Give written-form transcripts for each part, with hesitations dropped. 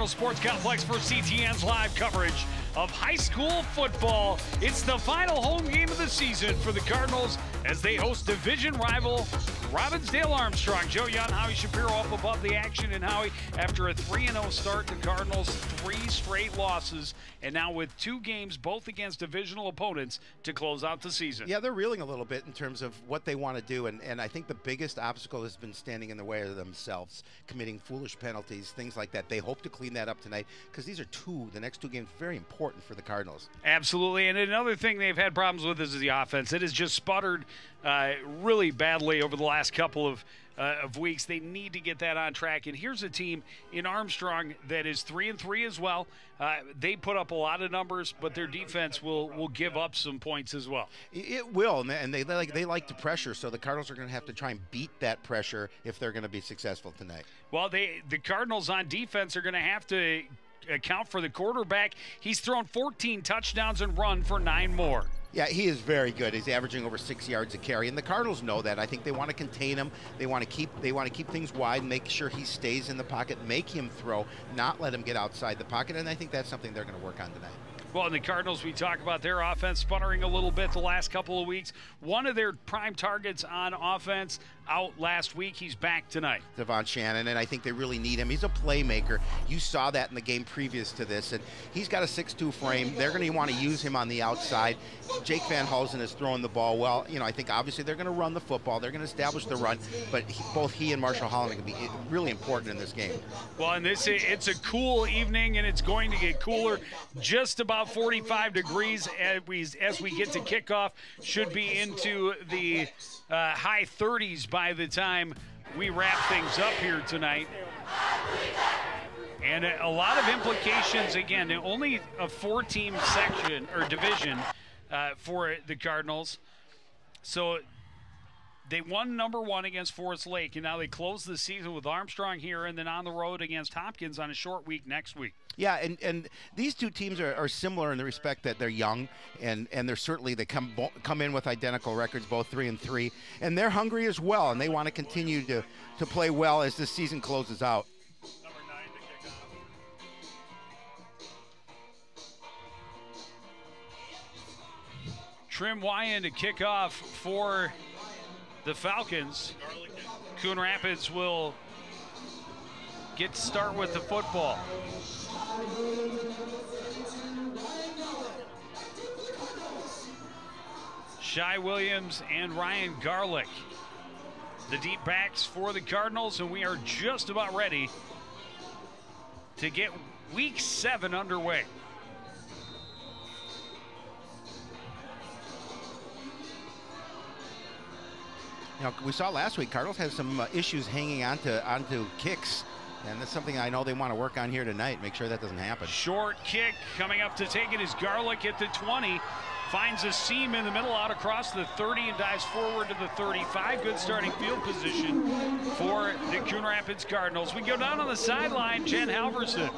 Cardinal Sports Complex for CTN's live coverage of high school football. It's the final home game of the season for the Cardinals as they host division rival Robbinsdale Armstrong. Joe Young, Howie Shapiro up above the action. And Howie, after a 3-0 start, the Cardinals 3 straight losses, and now with 2 games, both against divisional opponents, to close out the season. Yeah, they're reeling a little bit in terms of what they want to do, and I think the biggest obstacle has been standing in the way of themselves, committing foolish penalties, things like that. They hope to clean that up tonight because these are the next 2 games, very important for the Cardinals. Absolutely, and another thing they've had problems with is the offense. It has just sputtered really badly over the last couple of weeks. They need to get that on track. And here's a team in Armstrong that is 3-3 as well. They put up a lot of numbers, but their defense will give up some points as well. It will, and they like to pressure, so the Cardinals are going to have to try and beat that pressure if they're going to be successful tonight. Well, the Cardinals on defense are going to have to account for the quarterback. He's thrown 14 touchdowns and run for 9 more. Yeah, he is very good. He's averaging over 6 yards a carry, and the Cardinals know that. I think they want to contain him. They want to keep things wide, make sure he stays in the pocket, make him throw, not let him get outside the pocket, and I think that's something they're going to work on tonight. Well, in the Cardinals, we talk about their offense sputtering a little bit the last couple of weeks. One of their prime targets on offense out last week. He's back tonight. Devon Shannon, and I think they really need him. He's a playmaker. You saw that in the game previous to this, and he's got a 6'2" frame. They're going to want to use him on the outside. Jake Van Hulsen is throwing the ball well. You know, I think obviously they're going to run the football. They're going to establish the run, but both he and Marshall Holland are going to be really important in this game. Well, and it's a cool evening, and it's going to get cooler. Just about 45 degrees as we get to kickoff. Should be into the high 30s by the time we wrap things up here tonight. And a lot of implications, again, only a 4-team section or division for the Cardinals. So they won #1 against Forest Lake, and now they close the season with Armstrong here and then on the road against Hopkins on a short week next week. Yeah, and these 2 teams are similar in the respect that they're young, and they're certainly, they come in with identical records, both 3-3, and they're hungry as well, and they want to continue to play well as this season closes out. Trim Wyan to kick off for the Falcons. Coon Rapids will get to start with the football. Shai Williams and Ryan Garlick, the deep backs for the Cardinals, and we are just about ready to get week 7 underway. You know, we saw last week, Cardinals had some issues hanging onto kicks, and that's something I know they want to work on here tonight, make sure that doesn't happen. Short kick coming up to take it is Garlick at the 20. Finds a seam in the middle out across the 30 and dives forward to the 35. Good starting field position for the Coon Rapids Cardinals. We go down on the sideline, Jen Halverson.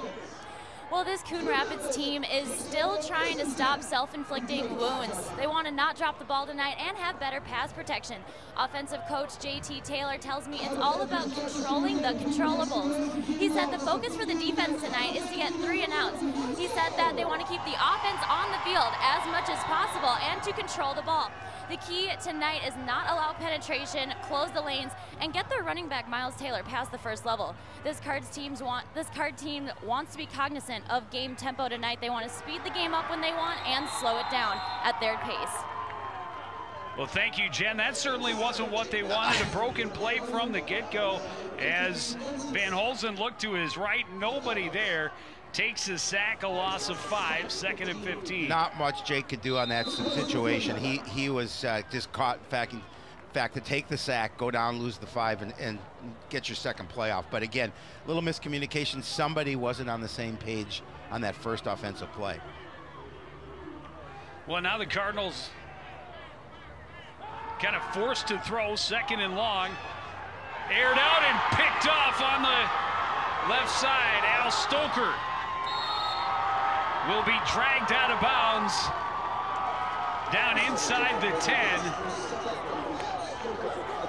Well, this Coon Rapids team is still trying to stop self-inflicting wounds. They want to not drop the ball tonight and have better pass protection. Offensive coach JT Taylor tells me it's all about controlling the controllables. He said the focus for the defense tonight is to get 3 and outs. He said that they want to keep the offense on the field as much as possible and to control the ball. The key tonight is not allow penetration, close the lanes, and get their running back Miles Taylor past the first level. This Card team wants to be cognizant of game tempo tonight. They want to speed the game up when they want and slow it down at their pace. Well, thank you, Jen. That certainly wasn't what they wanted. A broken play from the get-go as Van Hulsen looked to his right. Nobody there. Takes a sack, a loss of 5, 2nd and 15. Not much Jake could do on that situation. He was just caught. In fact, to take the sack, go down, lose the 5, and get your second playoff. But again, little miscommunication. Somebody wasn't on the same page on that first offensive play. Well, now the Cardinals kind of forced to throw, 2nd and long. Aired out and picked off on the left side. Al Stoker will be dragged out of bounds down inside the 10.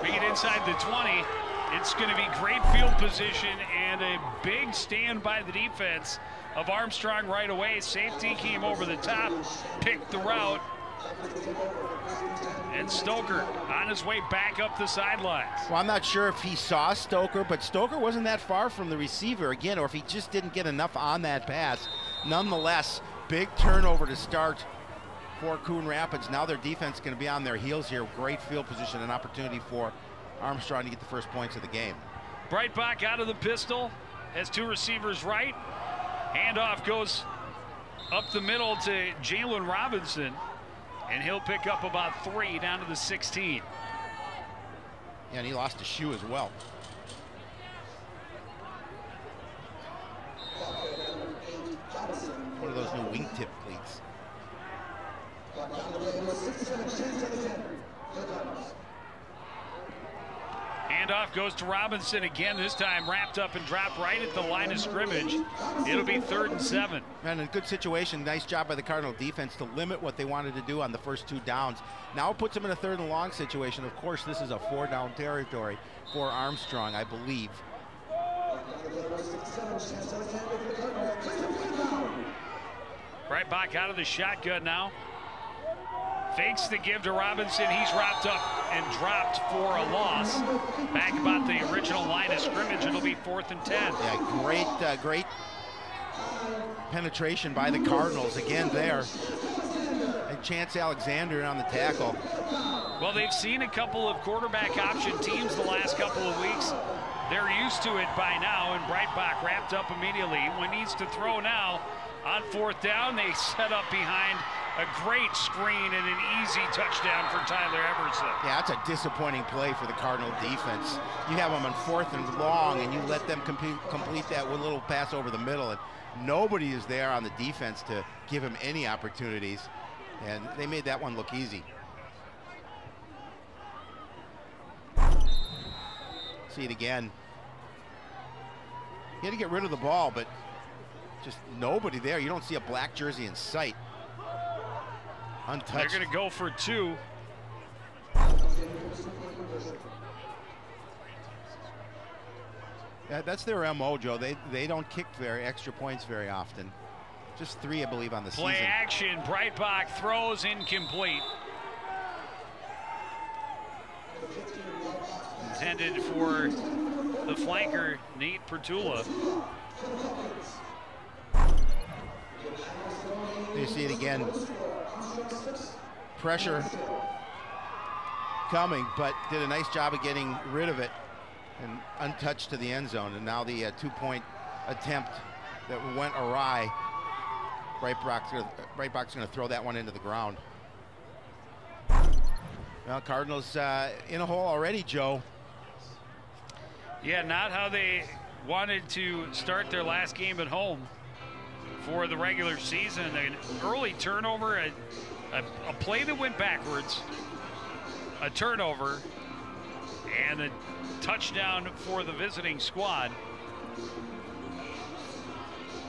Bring it inside the 20. It's going to be great field position, and and a big stand by the defense of Armstrong right away. Safety came over the top, picked the route, and Stoker on his way back up the sidelines. Well, I'm not sure if he saw Stoker, but Stoker wasn't that far from the receiver again, or if he just didn't get enough on that pass. Nonetheless, big turnover to start for Coon Rapids. Now their defense is going to be on their heels here. Great field position and opportunity for Armstrong to get the first points of the game. Breitbach out of the pistol, has two receivers right. Handoff goes up the middle to Jalen Robinson, and he'll pick up about 3 down to the 16. Yeah, and he lost a shoe as well. One of those new wingtip cleats. Handoff goes to Robinson again, this time wrapped up and dropped right at the line of scrimmage. It'll be 3rd and 7. And a good situation. Nice job by the Cardinal defense to limit what they wanted to do on the first 2 downs. Now it puts them in a 3rd and long situation. Of course, this is a 4-down territory for Armstrong, I believe. Breitbach out of the shotgun now. Fakes the give to Robinson. He's wrapped up and dropped for a loss. Back about the original line of scrimmage. It'll be 4th and 10. Yeah, great penetration by the Cardinals again there. And Chance Alexander on the tackle. Well, they've seen a couple of quarterback option teams the last couple of weeks. They're used to it by now, and Breitbach wrapped up immediately. When he needs to throw now on 4th down, they set up behind a great screen and an easy touchdown for Tyler Everson. Yeah, that's a disappointing play for the Cardinal defense. You have them on 4th and long, and you let them complete that one little pass over the middle, and nobody is there on the defense to give him any opportunities, and they made that one look easy. See it again. He had to get rid of the ball, but just nobody there. You don't see a black jersey in sight. Untouched. They're going to go for 2. Yeah, that's their MO, Joe. They don't kick extra points very often. Just 3, I believe, on the season. Play action. Breitbach throws incomplete. Intended for the flanker, Nate Pertula. You see it again. Pressure coming, but did a nice job of getting rid of it and untouched to the end zone. And now the 2-point attempt that went awry. Breitbach's going to throw that one into the ground. Well, Cardinals in a hole already, Joe. Yeah, not how they wanted to start their last game at home for the regular season. An early turnover, a play that went backwards, a turnover, and a touchdown for the visiting squad.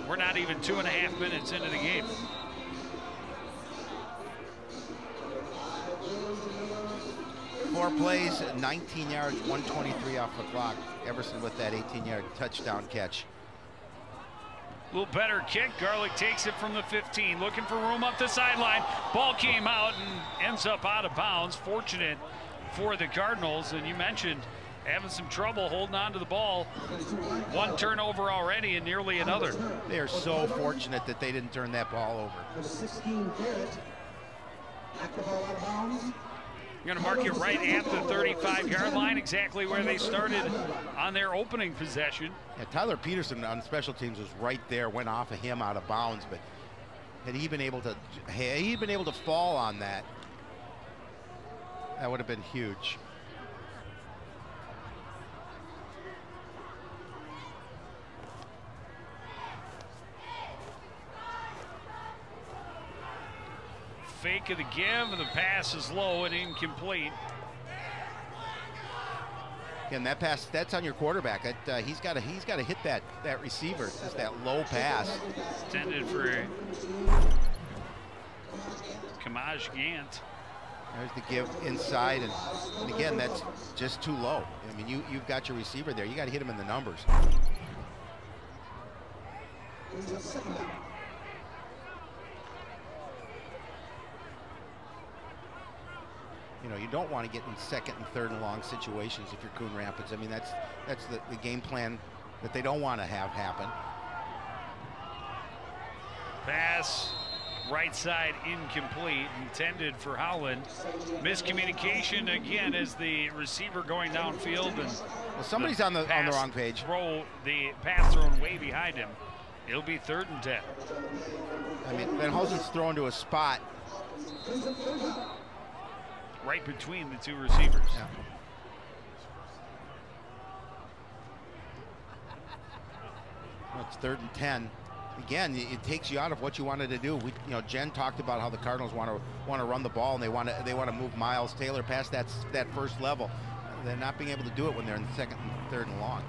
We're not even 2.5 minutes into the game. Four plays, 19 yards, 123 off the clock. Everson with that 18-yard touchdown catch. A little better kick. Garlick takes it from the 15, looking for room up the sideline. Ball came out and ends up out of bounds. Fortunate for the Cardinals, and you mentioned having some trouble holding on to the ball. One turnover already and nearly another. They are so fortunate that they didn't turn that ball over. You're going to mark it right at the 35-yard line, exactly where they started on their opening possession. Yeah, Tyler Peterson on special teams was right there, went off of him out of bounds, but had he been able to fall on that, that would have been huge. Fake of the give, and the pass is low and incomplete. Again, that pass, that's on your quarterback. That he's got to hit that receiver. It's that low pass. Intended for Kamaj Gant. There's the give inside, and again, that's just too low. I mean, you've got your receiver there. You got to hit him in the numbers. You know, you don't want to get in second and third and long situations if you're Coon Rapids. I mean, that's the game plan that they don't want to have happen. Pass right side incomplete, intended for Howland. Miscommunication again as the receiver going downfield, and well, somebody's on the wrong page. The pass thrown way behind him. It'll be 3rd and 10. I mean, Van Hulsen's thrown to a spot right between the two receivers. Yeah. Well, it's 3rd and 10. Again, it takes you out of what you wanted to do. Jen talked about how the Cardinals want to run the ball, and they want to move Miles Taylor past that first level. They're not being able to do it when they're in 2nd and 3rd and long.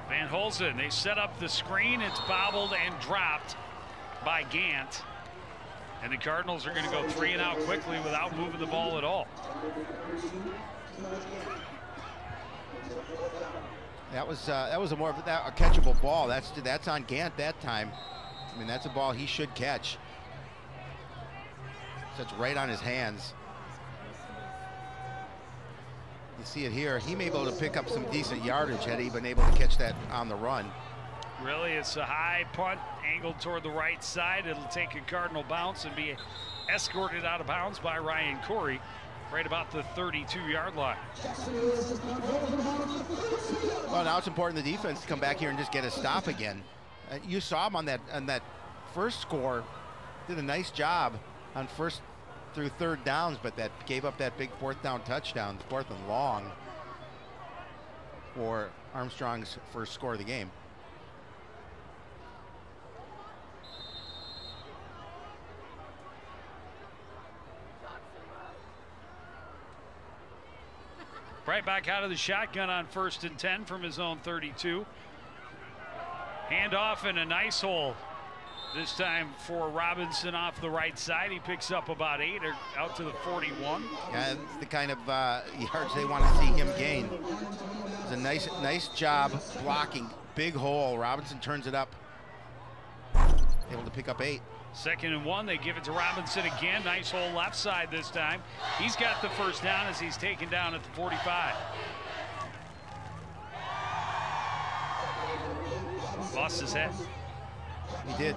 Van Hulsen, they set up the screen. It's bobbled and dropped by Gant. And the Cardinals are going to go 3 and out quickly without moving the ball at all. That was a more of a catchable ball. That's on Gant that time. I mean, that's a ball he should catch. So it's right on his hands. You see it here. He may be able to pick up some decent yardage had he been able to catch that on the run. Really, it's a high punt angled toward the right side. It'll take a Cardinal bounce and be escorted out of bounds by Ryan Corey right about the 32-yard line. Well, now it's important the defense to come back here and just get a stop again. You saw him on that first score. Did a nice job on 1st through 3rd downs, but that gave up that big 4th down touchdown, 4th and long, for Armstrong's first score of the game. Right back out of the shotgun on 1st and 10 from his own 32. Handoff in a nice hole. This time for Robinson off the right side. He picks up about 8 or out to the 41. Yeah, it's the kind of yards they want to see him gain. It's a nice job blocking. Big hole. Robinson turns it up. Able to pick up 8. 2nd and 1, they give it to Robinson again. Nice hole left side this time. He's got the first down as he's taken down at the 45. Lost his head. He did.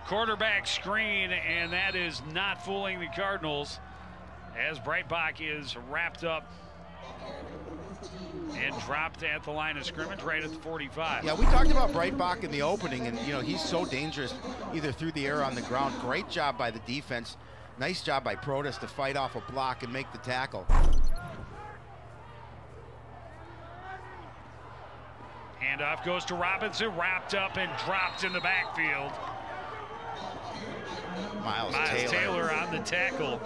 Quarterback screen, and that is not fooling the Cardinals as Breitbach is wrapped up and dropped at the line of scrimmage right at the 45. Yeah, we talked about Breitbach in the opening, and he's so dangerous either through the air or on the ground. Great job by the defense. Nice job by Protas to fight off a block and make the tackle. Handoff goes to Robinson, wrapped up and dropped in the backfield. Miles Taylor on the tackle.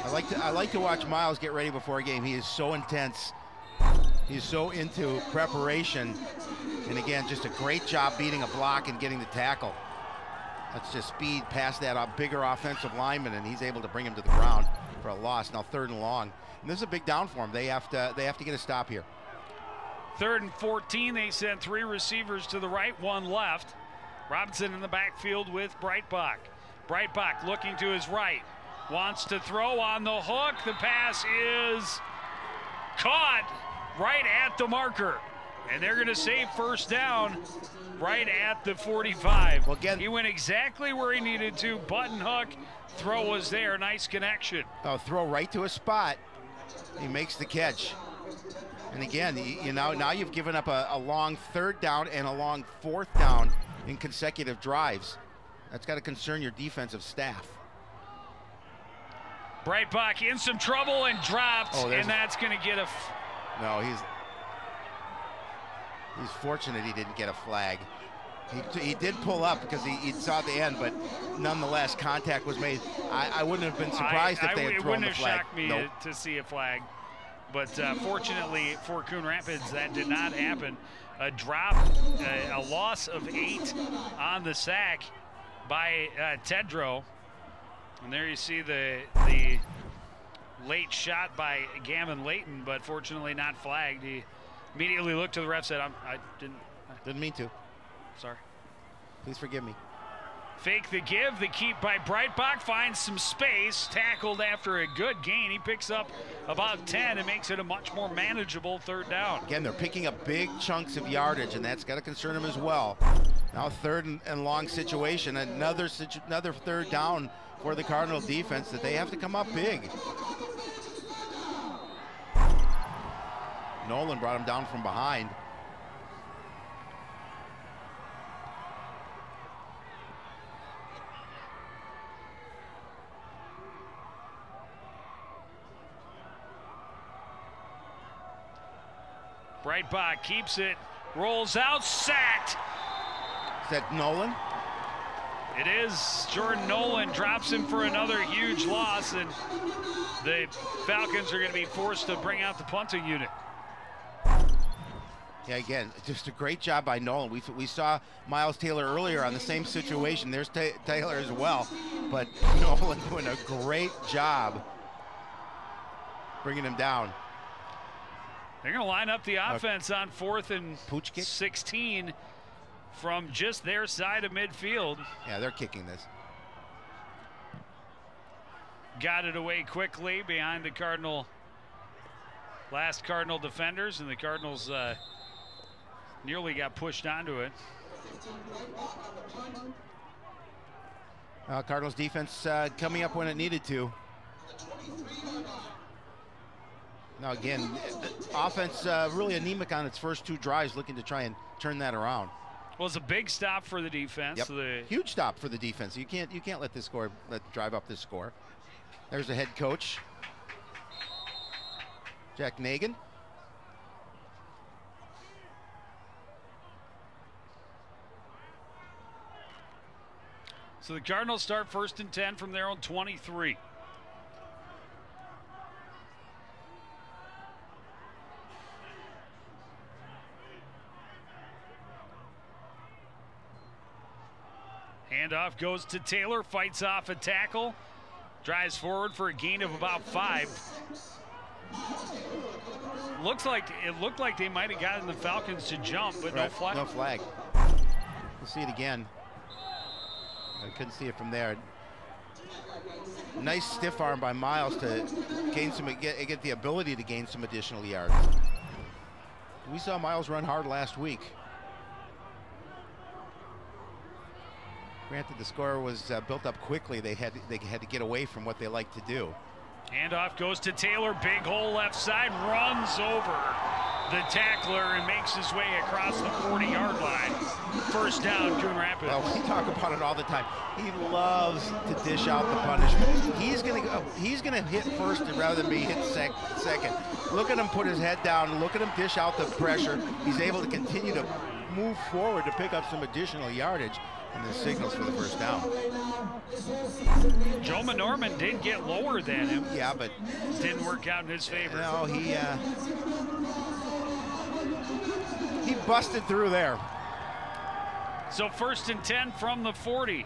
I like to watch Miles get ready before a game. He is so intense. He's so into preparation. And again, just a great job beating a block and getting the tackle. That's just speed past that bigger offensive lineman, and he's able to bring him to the ground for a loss. Now 3rd and long. And this is a big down for them. They have to get a stop here. 3rd and 14, they sent 3 receivers to the right, 1 left. Robinson in the backfield with Breitbach. Breitbach looking to his right. Wants to throw on the hook. The pass is caught right at the marker. And they're going to save first down right at the 45. Well, again, he went exactly where he needed to. Button hook. Throw was there. Nice connection. Throw right to a spot. He makes the catch. And again, now you've given up a long 3rd down and a long 4th down in consecutive drives. That's got to concern your defensive staff. Breitbach in some trouble and dropped, and that's going to get a... No, he's fortunate he didn't get a flag. He did pull up because he saw the end, but nonetheless, contact was made. I wouldn't have been surprised if they had thrown the flag. It wouldn't have shocked me to see a flag. But fortunately for Coon Rapids, that did not happen. a drop, a loss of 8 on the sack by Tedrow. And there you see the late shot by Gavin Layton, but fortunately not flagged. He immediately looked to the ref, said, I didn't mean to. Sorry. Please forgive me. Fake the give, the keep by Breitbach, finds some space, tackled after a good gain. He picks up about 10 and makes it a much more manageable 3rd down. Again, they're picking up big chunks of yardage, and that's got to concern them as well. Now 3rd and long situation, another 3rd down for the Cardinal defense that they have to come up big. Nolan brought him down from behind. Breitbach keeps it, rolls out, sacked. Is that Nolan? It is. Jordan Nolan drops him for another huge loss, and the Falcons are going to be forced to bring out the punting unit. Yeah, again, just a great job by Nolan. We saw Miles Taylor earlier on the same situation. There's Taylor as well, but Nolan doing a great job bringing him down. They're going to line up the offense on 4th and Pooch kick? 16 from just their side of midfield. Yeah, they're kicking this. Got it away quickly behind the last Cardinal defenders, and the Cardinals nearly got pushed onto it. Cardinals defense coming up when it needed to. Now again, offense really anemic on its first 2 drives, looking to try and turn that around. Well, it's a big stop for the defense. Yep. Huge stop for the defense. You can't let this score drive up this score. There's the head coach, Jack Nagan. So the Cardinals start 1st and 10 from their own 23. Handoff goes to Taylor, fights off a tackle, drives forward for a gain of about 5. It looked like they might have gotten the Falcons to jump, but no flag. No flag. We'll see it again. I couldn't see it from there. Nice stiff arm by Miles to get the ability to gain some additional yards. We saw Miles run hard last week. Granted, the score was built up quickly. They had to get away from what they like to do. Handoff goes to Taylor, big hole left side, runs over the tackler and makes his way across the 40-yard line. 1st down, Coon Rapids. Well, we talk about it all the time. He loves to dish out the punishment. He's gonna hit first rather than be hit second. Look at him put his head down. Look at him dish out the pressure. He's able to continue to move forward to pick up some additional yardage. And the signals for the 1st down. Joe Manorman did get lower than him. Yeah, but didn't work out in his favor. No, he busted through there. So 1st and 10 from the 40.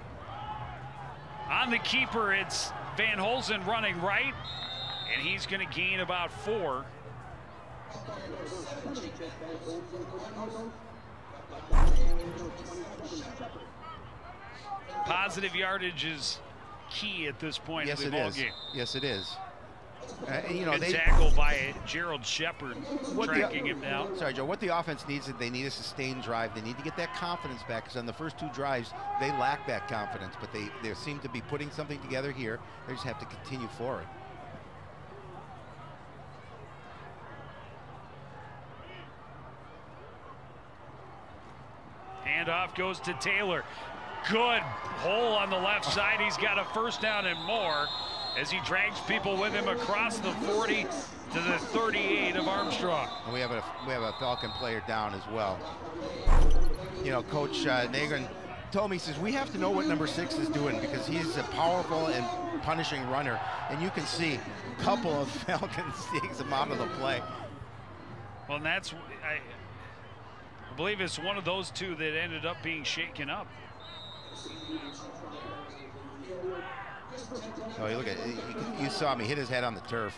On the keeper, it's Van Holzen running right, and he's going to gain about 4. Positive yardage is key at this point of the ball game. Yes, it is. Good tackle by Gerald Shepard, tracking him down. Sorry, Joe. What the offense needs is they need a sustained drive. They need to get that confidence back, because on the first 2 drives, they lack that confidence. But they seem to be putting something together here. They just have to continue forward. Handoff goes to Taylor. Good hole on the left side. He's got a 1st down and more as he drags people with him across the 40 to the 38 of Armstrong. And we have a Falcon player down as well. You know, Coach Nagrin told me, he says, we have to know what number 6 is doing, because he's a powerful and punishing runner. And you can see a couple of Falcons takes him out of the play. Well, and that's I believe it's one of those two that ended up being shaken up. Oh, you look at you saw me hit his head on the turf.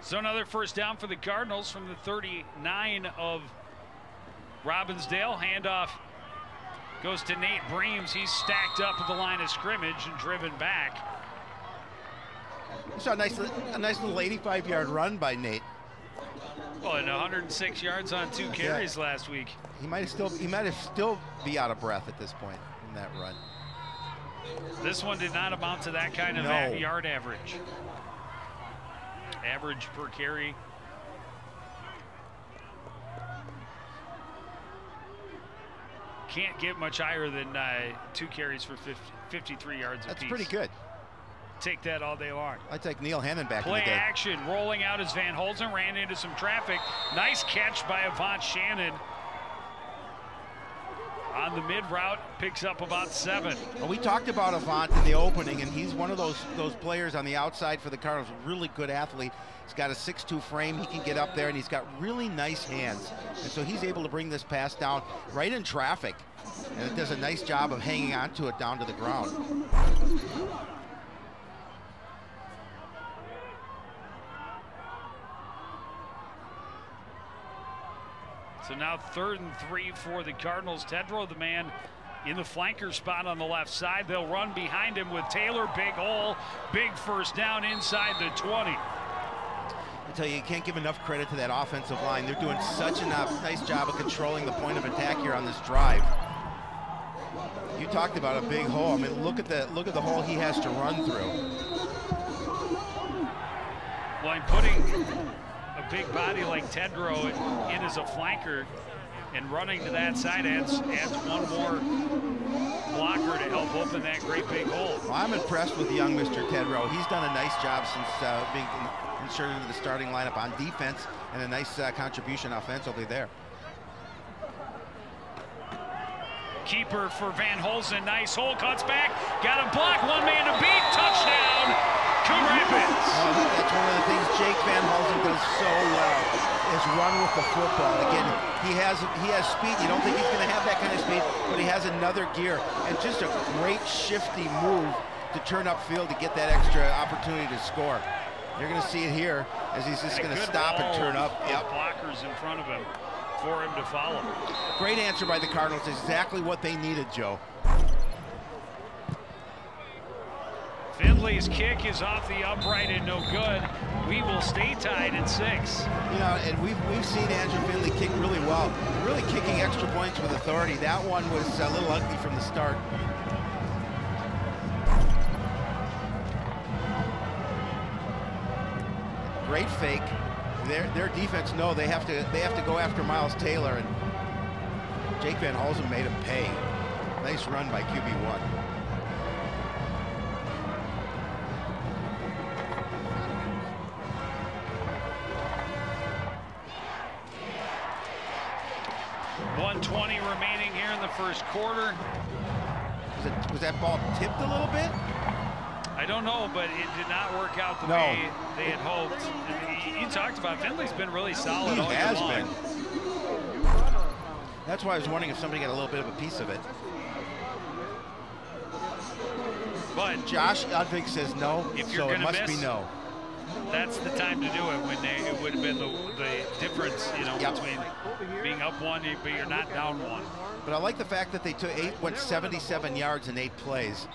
So another first down for the Cardinals from the 39 of Robbinsdale. Handoff goes to Nate Breams. He's stacked up at the line of scrimmage and driven back. You saw a nice little 85-yard run by Nate. Well, and 106 yards on 2 carries last week. He might have still be out of breath at this point in that run. This one did not amount to that kind of yard average. Average per carry. Can't get much higher than 2 carries for 53 yards apiece. That's pretty good. Take that all day long. I take Neil Hennon back in the Play day. action, rolling out as Van Holzen ran into some traffic. Nice catch by Avant Shannon. On the mid route, picks up about 7. Well, we talked about Avant in the opening, and he's one of those players on the outside for the Cardinals. Really good athlete. He's got a 6'2" frame. He can get up there, and he's got really nice hands. And so he's able to bring this pass down right in traffic, and it does a nice job of hanging on to it down to the ground. So now 3rd and 3 for the Cardinals. Tedrow, the man in the flanker spot on the left side. They'll run behind him with Taylor. Big hole, big first down inside the 20. I tell you, you can't give enough credit to that offensive line. They're doing such a nice job of controlling the point of attack here on this drive. You talked about a big hole. I mean, look at the hole he has to run through. Well, I'm putting a big body like Tedrow in as a flanker and running to that side adds one more blocker to help open that great big hole. Well, I'm impressed with young Mr. Tedrow. He's done a nice job since being inserted into the starting lineup on defense, and a nice contribution offensively there. Keeper for Van Holzen, nice hole, cuts back, got a block, 1 man to beat, touchdown, Coon Rapids. That's one of the things Jake Van Holzen does so well, is run with the football. Again, he has speed. You don't think he's going to have that kind of speed, but he has another gear, and just a great shifty move to turn upfield to get that extra opportunity to score. You're going to see it here as he's just going to stop and turn up. Yep. Blockers in front of him for him to follow. Great answer by the Cardinals. Exactly what they needed, Joe. Findley's kick is off the upright and no good. We will stay tied at 6. You know, and we've seen Andrew Findley kick really well, really kicking extra points with authority. That one was a little ugly from the start. Great fake. Their defense know they have to go after Miles Taylor, and Jake Van Holzen made him pay. Nice run by QB1. .120 remaining here in the first quarter. Was that ball tipped a little bit? I don't know, but it did not work out the way they had hoped. You talked about Findley's been really solid all year long. He has been. That's why I was wondering if somebody got a little bit of a piece of it. But Josh Udvig says no, so it must be no. That's the time to do it when it would have been the difference, you know, between being up 1 but you're not down 1. But I like the fact that they went 77 yards in 8 plays.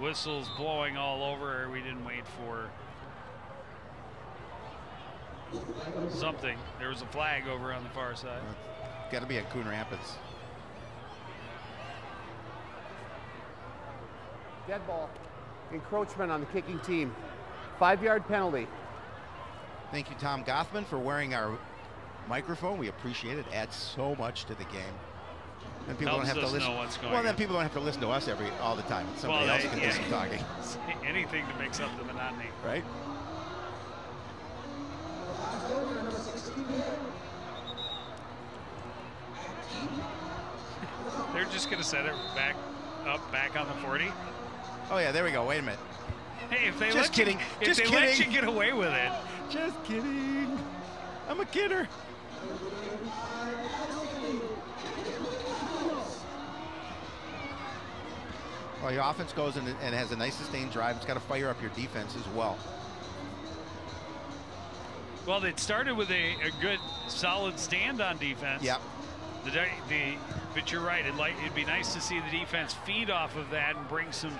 Whistles blowing all over. We didn't wait for something. There was a flag over on the far side. Got to be at Coon Rapids. Dead ball. Encroachment on the kicking team. 5-yard penalty. Thank you, Tom Gothman, for wearing our microphone. We appreciate it. Adds so much to the game. And people don't have to listen. Well, then people don't have to listen to us all the time. Somebody else can do some talking. Anything to mix up the monotony. Right? They're just going to set it back on the 40. Oh, yeah, there we go. Wait a minute. Hey, if they Just kidding. If they let you get away with it. Just kidding. I'm a kidder. Well, your offense goes and has a nice sustained drive. It's got to fire up your defense as well. Well, it started with a good, solid stand on defense. Yep. But you're right. It'd be nice to see the defense feed off of that and bring some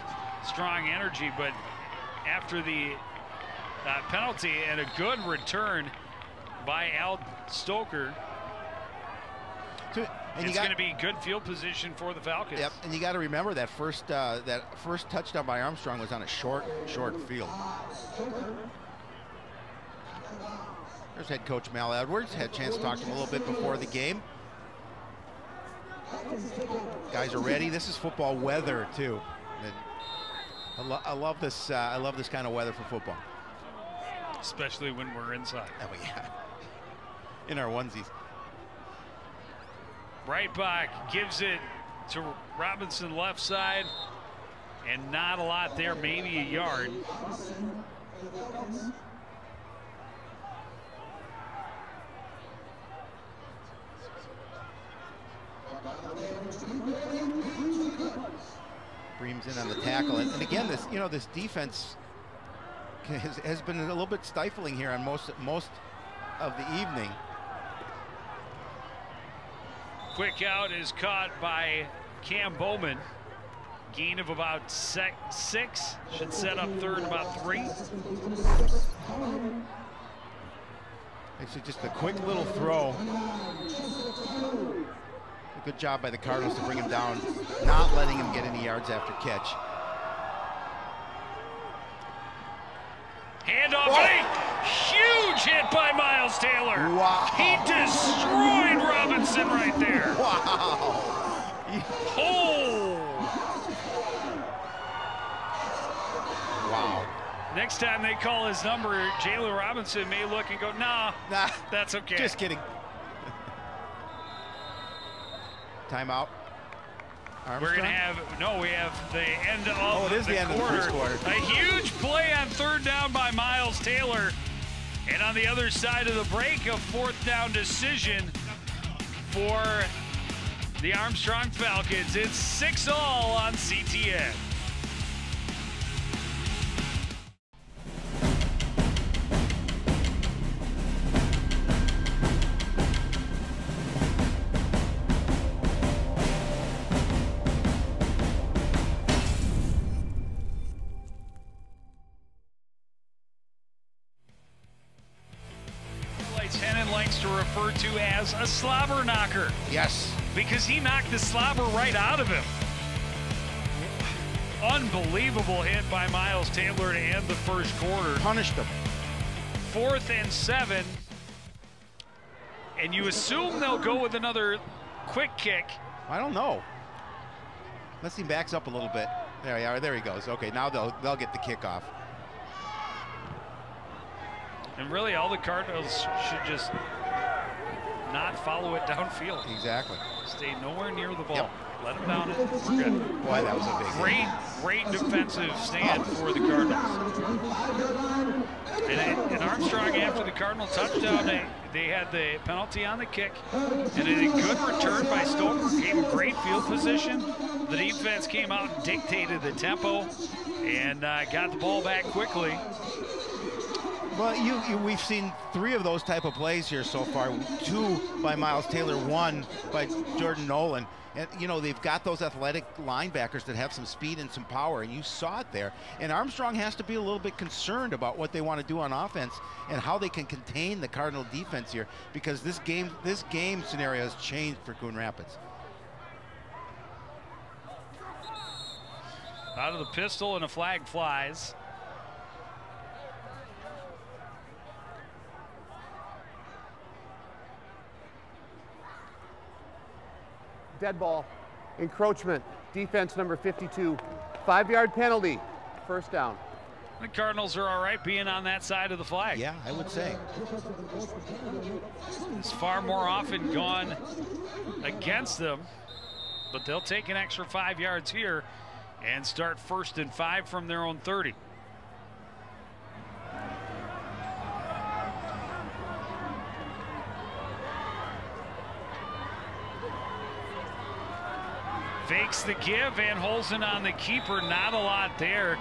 strong energy. But after the penalty and a good return by Al Stoker, it's going to be good field position for the Falcons. Yep, and you got to remember that first touchdown by Armstrong was on a short field. There's head coach Mal Edwards. Had a chance to talk to him a little bit before the game. Guys are ready. This is football weather too. And I love this. I love this kind of weather for football, especially when we're inside. Oh yeah, in our onesies. Breitbach gives it to Robinson left side, and not a lot there, maybe a yard. Breams in on the tackle, and again, this defense has been a little bit stifling here on most of the evening. Quick out is caught by Cam Bowman. Gain of about 6. Should set up third and about 3. Actually, just a quick little throw. A good job by the Cardinals to bring him down, not letting him get any yards after catch. Handoff, huge hit by Miles Taylor. Wow. He destroyed Robinson right there. Wow. Oh. Wow. Next time they call his number, Jalen Robinson may look and go, nah, that's okay. Just kidding. Timeout. Armstrong? We're going to have, we have the end of it is the end of the first quarter. A huge play on third down by Miles Taylor. And on the other side of the break, a fourth down decision for the Armstrong Falcons. It's 6-all on CTN. Hennon likes to refer to as a slobber knocker. Yes. Because he knocked the slobber right out of him. Unbelievable hit by Miles Taylor to end the first quarter. Punished him. 4th and 7. And you assume they'll go with another quick kick. I don't know. Unless he backs up a little bit. There he are. There he goes. Okay, now they'll get the kickoff. And really, all the Cardinals should just not follow it downfield. Exactly. Stay nowhere near the ball. Yep. Let them down. We're good. Boy, that was a big hit. Great defensive stand for the Cardinals. And Armstrong, after the Cardinal touchdown, they had the penalty on the kick. And a good return by Stoker. Gave a great field position. The defense came out and dictated the tempo and got the ball back quickly. Well, we've seen 3 of those type of plays here so far. 2 by Miles Taylor, 1 by Jordan Nolan. And, they've got those athletic linebackers that have some speed and some power, and you saw it there. And Armstrong has to be a little bit concerned about what they want to do on offense and how they can contain the Cardinal defense here, because this game scenario has changed for Coon Rapids. Out of the pistol and a flag flies. Dead ball, encroachment, defense number 52, 5-yard penalty, first down. The Cardinals are all right being on that side of the flag. Yeah, I would say. It's far more often gone against them, but they'll take an extra 5 yards here and start 1st and 5 from their own 30. Fakes the give, Van Holzen on the keeper. Not a lot there.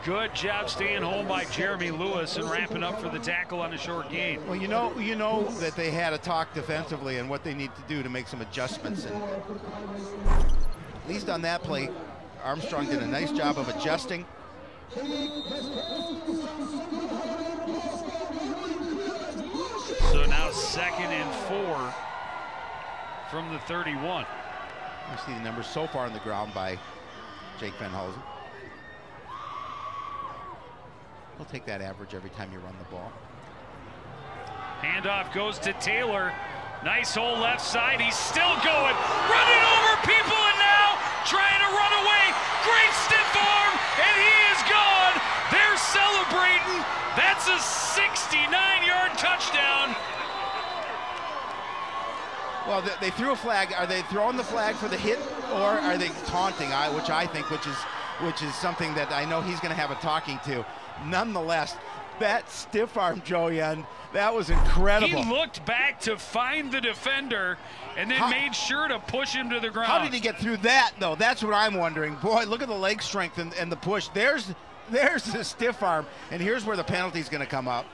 Good job staying home by Jeremy Lewis and wrapping up for the tackle on a short gain. Well, you know that they had a talk defensively and what they need to do to make some adjustments. And at least on that play, Armstrong did a nice job of adjusting. So now 2nd and 4 from the 31. You see the numbers so far on the ground by Jake Van Holzen. He'll take that average every time you run the ball. Handoff goes to Taylor. Nice hole left side. He's still going. Running over people and now trying to run away. Great stiff arm, and he is gone. They're celebrating. That's a 69-yard touchdown. Well, they threw a flag. Are they throwing the flag for the hit, or are they taunting? Which is something that I know he's going to have a talking to. Nonetheless, that stiff arm, Joe Young, that was incredible. He looked back to find the defender and then made sure to push him to the ground. How did he get through that, though? That's what I'm wondering. Boy, look at the leg strength and the push. There's the stiff arm, and here's where the penalty's going to come up.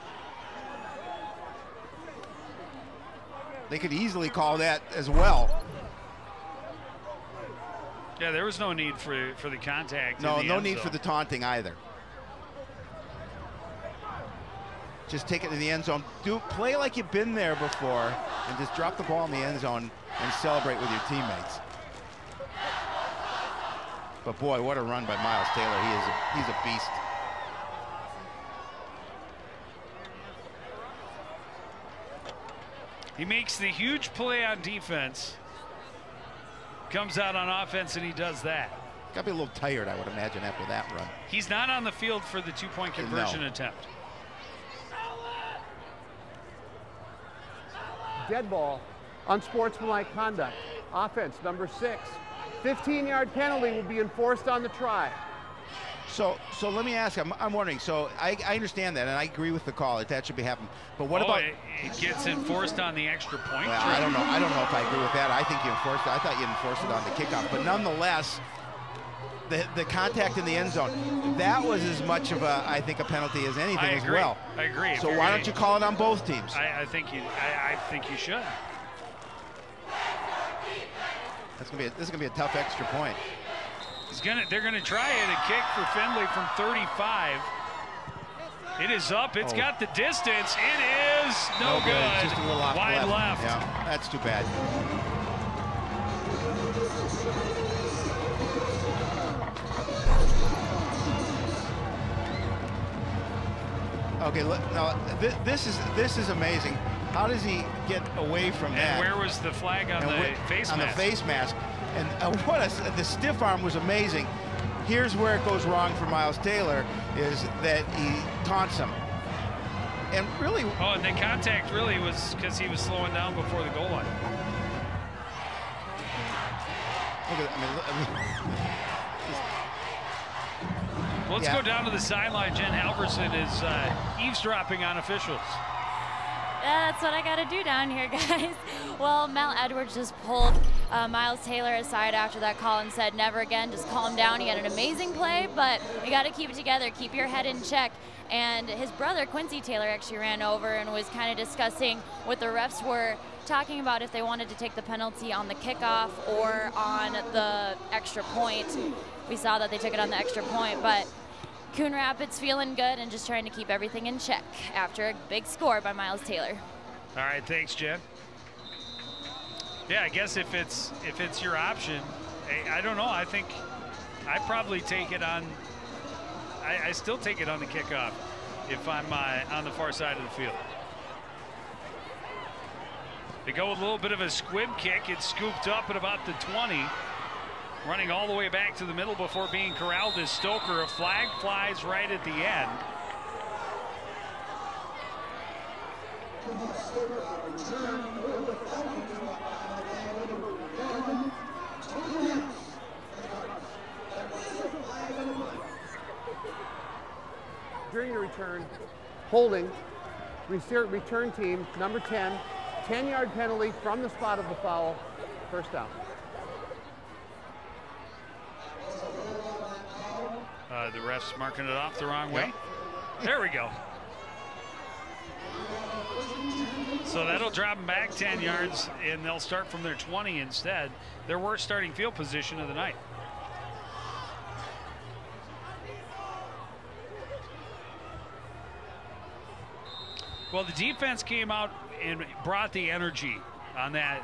They could easily call that as well. Yeah, there was no need for the contact. No need for the taunting either. Just take it to the end zone. Play like you've been there before, and just drop the ball in the end zone and celebrate with your teammates. But boy, what a run by Miles Taylor. He's a beast. He makes the huge play on defense, comes out on offense, and he does that. Got to be a little tired, I would imagine, after that run. He's not on the field for the two-point conversion attempt. Dead ball, unsportsmanlike conduct. Offense, number 6. 15-yard penalty will be enforced on the try. So let me ask, I'm wondering, so I understand that, and I agree with the call that should be happening. But what about it gets enforced on the extra point? Well, I don't know if I agree with that. I think you enforced it. I thought you enforced it on the kickoff. But nonetheless, the contact in the end zone, that was as much of I think a penalty as anything as well. I agree. So why don't you call it on both teams? I think you should. This is gonna be a tough extra point. They're gonna try it, a kick for Findlay from 35. It is up. It's got the distance. It is no good. Just a little off wide left. Yeah, that's too bad. Okay, now this is amazing. How does he get away from that? And where was the flag on the face mask? On the face mask. And the stiff arm was amazing. Here's where it goes wrong for Miles Taylor, is that he taunts him. And really... Oh, and the contact really was because he was slowing down before the goal line. Look at, Let's go down to the sideline. Jen Halverson is eavesdropping on officials. That's what I got to do down here, guys. Well, Mel Edwards just pulled Miles Taylor aside after that call and said, never again, just calm down. He had an amazing play, but you got to keep it together, keep your head in check. And his brother, Quincy Taylor, actually ran over and was kind of discussing what the refs were talking about, if they wanted to take the penalty on the kickoff or on the extra point. We saw that they took it on the extra point, but Coon Rapids feeling good and just trying to keep everything in check after a big score by Miles Taylor. All right, thanks, Jen. Yeah, I guess if it's your option, I don't know. I think I probably take it on. I still take it on the kickoff if I'm on the far side of the field. They go with a little bit of a squib kick. It's scooped up at about the 20. Running all the way back to the middle before being corralled is Stoker. A flag flies right at the end. during the return, holding, return team, number 10, 10-yard penalty from the spot of the foul, first down. The ref's marking it off the wrong way. There we go. So that'll drop them back 10 yards, and they'll start from their 20 instead. Their worst starting field position of the night. Well, the defense came out and brought the energy on that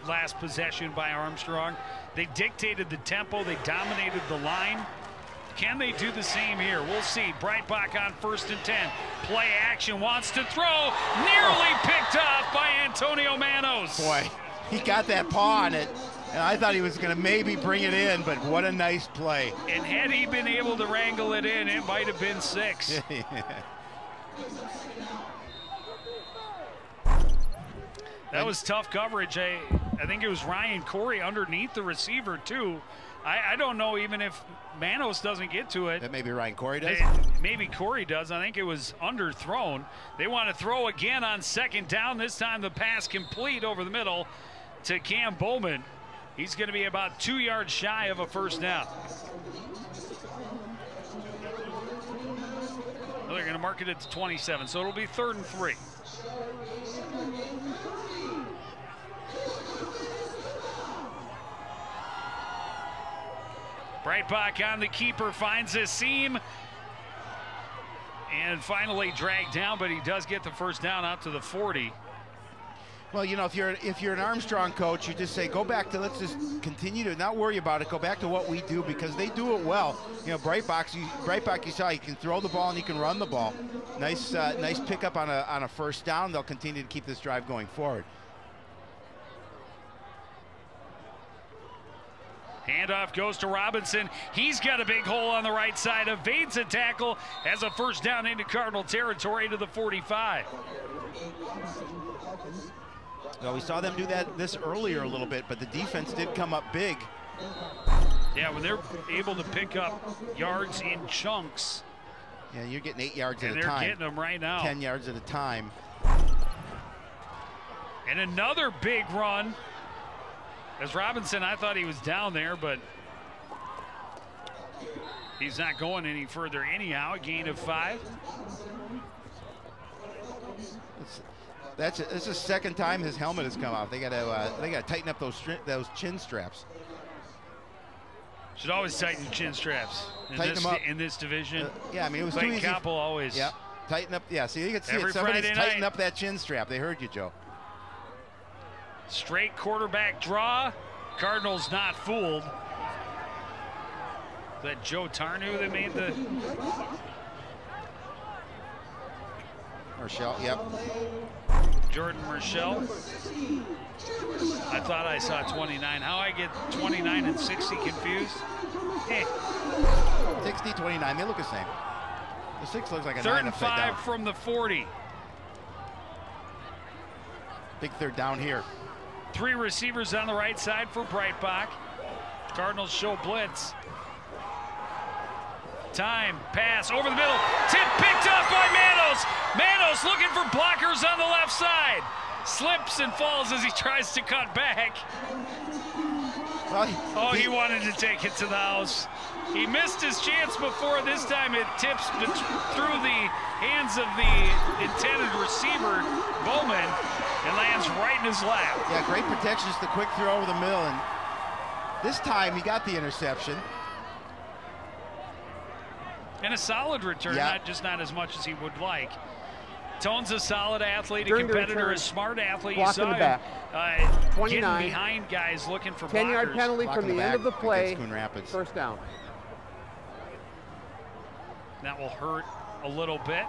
last possession by Armstrong. They dictated the tempo. They dominated the line. Can they do the same here? We'll see. Breitbach on 1st and 10. Play action, wants to throw. Nearly picked off by Antonio Manos. Boy, he got that paw on it, and I thought he was going to maybe bring it in, but what a nice play. And had he been able to wrangle it in, it might have been 6. That was tough coverage. I think it was Ryan Corey underneath the receiver, too. I don't know even if Manos doesn't get to it. That maybe Ryan Corey does? Maybe Corey does. I think it was underthrown. They want to throw again on 2nd down. This time the pass complete over the middle to Cam Bowman. He's going to be about 2 yards shy of a first down. Well, they're going to mark it at the 27, so it'll be 3rd and 3. Breitbach on the keeper, finds a seam, and finally dragged down, but he does get the first down out to the 40. Well, you know, if you're an Armstrong coach, you just say, go back to, let's just continue to not worry about it, go back to what we do, because they do it well. You know, Breitbach, you saw he can throw the ball and he can run the ball. Nice pickup on a first down. They'll continue to keep this drive going forward. Handoff goes to Robinson. He's got a big hole on the right side. Evades a tackle, has a first down into Cardinal territory to the 45. Well, we saw them do this earlier a little bit, but the defense did come up big. Yeah, when they're able to pick up yards in chunks. Yeah, you're getting 8 yards at a time. And they're getting them right now. 10 yards at a time. And another big run. As Robinson, I thought he was down there, but he's not going any further anyhow. A gain of 5. It's the 2nd time his helmet has come off. They got to tighten up those chin straps. Should always tighten chin straps in this division. Yeah, I mean, it was Clayton too easy. Capel always. Yep. Tighten up. Yeah, see, you can see Every it. Somebody's Friday tighten night. up that chin strap. They heard you, Joe. Straight quarterback draw. Cardinals not fooled. Is that Joe Tarnu that made the... Marshall, yep. Jordan Marshall. I thought I saw 29. How I get 29 and 60 confused? 60, 29, they look the same. The 6 looks like a 3rd 9 and upside 5 down. from the 40. Big 3rd down here. 3 receivers on the right side for Breitbach. Cardinals show blitz. Time, pass, over the middle. Tip picked up by Manos. Manos looking for blockers on the left side. Slips and falls as he tries to cut back. Well, he wanted to take it to the house. He missed his chance before. This time it tips through the hands of the intended receiver, Bowman, and lands right in his lap. Yeah, great protection, just a quick throw over the middle, and this time he got the interception. And a solid return, yeah. not as much as he would like. Tone's a solid athlete, a competitor, a smart athlete. You saw him getting behind guys looking for 10-yard penalty from the end of the play. Coon Rapids. First down. That will hurt a little bit.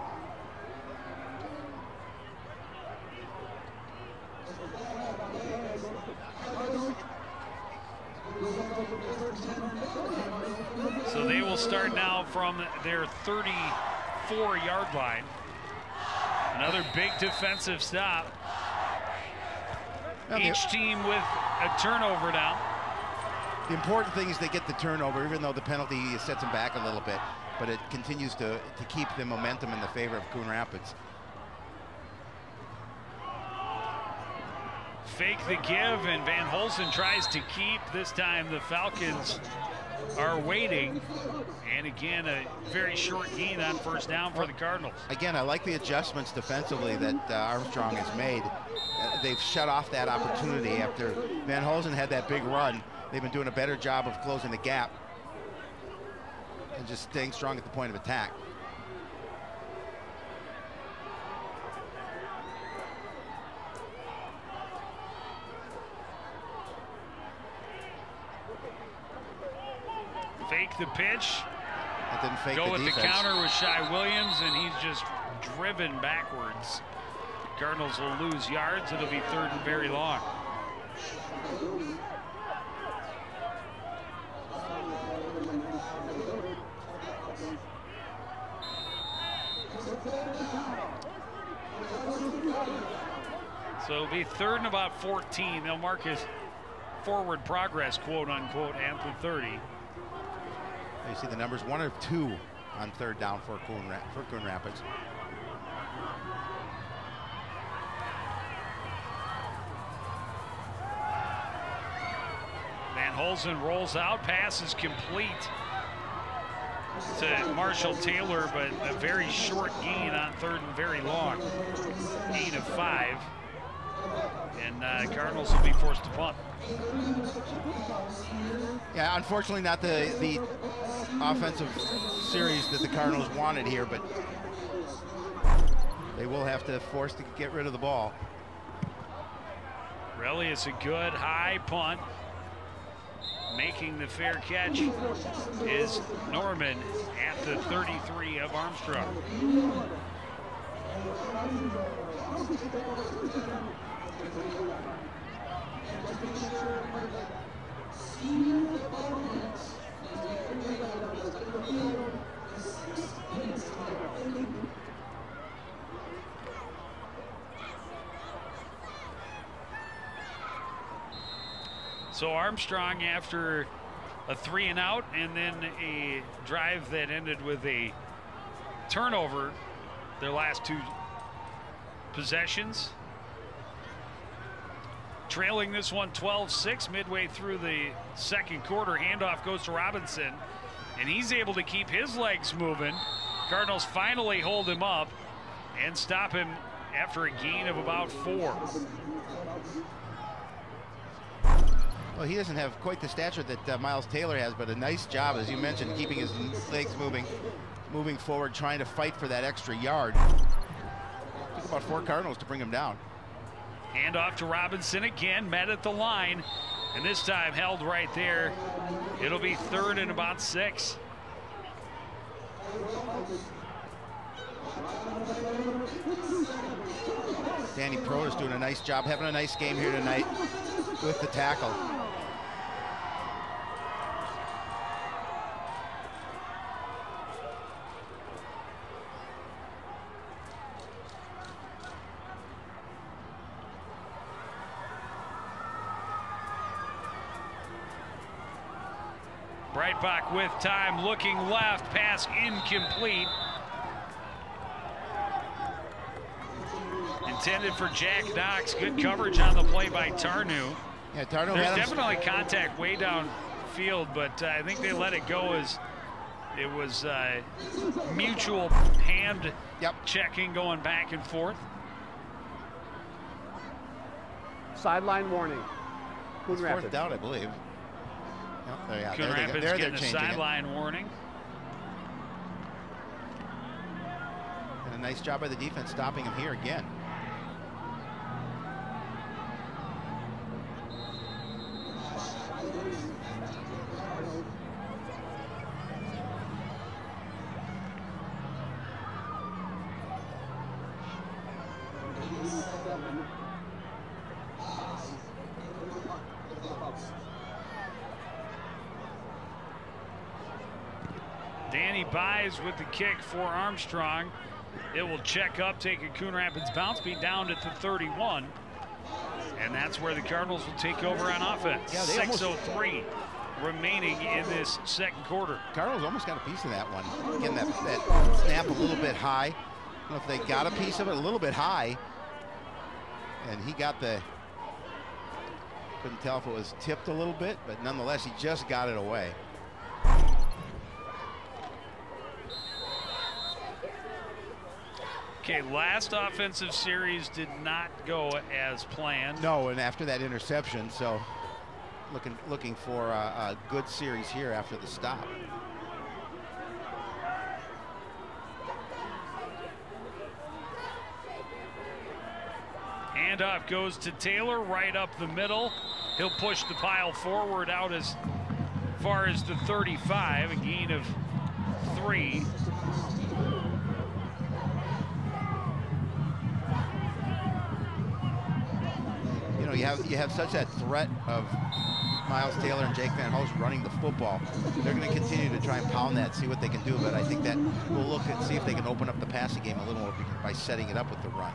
So they will start now from their 34-yard line. Another big defensive stop. Each team with a turnover now. The important thing is they get the turnover, even though the penalty sets them back a little bit. but it continues to keep the momentum in the favor of Coon Rapids. Fake the give, and Van Holzen tries to keep. This time the Falcons are waiting, and again a very short gain on first down for the Cardinals. Again, I like the adjustments defensively that Armstrong has made. They've shut off that opportunity after Van Holzen had that big run. They've been doing a better job of closing the gap and just staying strong at the point of attack. Fake the pitch. That didn't fake Go the with defense. the counter with Shai Williams, and he's just driven backwards. Cardinals will lose yards. It'll be 3rd and very long. So it'll be 3rd and about 14. They'll mark his forward progress, quote unquote, at the 30. You see the numbers, 1 of 2 on 3rd down for Coon Rapids. Van Holzen rolls out, pass is complete to Marshall Taylor, but a very short gain on 3rd and very long. 8 of 5. And Cardinals will be forced to punt. Yeah, unfortunately not the offensive series that the Cardinals wanted here, but they will have to force to get rid of the ball. Really, it's a good high punt. Making the fair catch is Norman at the 33 of Armstrong. So Armstrong, after a 3 and out and then a drive that ended with a turnover, their last 2 possessions. Trailing this one 12-6 midway through the 2nd quarter. Handoff goes to Robinson, and he's able to keep his legs moving. Cardinals finally hold him up and stop him after a gain of about 4. Well, he doesn't have quite the stature that Miles Taylor has, but a nice job, as you mentioned, keeping his legs moving forward, trying to fight for that extra yard. It took about 4 Cardinals to bring him down. Hand off to Robinson again, met at the line, and this time held right there. It'll be 3rd and about 6. Danny Pro is doing a nice job, having a nice game here tonight with the tackle. Breitbach with time, looking left, pass incomplete. Intended for Jack Knox. Good coverage on the play by Tarnu. Yeah, Tarnu There's definitely contact way downfield, but I think they let it go as it was mutual hand checking going back and forth. Sideline warning. Coon It's Rapids. 4th down, I believe. Yep, Coon Rapids they're getting a changing sideline warning. And a nice job by the defense stopping him here again. Danny buys with the kick for Armstrong. It will check up, take a Coon Rapids bounce, be down at the 31. And that's where the Cardinals will take over on offense. Yeah, they 6:03 remaining in this second quarter. Cardinals almost got a piece of that one. Again, that snap a little bit high. I don't know if they got a piece of it, a little bit high. And he got the, couldn't tell if it was tipped a little bit, but nonetheless, he just got it away. Okay, last offensive series did not go as planned. No, and after that interception, so looking for a good series here after the stop. Handoff goes to Taylor right up the middle. He'll push the pile forward out as far as the 35, a gain of 3. You know, you have such that threat of Miles Taylor and Jake Van Hulst running the football. They're going to continue to try and pound that, see what they can do. But I think that we'll look and see if they can open up the passing game a little more by setting it up with the run.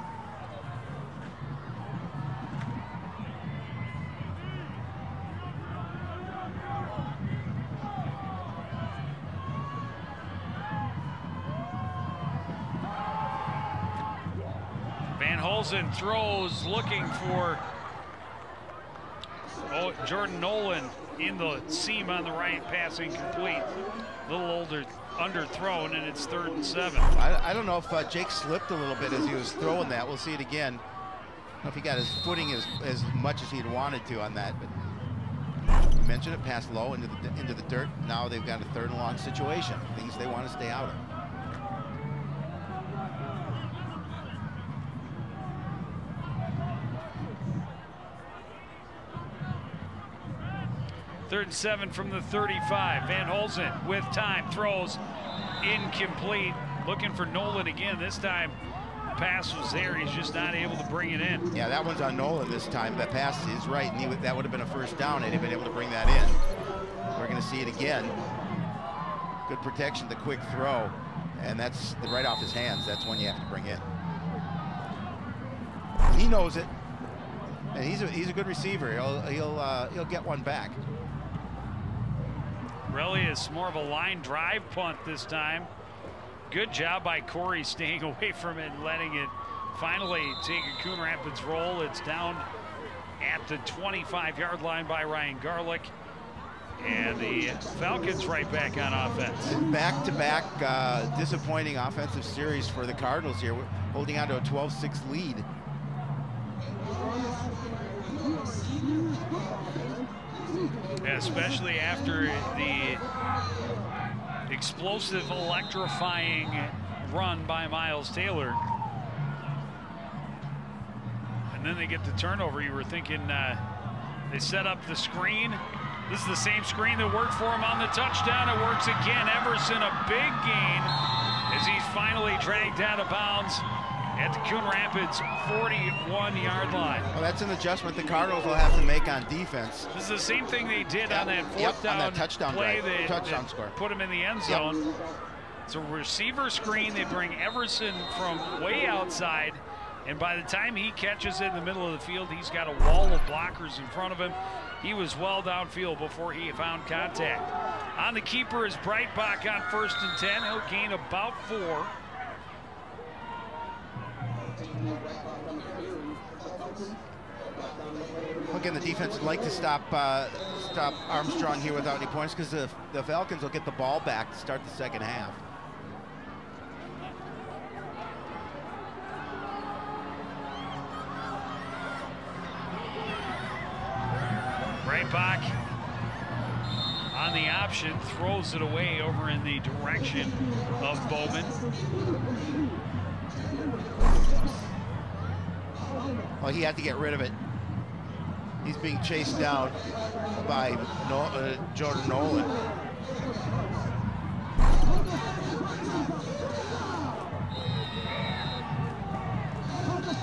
Van Hulsen throws, looking for Jordan Nolan in the seam on the right, pass incomplete. A little older, underthrown, and it's 3rd and 7. I don't know if Jake slipped a little bit as he was throwing that. We'll see it again. I don't know if he got his footing as much as he'd wanted to on that, but you mentioned it, passed low into the dirt. Now they've got a 3rd and long situation, things they want to stay out of. Third and 7 from the 35. Van Hulsen with time, throws incomplete. Looking for Nolan again. This time, pass was there. He's just not able to bring it in. Yeah, that one's on Nolan this time. That pass is right, and that would have been a 1st down had he been able to bring that in. We're going to see it again. Good protection, the quick throw, and that's right off his hands. That's one you have to bring in. He knows it, and he's a good receiver. He'll get one back. Really is more of a line drive punt this time. Good job by Corey staying away from it and letting it finally take a Coon Rapids roll. It's down at the 25-yard line by Ryan Garlick. And the Falcons right back on offense. Back-to-back disappointing offensive series for the Cardinals here. We're holding on to a 12-6 lead. Especially after the explosive, electrifying run by Miles Taylor. And then they get the turnover. You were thinking they set up the screen. This is the same screen that worked for him on the touchdown. It works again. Everson, a big gain as he's finally dragged out of bounds at the Coon Rapids 41-yard line. Well, that's an adjustment the Cardinals will have to make on defense. This is the same thing they did on that 4th down, on that touchdown play drive, touchdown that score. Put him in the end zone. It's a receiver screen. They bring Everson from way outside, and by the time he catches it in the middle of the field, he's got a wall of blockers in front of him. He was well downfield before he found contact. On the keeper is Breitbach on 1st and 10. He'll gain about 4. Again, the defense would like to stop Armstrong here without any points because the Falcons will get the ball back to start the second half. Breitbach on the option, throws it away over in the direction of Bowman. Well, he had to get rid of it. He's being chased down by Jordan Nolan.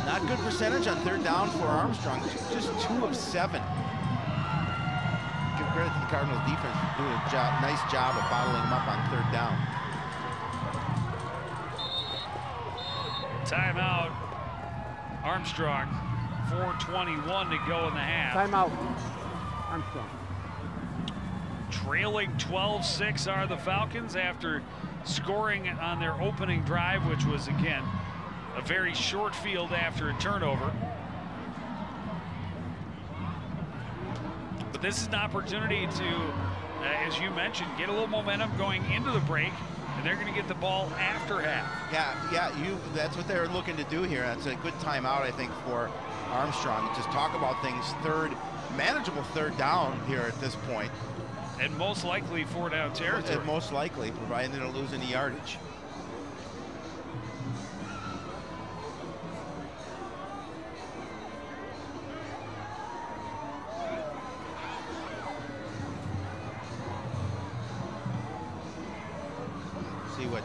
Not good percentage on 3rd down for Armstrong. Just 2 of 7. Give credit to the Cardinals defense for doing a nice job of bottling him up on 3rd down. Timeout. Armstrong. 4:21 to go in the half. Timeout. Armstrong. Trailing 12-6 are the Falcons after scoring on their opening drive, which was, again, a very short field after a turnover. But this is an opportunity to, as you mentioned, get a little momentum going into the break, and they're going to get the ball after half. Yeah, that's what they're looking to do here. That's a good timeout, I think, for Armstrong. Just talk about things, manageable third down here at this point. And most likely 4-down territory. And most likely, provided they don't lose any yardage. See what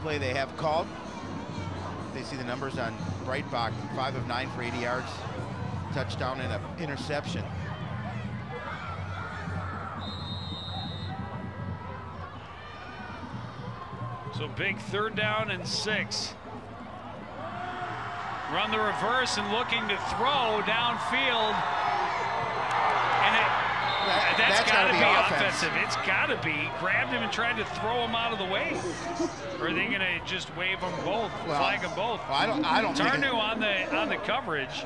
play they have called. They see the numbers on Breitbach, 5 of 9 for 80 yards, touchdown and an interception. So big 3rd down and 6. Run the reverse and looking to throw downfield. And that's got to be offensive. It's got to be. Grabbed him and tried to throw him out of the way. Or are they going to just wave them both, flag them both? Well, I don't think Tarnu on the coverage,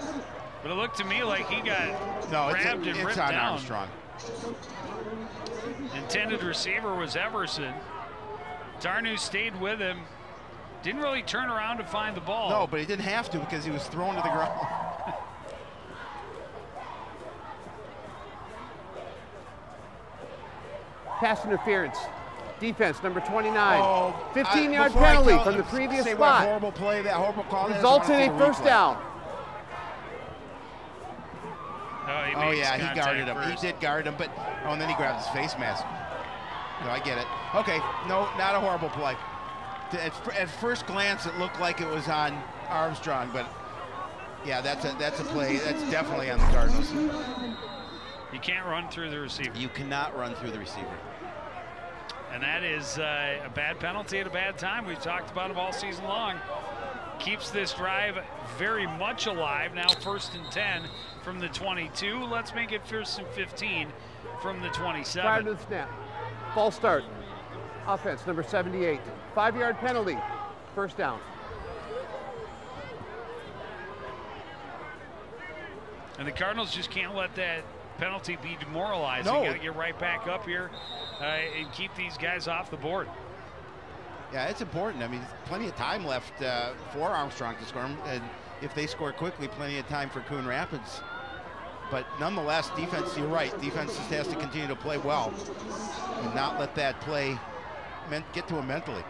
but it looked to me like he got grabbed and ripped down. It's on Armstrong. Intended receiver was Everson. Tarnu stayed with him. Didn't really turn around to find the ball. No, but he didn't have to because he was thrown to the ground. Pass interference. Defense, number 29. Oh, 15-yard penalty from the previous spot. spot. What horrible play, that horrible call. Results in a first down. Oh, yeah, he guarded him. He did guard him, but, and then he grabbed his face mask. No, I get it. Okay, no, not a horrible play. At first glance, it looked like it was on Armstrong, but yeah, that's a play. That's definitely on the Cardinals. You can't run through the receiver. You cannot run through the receiver. And that is a bad penalty at a bad time. We've talked about it all season long. Keeps this drive very much alive. Now 1st and 10 from the 22. Let's make it 1st and 15 from the 27. Prior to the snap. False start. Offense, number 78. 5-yard penalty. First down. And the Cardinals just can't let that penalty be demoralizing. No. You got to get right back up here and keep these guys off the board. Yeah, it's important. I mean, plenty of time left for Armstrong to score, and if they score quickly, plenty of time for Coon Rapids. But nonetheless, defense, you're right, defense just has to continue to play well and not let that play get to him mentally.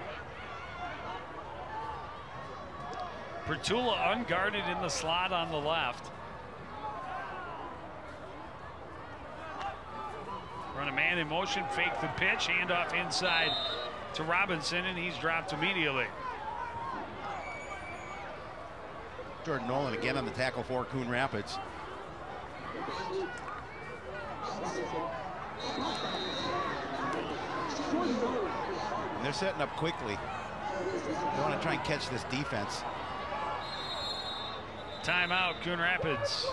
Bertula unguarded in the slot on the left. Run a man in motion, fake the pitch, handoff inside to Robinson, and he's dropped immediately. Jordan Nolan again on the tackle for Coon Rapids. And they're setting up quickly. They want to try and catch this defense. Timeout, Coon Rapids.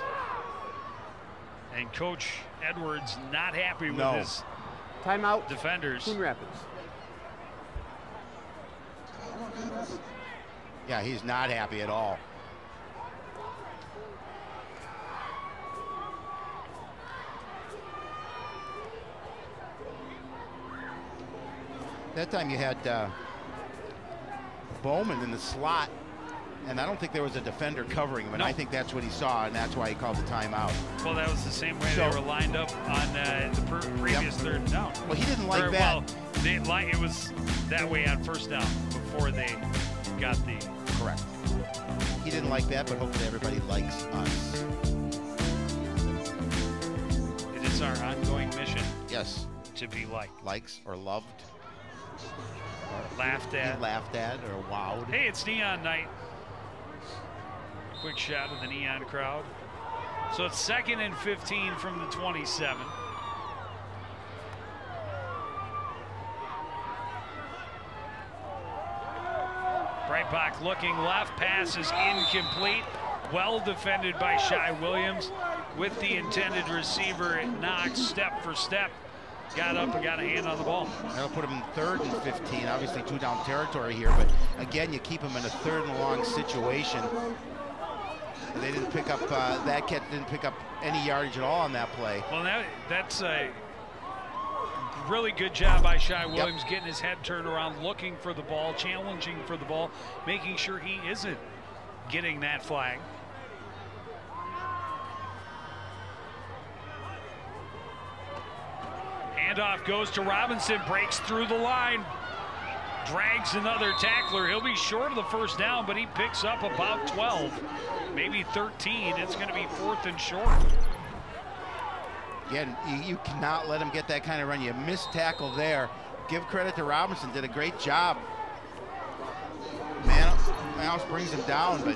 And Coach Edwards not happy with his timeout defenders. Coon Rapids. Yeah, he's not happy at all. That time you had Bowman in the slot, and I don't think there was a defender covering him, and I think that's what he saw, and that's why he called the timeout. Well, that was the same way they were lined up on the previous 3rd down. Well, he didn't like that. Well, it was that way on 1st down before they got the... Correct. He didn't like that, but hopefully everybody likes us. It is our ongoing mission. Yes. To be liked. Likes or loved. Or laughed at. Laughed at or wowed. Hey, it's Neon Night. Quick shot of the Neon crowd. So it's 2nd and 15 from the 27. Breitbach looking left, pass is incomplete. Well defended by Shai Williams with the intended receiver. It knocks step for step got up and got a hand on the ball. That'll put him in 3rd and 15, obviously 2-down territory here, but again, you keep him in a 3rd and long situation. They didn't pick up, that kid didn't pick up any yardage at all on that play. Well, that's a really good job by Shai Williams, getting his head turned around, looking for the ball, challenging for the ball, making sure he isn't getting that flag. Handoff goes to Robinson, breaks through the line, drags another tackler. He'll be short of the first down, but he picks up about 12, maybe 13. It's going to be 4th and short. Again, you cannot let him get that kind of run. You missed tackle there. Give credit to Robinson, did a great job. Mouse brings him down, but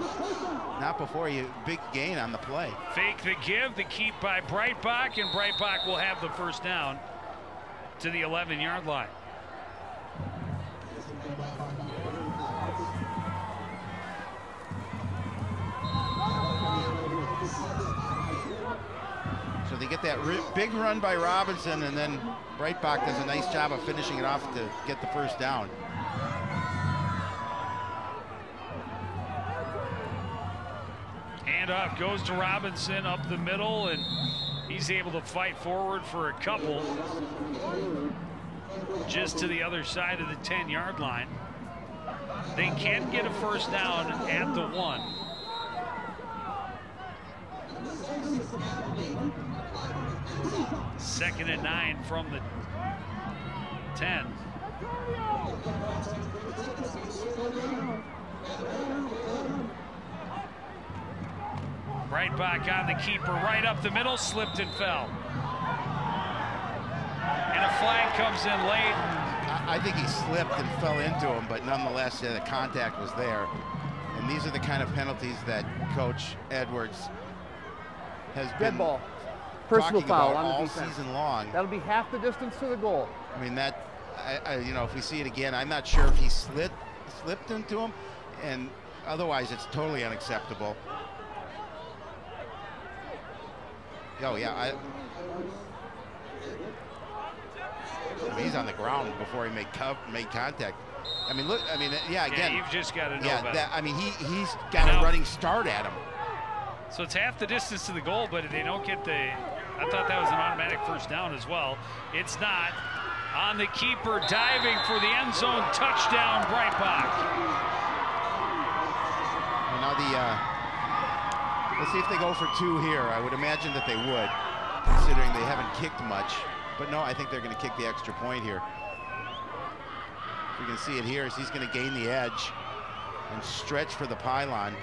not before you big gain on the play. Fake the give, the keep by Breitbach, and Breitbach will have the first down to the 11-yard line. So they get that big run by Robinson, and then Breitbach does a nice job of finishing it off to get the first down. Handoff goes to Robinson up the middle, and he's able to fight forward for a couple just to the other side of the 10-yard line. They can get a first down at the 1. Second and 9 from the 10. Breitbach on the keeper, right up the middle, slipped and fell. And a flag comes in late. I think he slipped and fell into him, but nonetheless, the contact was there. And these are the kind of penalties that Coach Edwards has been ball. Personal foul on all the defense. Season long. That'll be half the distance to the goal. I mean, that, you know, if we see it again, I'm not sure if he slipped into him, and otherwise it's totally unacceptable. Oh yeah, I mean, he's on the ground before he made contact. I mean, look. I mean, yeah. Again, you've just got to know yeah, better. I mean, he's got a running start at him. So it's half the distance to the goal, but they don't get the. I thought that was an automatic first down as well. It's not. On the keeper, diving for the end zone touchdown, Breitbach. And now let's see if they go for 2 here. I would imagine that they would, considering they haven't kicked much. But no, I think they're going to kick the extra point here. You can see it here as he's going to gain the edge and stretch for the pylon.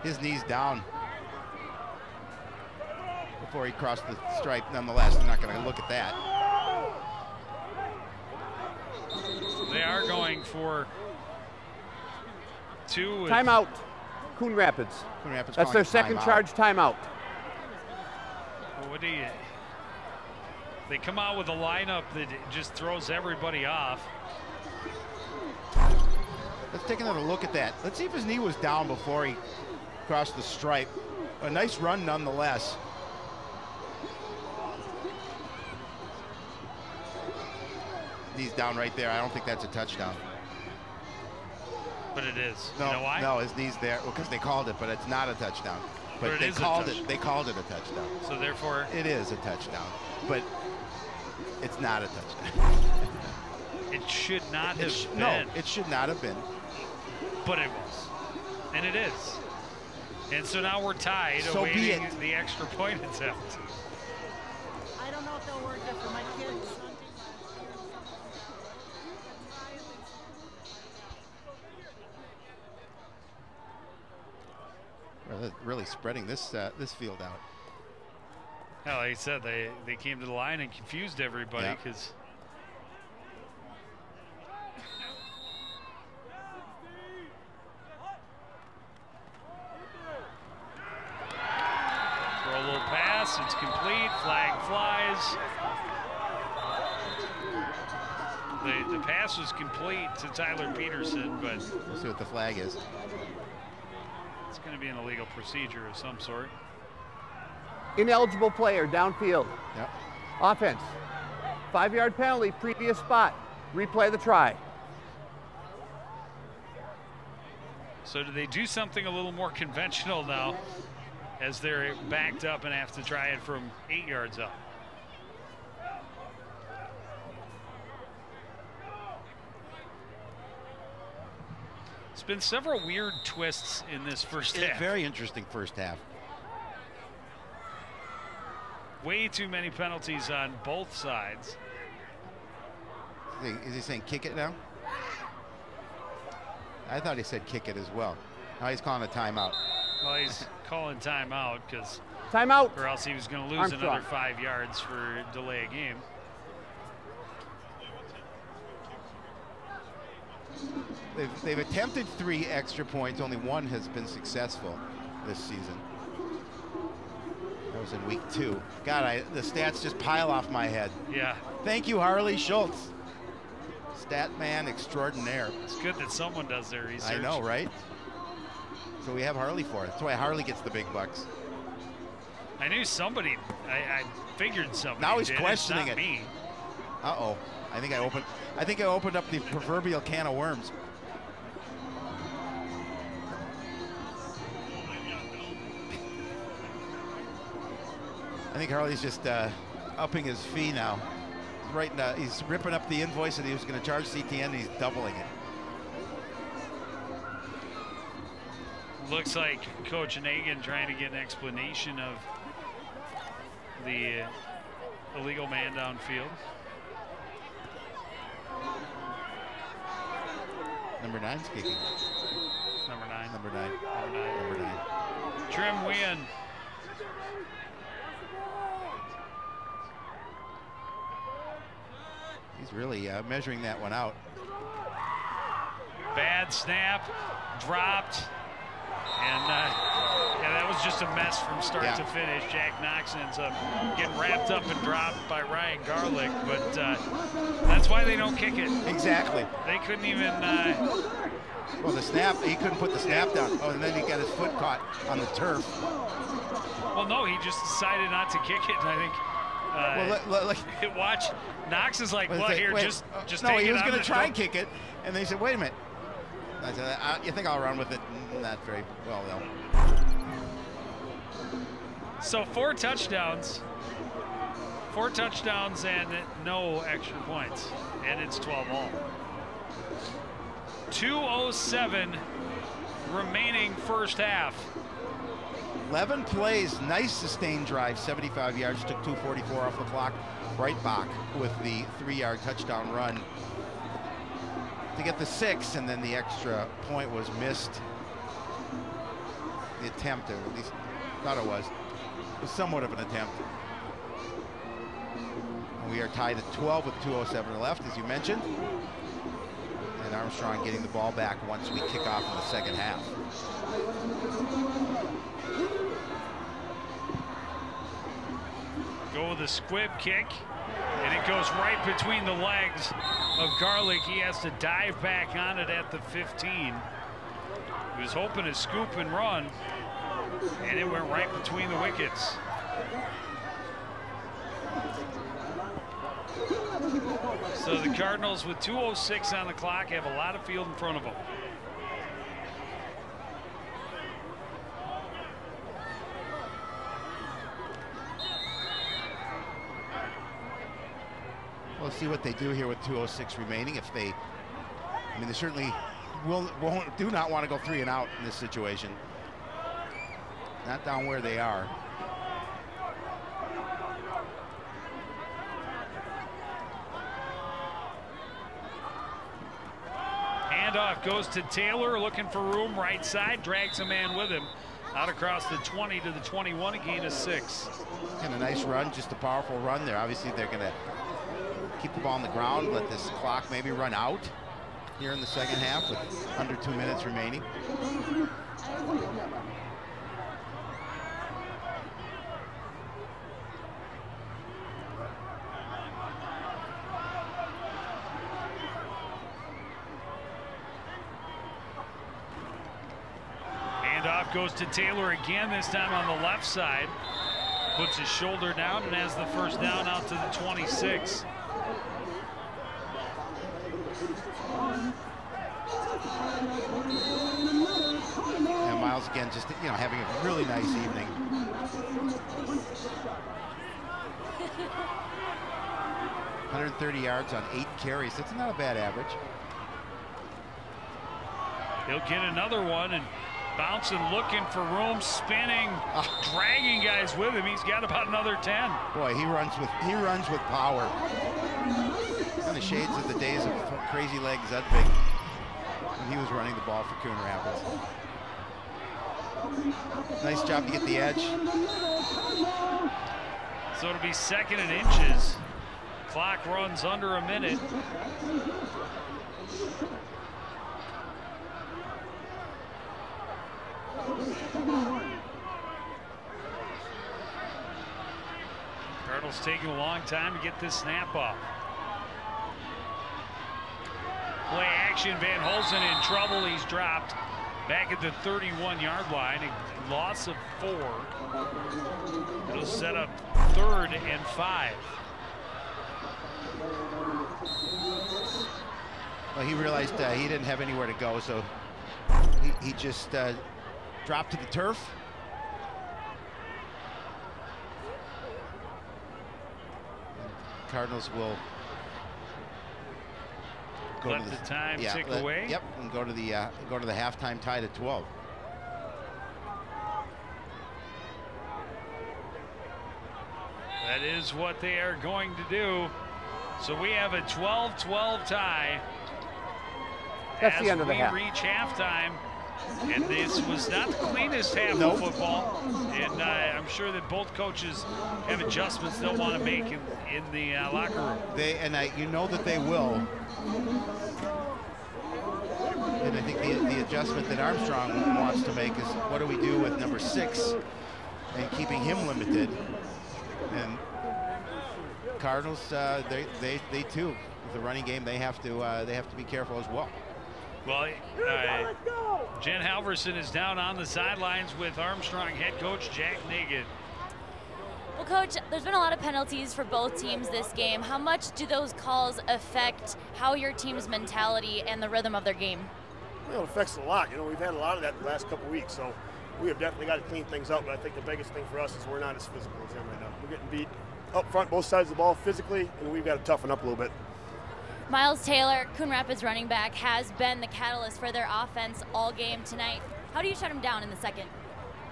His knee's down before he crossed the stripe. Nonetheless, they're not going to look at that. They are going for 2. Timeout. Coon Rapids. Coon Rapids. That's their second charge timeout. Well, what do you? They come out with a lineup that just throws everybody off. Let's take another look at that. Let's see if his knee was down before he crossed the stripe. A nice run nonetheless. Knee's down right there. I don't think that's a touchdown. But it is. No, you know why? no, his knee's there. Well, because they called it, but it's not a touchdown. But they called it. They called it a touchdown. So therefore, it is a touchdown. But it's not a touchdown. It should not have been. No, it should not have been. But it was. And it is. And so now we're tied, So be awaiting it. the extra point attempt. I don't know if they'll work it for my kids. Really spreading this this field out. Yeah, like I said, they came to the line and confused everybody because throw a little pass, it's complete, flag flies. The pass was complete to Tyler Peterson, but We'll see what the flag is. it's going to be an illegal procedure of some sort. Ineligible player downfield. Yep. Offense. 5-yard penalty, previous spot. Replay the try. So do they do something a little more conventional now as they're backed up and have to try it from 8 yards up? It's been several weird twists in this first half. Very interesting first half. Way too many penalties on both sides. Is he saying kick it now? I thought he said kick it as well. Now he's calling a timeout. Well, he's calling timeout because timeout, or else he was going to lose Armstrong. another 5 yards for delay a game. They've attempted 3 extra points. Only 1 has been successful this season. That was in week 2. God, the stats just pile off my head. Yeah. Thank you, Harley Schultz. Stat man extraordinaire. It's good that someone does their research. I know, right? So we have Harley for it. That's why Harley gets the big bucks. I knew somebody. I figured somebody. Now he's did. questioning It's not it. me. Uh-oh. I think I opened up the proverbial can of worms. I think Harley's just upping his fee now. He's ripping up the invoice that he was going to charge CTN, and he's doubling it. Looks like Coach Nagan trying to get an explanation of the illegal man downfield. Number 9's kicking. Number 9. Number 9. Number 9. Number 9. Trim Wien. He's really measuring that one out. Bad snap, dropped, and yeah, that was just a mess from start to finish. Jack Knox ends up getting wrapped up and dropped by Ryan Garlick, but that's why they don't kick it. Exactly. They couldn't even. Well, the snap, he couldn't put the snap down. Oh, and then he got his foot caught on the turf. Well, no, he just decided not to kick it, and I think. Watch, Knox is like, well, here, just no, take it. He was going to try and kick it, and they said, wait a minute. I said, you think I'll run with it? Not very well, though. So 4 touchdowns and no extra points, and it's 12 all. 2:07 remaining first half. 11 plays, nice sustained drive, 75 yards, took 2:44 off the clock. Breitbach with the 3-yard touchdown run to get the 6, and then the extra point was missed. The attempt, or at least thought it was somewhat of an attempt. And we are tied at 12 with 2:07 left, as you mentioned. And Armstrong getting the ball back once we kick off in the second half. Go with a squib kick, and it goes right between the legs of Garlick. He has to dive back on it at the 15. He was hoping to scoop and run, and it went right between the wickets. So the Cardinals, with 2:06 on the clock, have a lot of field in front of them. We'll see what they do here with 2:06 remaining. If they, I mean, they certainly do not want to go 3 and out in this situation. Not down where they are. Handoff goes to Taylor, looking for room, right side, drags a man with him. Out across the 20 to the 21, a gain of 6. And a nice run, just a powerful run there. Obviously, they're going to keep the ball on the ground, let this clock maybe run out here in the second half with under 2 minutes remaining. Handoff goes to Taylor again, this time on the left side. Puts his shoulder down and has the first down out to the 26. And Miles again, just having a really nice evening. 130 yards on 8 carries. That's not a bad average. He'll get another one and bouncing, looking for room, spinning, dragging guys with him. He's got about another 10. Boy, he runs with power. Kind of shades of the days of Crazy Legs Udvig when he was running the ball for Coon Rapids. Nice job to get the edge. So it'll be 2nd and inches. Clock runs under a minute. Cardinals taking a long time to get this snap off. Play action, Van Holzen in trouble. He's dropped back at the 31-yard line. A loss of 4. It'll set up 3rd and 5. Well, he realized he didn't have anywhere to go, so he just dropped to the turf. Cardinals will go let to the time tick away. Yep, and go to the halftime tied at 12. That is what they are going to do. So we have a 12-12 tie. That's the end of the half. As we reach halftime, and this was not the cleanest half of football. And I'm sure that both coaches have adjustments they'll want to make in the locker room. You know that they will. And I think the adjustment that Armstrong wants to make is, what do we do with number 6 and keeping him limited? And Cardinals, they too, with the running game, they have to be careful as well. Well, Jen Halverson is down on the sidelines with Armstrong head coach Jack Nagin. Well, Coach, there's been a lot of penalties for both teams this game. How much do those calls affect how your team's mentality and the rhythm of their game? Well, it affects a lot. We've had a lot of that the last couple weeks, so we have definitely got to clean things up. But I think the biggest thing for us is we're not as physical as them right now. We're getting beat up front, both sides of the ball physically, and we've got to toughen up a little bit. Miles Taylor, Coon Rapids running back, has been the catalyst for their offense all game tonight. How do you shut him down in the second?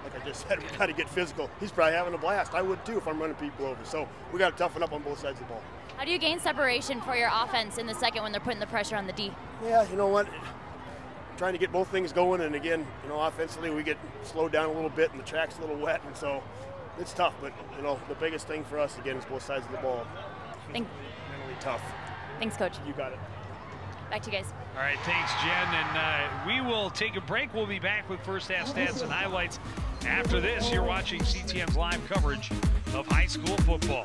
Like I just said, we got to get physical. He's probably having a blast. I would too if I'm running people over. So we got to toughen up on both sides of the ball. How do you gain separation for your offense in the second when they're putting the pressure on the D? Yeah, you know what? Trying to get both things going, and again, offensively we get slowed down a little bit, and the track's a little wet, and so it's tough. But the biggest thing for us again is both sides of the ball. Mentally tough. Thanks, Coach. You got it. Back to you guys. All right, thanks, Jen. And we will take a break. We'll be back with first half stats and highlights. After this, you're watching CTM's live coverage of high school football.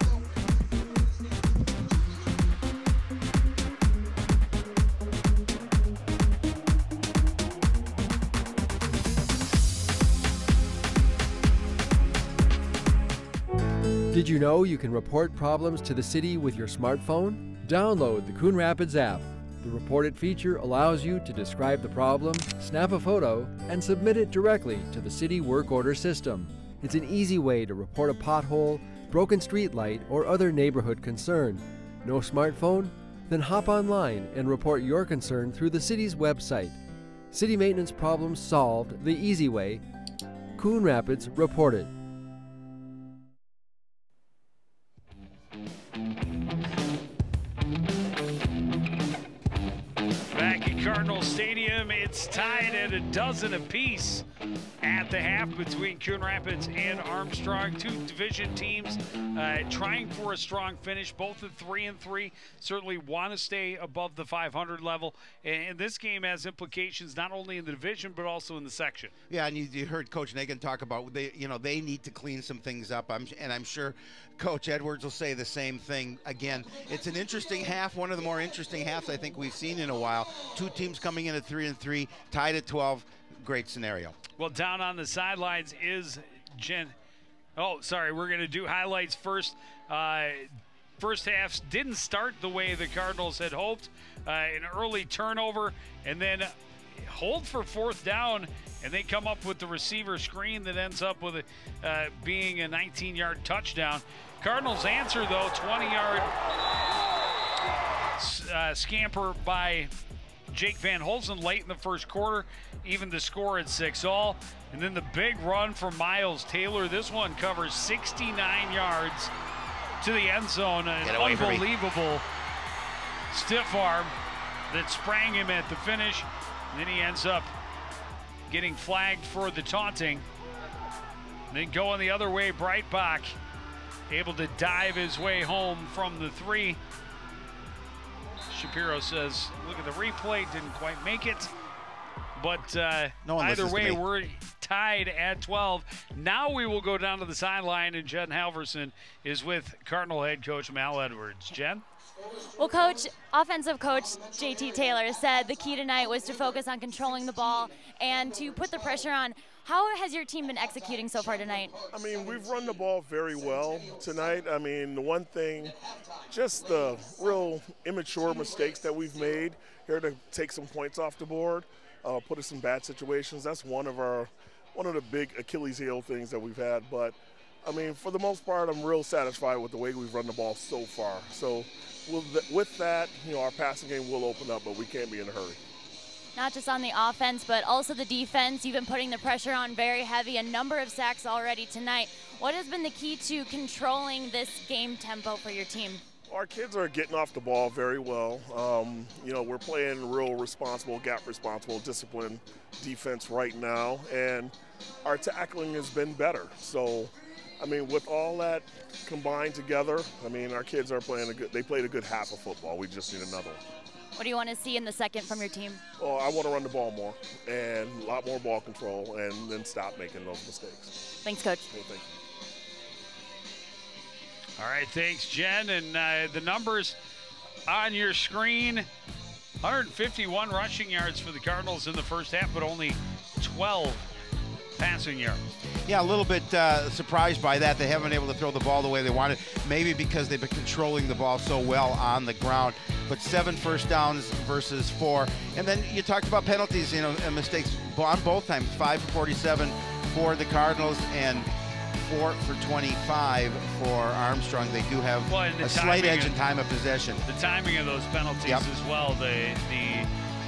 Did you know you can report problems to the city with your smartphone? Download the Coon Rapids app. The Report It feature allows you to describe the problem, snap a photo, and submit it directly to the city work order system. It's an easy way to report a pothole, broken street light, or other neighborhood concern. No smartphone? Then hop online and report your concern through the city's website. City maintenance problems solved the easy way. Coon Rapids Report It. Back at Cardinal Stadium, it's tied at 12 apiece at the half between Coon Rapids and Armstrong. Two division teams trying for a strong finish, both at 3-3. Certainly want to stay above the 500 level. And this game has implications not only in the division but also in the section. Yeah, and you heard Coach Nagin talk about they need to clean some things up. I'm sure Coach Edwards will say the same thing. Again, it's an interesting half, one of the more interesting halves I think we've seen in a while. Two teams coming in at 3-3, tied at 12. Great scenario. Well, down on the sidelines is Jen. Oh, sorry, we're going to do highlights first. First half didn't start the way the Cardinals had hoped. An early turnover, and then hold for fourth down, and they come up with the receiver screen that ends up with being a 19-yard touchdown. Cardinals answer, though, 20-yard scamper by Jake Van Holzen late in the first quarter, even the score at 6-all. And then the big run from Miles Taylor. This one covers 69 yards to the end zone. An unbelievable stiff arm that sprang him at the finish. And then he ends up getting flagged for the taunting. And then going the other way, Breitbach able to dive his way home from the 3. Shapiro says, look at the replay, didn't quite make it. But either way, we're tied at 12. Now we will go down to the sideline, and Jen Halverson is with Cardinal head coach Mal Edwards. Jen? Well, Coach, offensive coach JT Taylor said the key tonight was to focus on controlling the ball and to put the pressure on. How has your team been executing so far tonight? I mean, we've run the ball very well tonight. I mean, the one thing, just the real immature mistakes that we've made here to take some points off the board, put us in bad situations. That's one of the big Achilles heel things that we've had. But I mean, for the most part, I'm real satisfied with the way we've run the ball so far. So with that, you know, our passing game will open up, but we can't be in a hurry. Not just on the offense, but also the defense. You've been putting the pressure on very heavy, a number of sacks already tonight. What has been the key to controlling this game tempo for your team? Our kids are getting off the ball very well. You know, we're playing real responsible, gap responsible, disciplined defense right now, and our tackling has been better. So, I mean, with all that combined together, I mean, our kids are playing they played a good half of football. We just need another one. What do you want to see in the second from your team? Well, I want to run the ball more and a lot more ball control, and then stop making those mistakes. Thanks, Coach. Hey, thank you. All right, thanks, Jen. And the numbers on your screen, 151 rushing yards for the Cardinals in the first half, but only 12 passing yards. Yeah, a little bit surprised by that. They haven't been able to throw the ball the way they wanted, maybe because they've been controlling the ball so well on the ground. But 7 first downs versus 4. And then you talked about penalties, you know, and mistakes on both times. 5 for 47 for the Cardinals and 4 for 25 for Armstrong. They do have a slight edge in time of possession. The timing of those penalties as well. The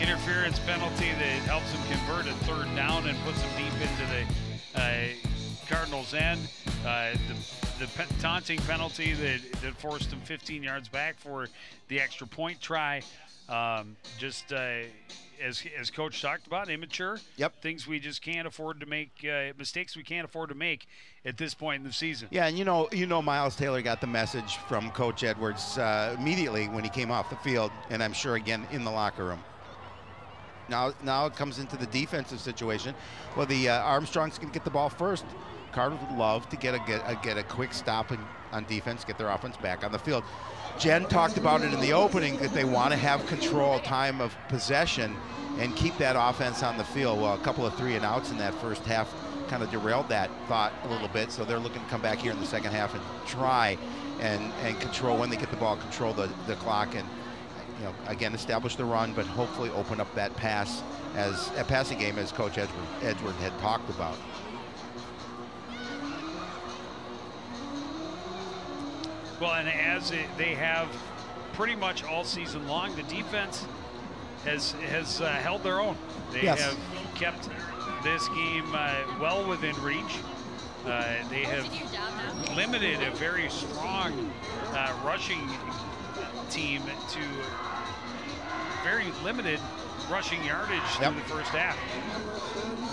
interference penalty that helps them convert a third down and puts them deep into the Cardinals' end. The taunting penalty that forced them 15 yards back for the extra point try. As Coach talked about, immature. Yep. Things we just can't afford to make, mistakes we can't afford to make at this point in the season. Yeah, and you know Miles Taylor got the message from Coach Edwards immediately when he came off the field, and I'm sure again in the locker room. Now it comes into the defensive situation. Well, the Armstrong's going to get the ball first. Cardinals would love to get a quick stop on defense, get their offense back on the field. Jen talked about it in the opening that they want to have control, time of possession, and keep that offense on the field. Well, a couple of 3-and-outs in that first half kind of derailed that thought a little bit, so they're looking to come back here in the second half and try and control, when they get the ball, control the clock and, you know, again, establish the run, but hopefully open up that passing game as Coach Edward had talked about. Well, and as they have pretty much all season long, the defense has held their own. They have kept this game well within reach. They have limited a very strong rushing team to very limited rushing yardage through the first half.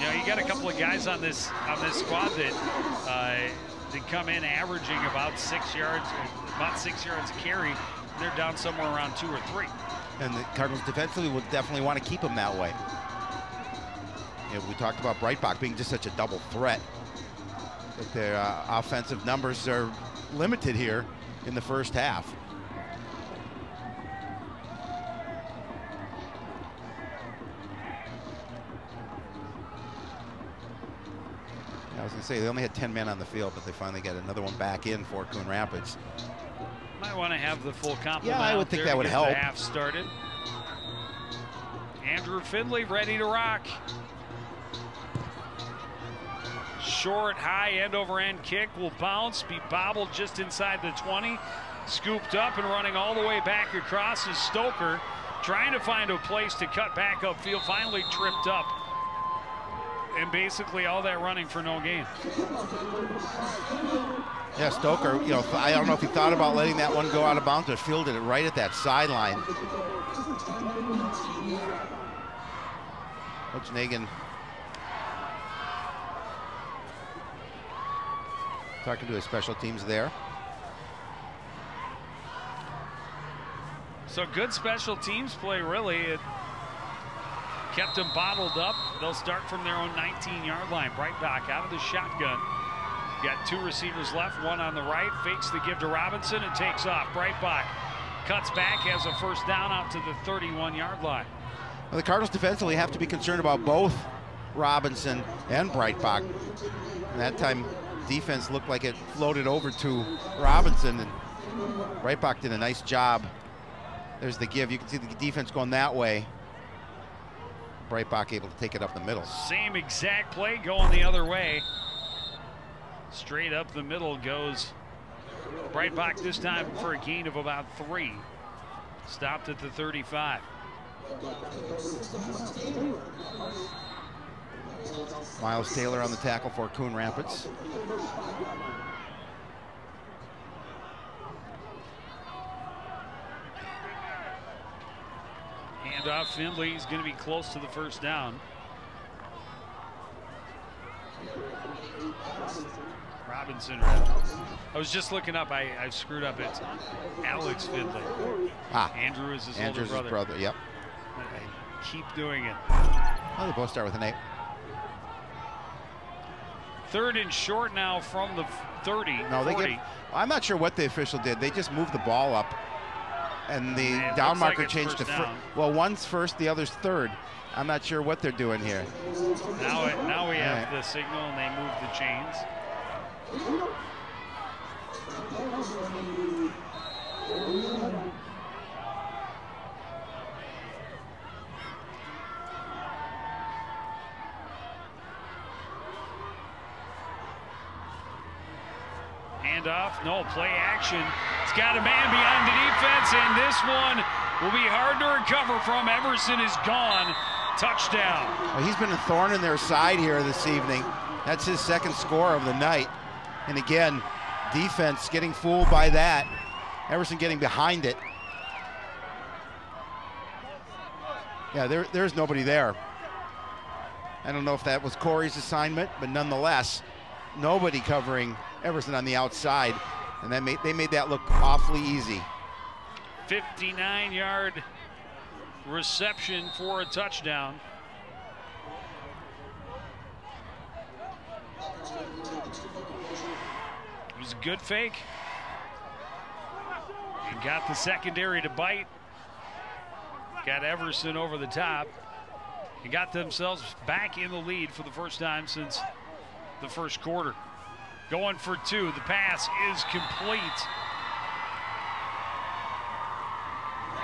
You know, you got a couple of guys on this squad that they come in averaging about 6 yards a carry. They're down somewhere around 2 or 3. And the Cardinals defensively will definitely want to keep them that way. You know, we talked about Breitbach being just such a double threat, but their offensive numbers are limited here in the first half. I was going to say they only had 10 men on the field, but they finally got another one back in for Coon Rapids. Might want to have the full complement. Yeah, I would think that would help. The half started. Andrew Findlay ready to rock. Short, high, end-over-end kick will bounce, be bobbled just inside the 20. Scooped up and running all the way back across is Stoker, trying to find a place to cut back upfield, finally tripped up. And basically all that running for no gain. Yeah, Stoker, you know, I don't know if he thought about letting that one go out of bounds, but fielded it right at that sideline. Coach Nagan talking to his special teams there. So good special teams play, really. It kept them bottled up. They'll start from their own 19-yard line. Breitbach out of the shotgun. Got two receivers left, one on the right. Fakes the give to Robinson and takes off. Breitbach cuts back, has a first down out to the 31-yard line. Well, the Cardinals defensively have to be concerned about both Robinson and Breitbach. And that time, defense looked like it floated over to Robinson, and Breitbach did a nice job. There's the give. You can see the defense going that way. Breitbach able to take it up the middle. Same exact play going the other way. Straight up the middle goes Breitbach, this time for a gain of about 3. Stopped at the 35. Miles Taylor on the tackle for Coon Rapids. Handoff Findlay, he's going to be close to the first down. Robinson. I was just looking up. I screwed up. It's Alex Findlay. Andrew is his older brother. His brother. Yep. I keep doing it. Oh, they both start with an 8. Third and short now from the 30. No, 40. I'm not sure what the official did. They just moved the ball up, and the down marker changed to well, one's first, the other's third. I'm not sure what they're doing here. Now we have the signal, and they move the chains. Handoff, no, play action. It's got a man behind the defense, and this one will be hard to recover from. Everson is gone. Touchdown. Well, he's been a thorn in their side here this evening. That's his second score of the night. And again, defense getting fooled by that. Everson getting behind it. Yeah, there's nobody there. I don't know if that was Corey's assignment, but nonetheless, nobody covering Everson on the outside. And they made that look awfully easy. 59-yard reception for a touchdown. It was a good fake. And got the secondary to bite. Got Everson over the top. And got themselves back in the lead for the first time since the first quarter. Going for 2. The pass is complete.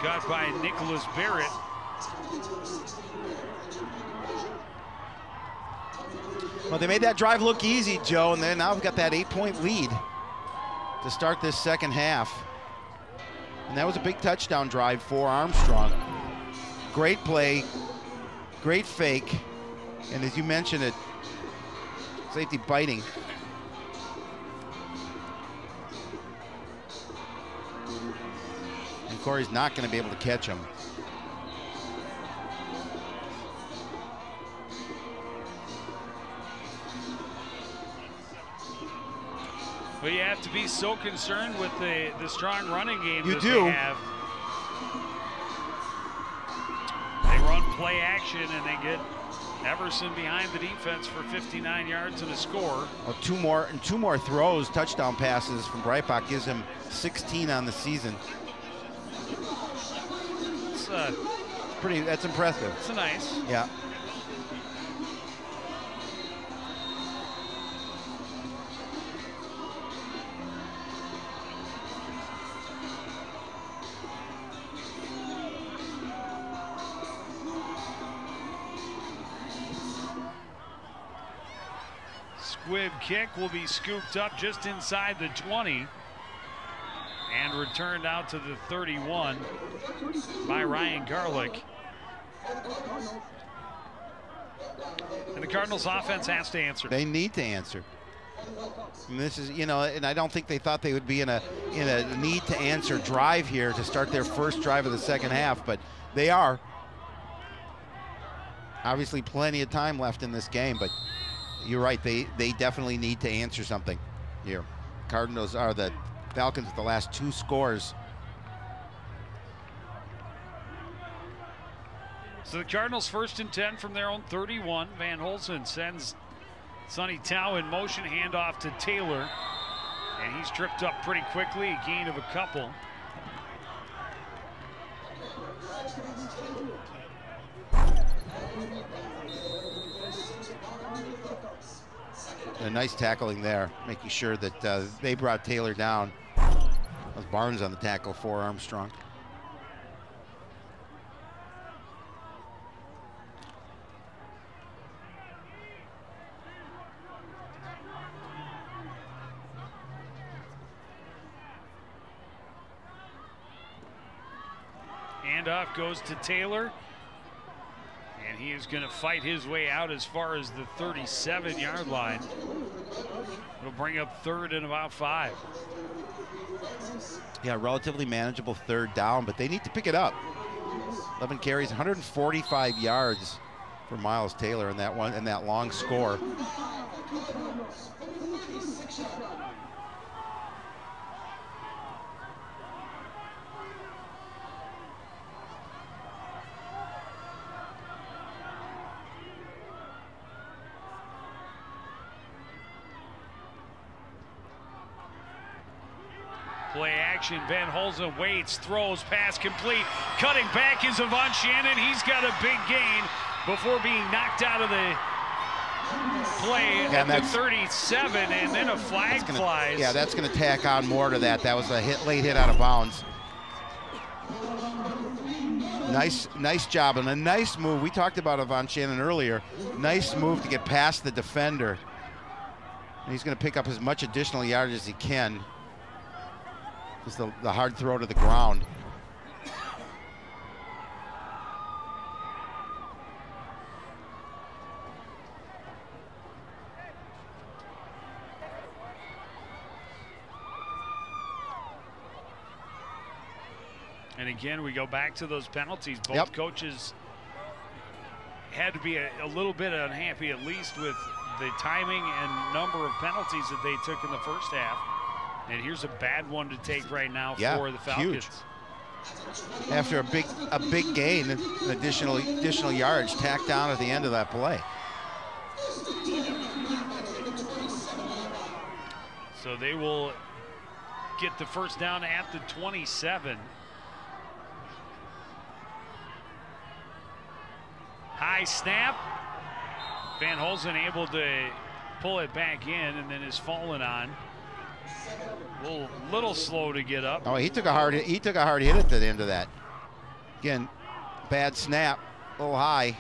Caught by Nicholas Barrett. Well, they made that drive look easy, Joe, and then now we've got that 8-point lead to start this second half. And that was a big touchdown drive for Armstrong. Great play, great fake, and as you mentioned it, safety biting. And Corey's not going to be able to catch him. Well, you have to be so concerned with the strong running game you that do. They have. They run play action and they get Everson behind the defense for 59 yards and a score. Well, two more throws, touchdown passes from Breitbach gives him 16 on the season. That's impressive. It's nice. Yeah. kick will be scooped up just inside the 20 and returned out to the 31 by Ryan Garlick. And the Cardinals offense has to answer. They need to answer. And this is, you know, and I don't think they thought they would be in a need to answer drive here to start their first drive of the second half, but they are. Obviously plenty of time left in this game, but you're right, they definitely need to answer something here. Cardinals are the Falcons with the last 2 scores. So the Cardinals 1st and 10 from their own 31. Van Holzen sends Sonny Tao in motion, handoff to Taylor. And he's tripped up pretty quickly, a gain of a couple. A nice tackling there, making sure that they brought Taylor down. That was Barnes on the tackle for Armstrong. Handoff goes to Taylor. And he is going to fight his way out as far as the 37-yard line. It'll bring up 3rd and about 5. Yeah, relatively manageable 3rd down, but they need to pick it up. 11 carries, 145 yards for Miles Taylor in that one, in that long score. Play action, Van Holzen waits, throws, pass complete. Cutting back is Avon Shannon. He's got a big gain before being knocked out of the play at the 37, and then a flag flies. Yeah, that's going to tack on more to that. That was a late hit out of bounds. Nice job and a nice move. We talked about Avon Shannon earlier. Nice move to get past the defender. And he's going to pick up as much additional yardage as he can. Just the hard throw to the ground. And again, we go back to those penalties. Both coaches had to be a little bit unhappy, at least with the timing and number of penalties that they took in the first half. And here's a bad one to take right now for the Falcons. Huge. After a big gain, additional yards tacked down at the end of that play. So they will get the first down at the 27. High snap. Van Holzen able to pull it back in, and then is fallen on. Little slow to get up. Oh, he took a hard hit at the end of that. Again, bad snap, a little high.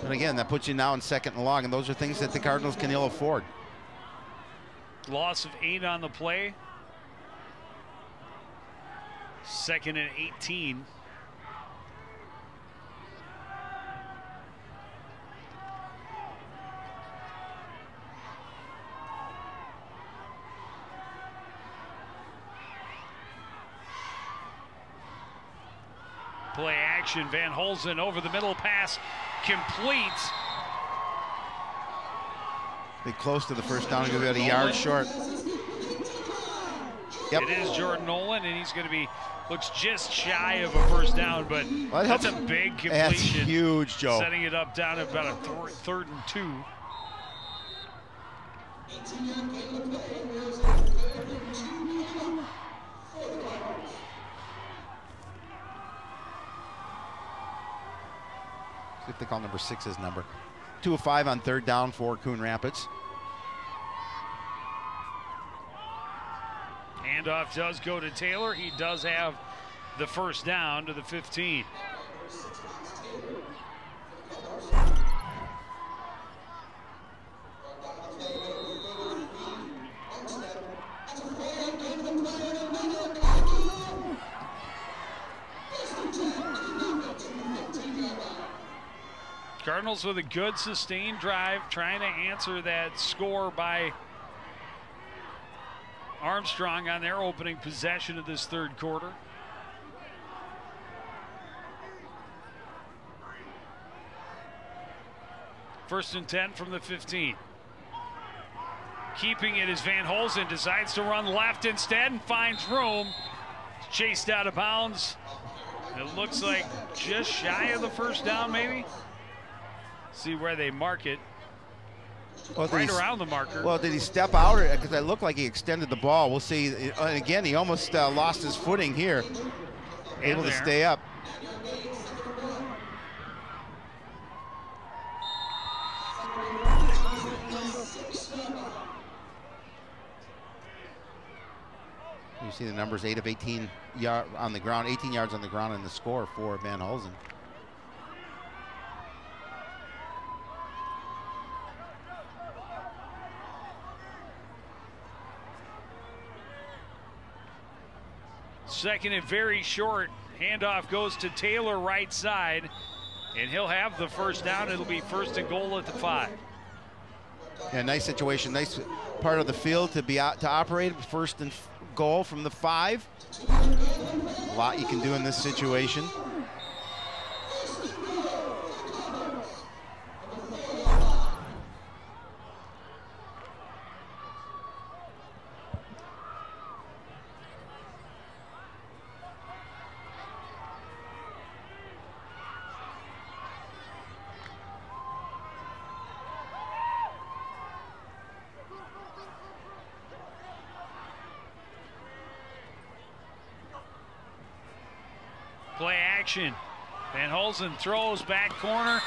And again, that puts you now in 2nd and long, and those are things that the Cardinals can ill afford. Loss of 8 on the play. 2nd and 18. Play action, Van Holzen over the middle, pass complete. They close to the first down, going to be about a yard short. Yep. It is Jordan Nolan, and he's going to be, looks just shy of a first down, but that's a big completion. That's huge, Joe. Setting it up down at about a 3rd and 2. See if they call number 6 his number. 2 of 5 on 3rd down for Coon Rapids. Handoff does go to Taylor. He does have the first down to the 15. Cardinals with a good sustained drive, trying to answer that score by Armstrong on their opening possession of this third quarter. First and 10 from the 15. Keeping it as Van Holzen decides to run left instead and finds room. Chased out of bounds. It looks like just shy of the first down, maybe. See where they mark it. Well, right around the marker. Well, did he step out? Because it looked like he extended the ball. We'll see. And again, he almost lost his footing here. Able to stay up. You see the numbers, 8 of 18 on the ground, 18 yards on the ground in the score for Van Holzen. Second and very short. Handoff goes to Taylor right side, and he'll have the first down. It'll be first and goal at the 5. Yeah, nice situation, nice part of the field to be out to operate. First and goal from the 5. A lot you can do in this situation. Play action. Van Holzen throws back corner.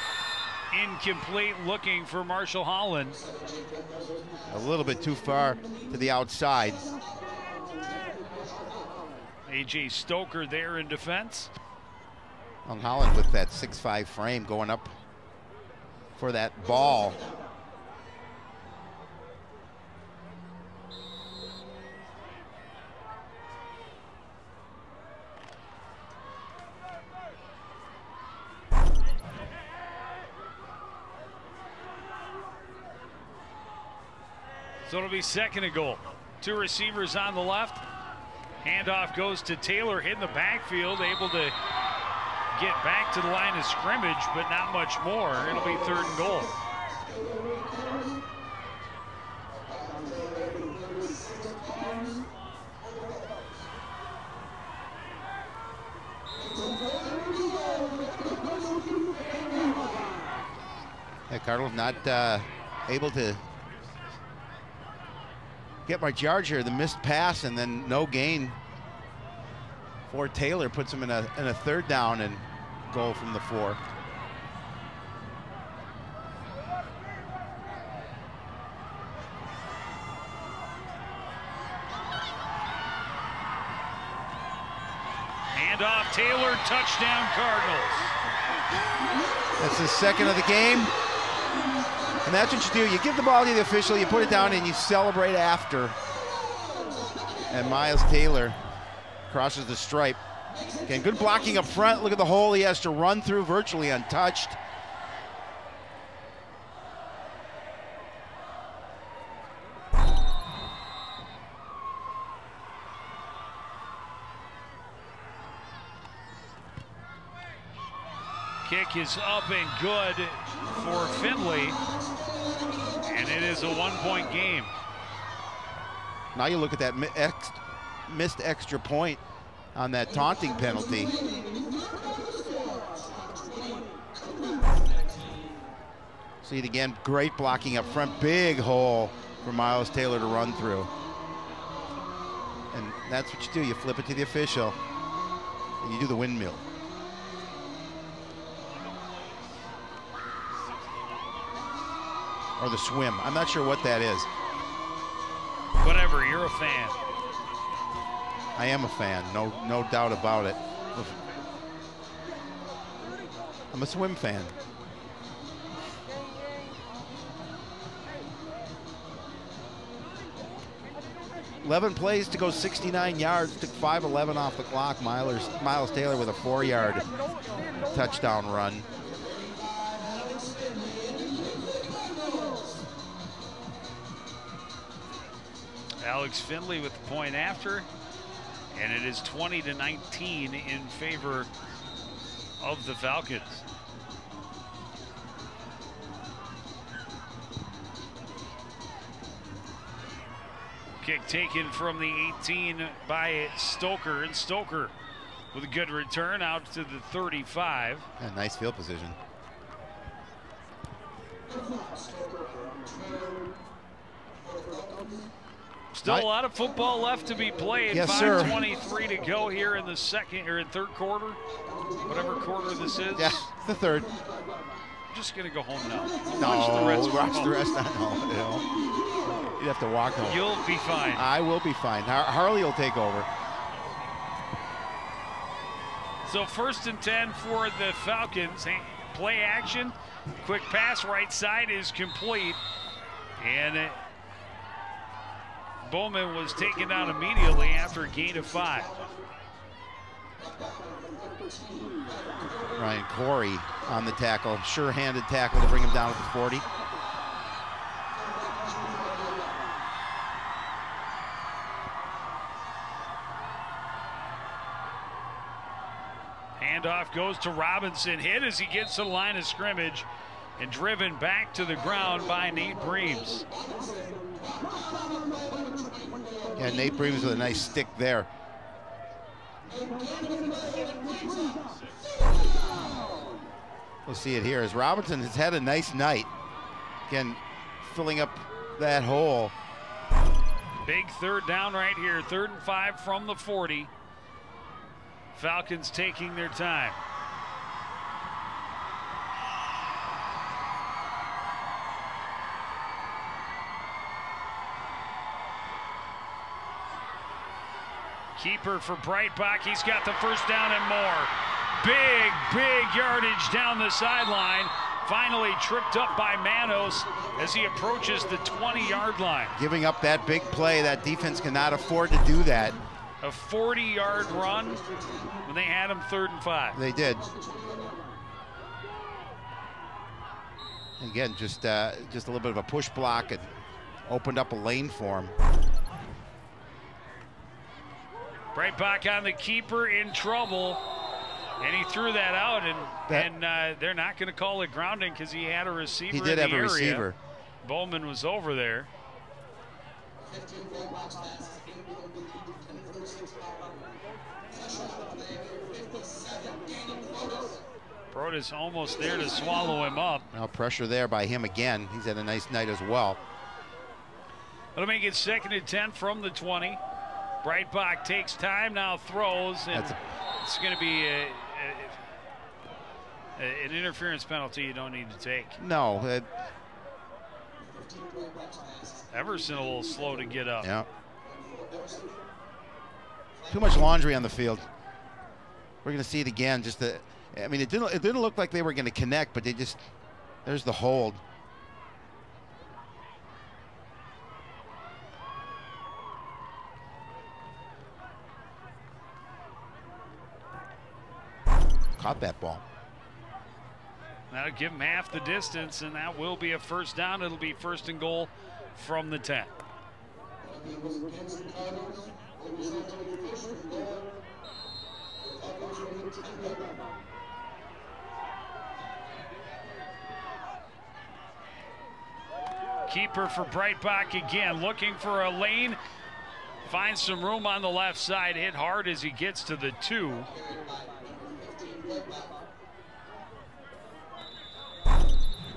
Incomplete, looking for Marshall Holland. A little bit too far to the outside. A.J. Stoker there in defense. Long Holland with that 6'5" frame going up for that ball. So it'll be second and goal. 2 receivers on the left. Handoff goes to Taylor, hitting the backfield, able to get back to the line of scrimmage, but not much more. It'll be third and goal. Hey, Cardinals not able to get much yards here. The missed pass and then no gain for Taylor puts him in a third down and goal from the 4. Handoff, Taylor, touchdown Cardinals. That's the second of the game. And that's what you do. You give the ball to the official, you put it down, and you celebrate after. And Miles Taylor crosses the stripe. Again, good blocking up front. Look at the hole he has to run through, virtually untouched. Kick is up and good for Finley, and it is a 1-point game. Now you look at that missed extra point on that taunting penalty. See it again, great blocking up front, big hole for Miles Taylor to run through. And that's what you do, you flip it to the official, and you do the windmill. Or the swim. I'm not sure what that is. Whatever, you're a fan. I am a fan, no doubt about it. I'm a swim fan. "11 plays to go 69 yards, took 5:11 off the clock." Miles Taylor with a 4-yard touchdown run. Alex Finley with the point after, and it is 20-19 in favor of the Falcons. Kick taken from the 18 by Stoker, and Stoker with a good return out to the 35. Yeah, nice field position. Still a lot of football left to be played. Yes, sir. 5:23 to go here in the third quarter, whatever quarter this is. Yeah, it's the third. I'm just gonna go home now. No, Watch the rest. I know. You'd have to walk home. You'll be fine. I will be fine. Harley will take over. So 1st and 10 for the Falcons. Play action. Quick pass right side is complete. And Bowman was taken down immediately after a gain of 5. Ryan Corey on the tackle. Sure-handed tackle to bring him down at the 40. Handoff goes to Robinson. Hit as he gets to the line of scrimmage and driven back to the ground by Nate Breams. Yeah, Nate Breams with a nice stick there. We'll see it here as Robinson has had a nice night. Again, filling up that hole. Big 3rd down right here. 3rd and 5 from the 40. Falcons taking their time. Keeper for Breitbach. He's got the 1st down and more. Big yardage down the sideline. Finally tripped up by Manos as he approaches the 20-yard line. Giving up that big play. That defense cannot afford to do that. A 40-yard run when they had him 3rd and 5. They did. Again, just a little bit of a push block and opened up a lane for him. Breitbach on the keeper, in trouble, and he threw that out, and they're not going to call it grounding because he had a receiver. He did in the have a area. receiver. Bowman was over there. Broda's almost there to swallow him up. Now pressure there by him again. He's had a nice night as well. That'll make it 2nd and 10 from the 20. Breitbach takes time, now throws, and it's going to be an interference penalty you don't need to take. No. Everson a little slow to get up. Yeah. Too much laundry on the field. We're going to see it again. I mean, it didn't look like they were going to connect, but there's the hold. Caught that ball. That'll give him half the distance, and that will be a 1st down. It'll be 1st and goal from the 10. Keeper for Breitbach again, looking for a lane. Finds some room on the left side. Hit hard as he gets to the 2.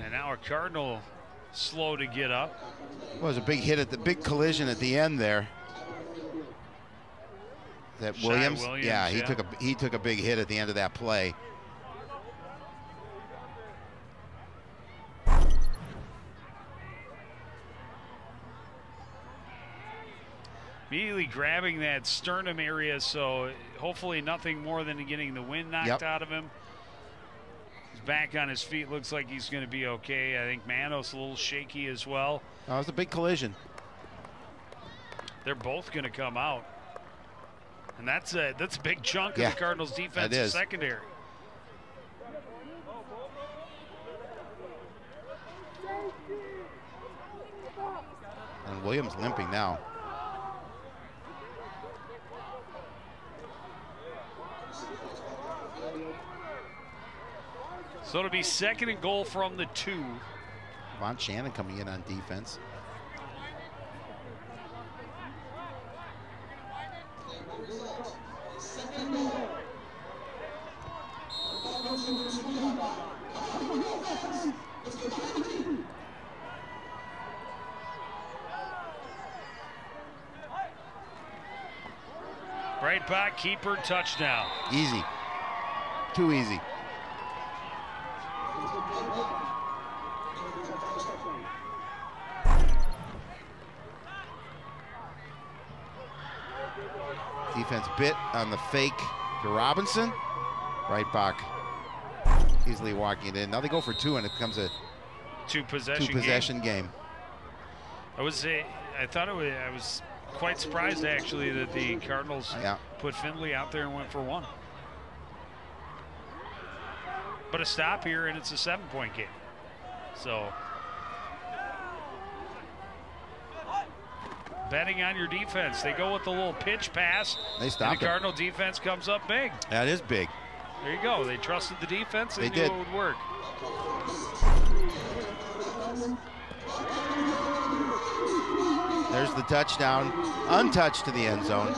And now a Cardinal slow to get up. Well, it was a big hit at the big collision at the end there. That Williams? Yeah, he took a big hit at the end of that play. Immediately grabbing that sternum area, so hopefully nothing more than getting the wind knocked out of him. He's back on his feet. Looks like he's going to be okay. I think Manos a little shaky as well. That was a big collision. They're both going to come out. And that's a big chunk of the Cardinals' defensive secondary. And Williams limping now. So it'll be 2nd and goal from the 2. Von Shannon coming in on defense. Right back, keeper, touchdown. Easy. Too easy. Defense bit on the fake to Robinson. Right back. Easily walking it in. Now they go for 2, and it becomes a two-possession game. I was quite surprised actually that the Cardinals put Findlay out there and went for 1. But a stop here, and it's a 7-point game. So betting on your defense. They go with the little pitch pass. They stopped and the Cardinal defense comes up big. That is big. There you go. They trusted the defense. They knew did. it would work. There's the touchdown, untouched to the end zone.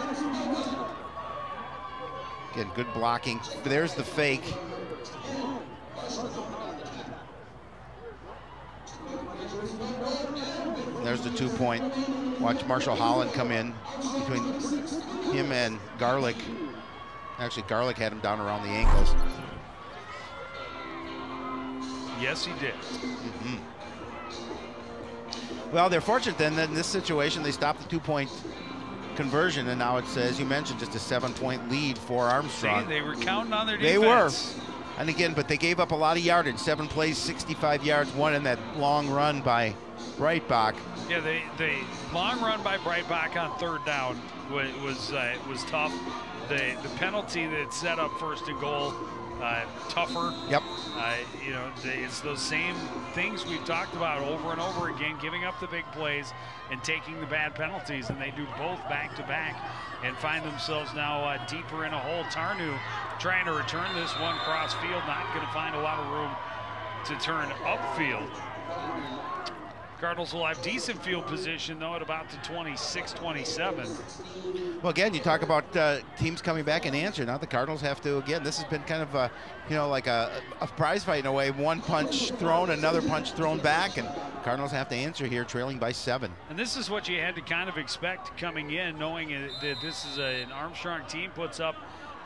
Again, good blocking. There's the fake. There's the 2-point. Watch Marshall Holland come in between him and Garlick. Actually, Garlick had him down around the ankles. Yes, he did. Well, they're fortunate then that in this situation they stopped the 2-point conversion, and now it's, as you mentioned, just a 7-point lead for Armstrong. See, they were counting on their defense. They were. And again, but they gave up a lot of yardage. 7 plays, 65 yards, 1 in that long run by Breitbach. Yeah, the long run by Breitbach on 3rd down was tough. The penalty that set up 1st and goal, tougher. Yep. You know, it's those same things we've talked about over and over again, giving up the big plays and taking the bad penalties, and they do both back to back and find themselves now deeper in a hole. Tarnu trying to return this one cross field, not going to find a lot of room to turn upfield. Cardinals will have decent field position, though, at about the 26-27. Well, again, you talk about teams coming back and answer. Now the Cardinals have to, again, this has been kind of a, you know, like a prize fight in a way. One punch thrown, another punch thrown back, and Cardinals have to answer here, trailing by 7. And this is what you had to kind of expect coming in, knowing that this is an Armstrong team, puts up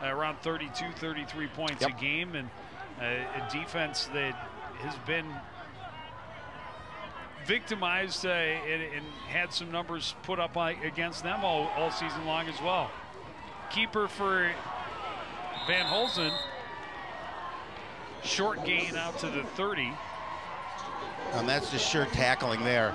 around 32, 33 points a game, and a defense that has been victimized and had some numbers put up against them all season long as well. Keeper for Van Holzen, short gain out to the 30. And that's just sure tackling there.